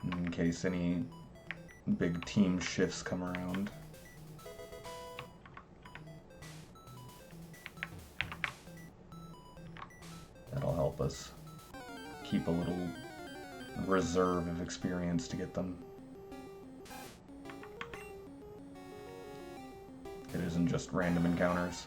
In case any big team shifts come around. That'll help us keep a little reserve of experience to get them. It isn't just random encounters.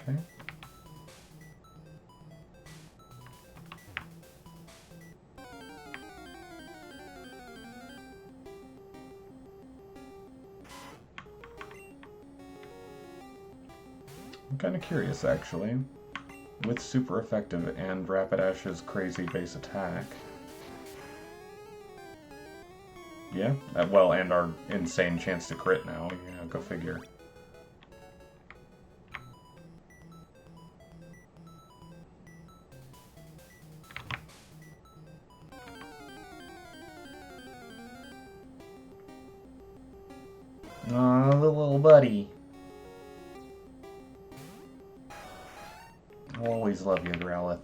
Okay. I'm kind of curious, actually. With super effective and Rapidash's crazy base attack. Yeah, well, and our insane chance to crit now. Yeah, go figure. Aw, the little buddy. I'll always love you, Growlithe.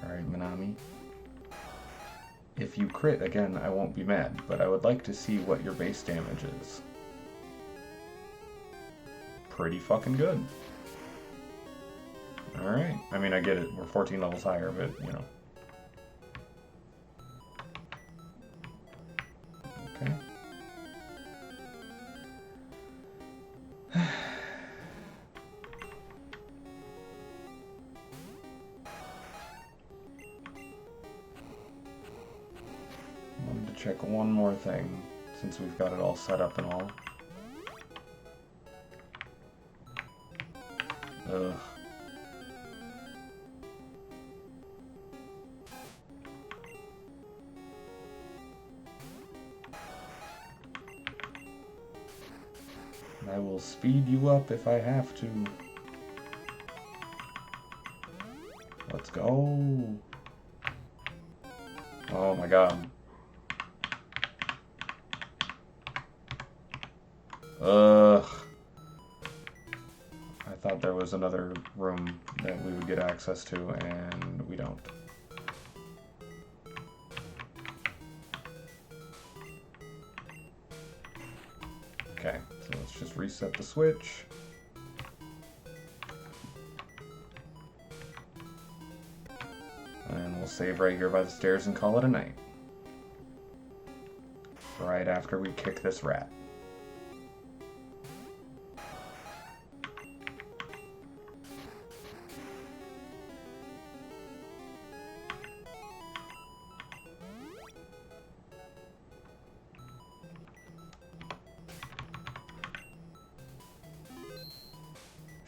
Alright, Manami. If you crit again, I won't be mad, but I would like to see what your base damage is. Pretty fucking good. Alright. I mean, I get it. We're 14 levels higher, but, you know. Okay. Wanted to check one more thing, since we've got it all set up and all. Ugh. I will speed you up if I have to. Let's go. Oh my god. Ugh. I thought there was another room that we would get access to, and we don't. Okay, so let's just reset the switch. And we'll save right here by the stairs and call it a night. Right after we kick this rat.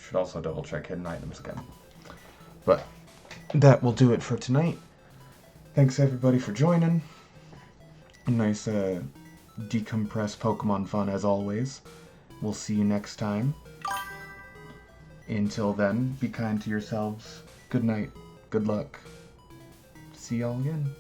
Should also double check hidden items again. But that will do it for tonight. Thanks everybody for joining. A nice decompressed Pokemon fun as always. We'll see you next time. Until then, be kind to yourselves. Good night. Good luck. See y'all again.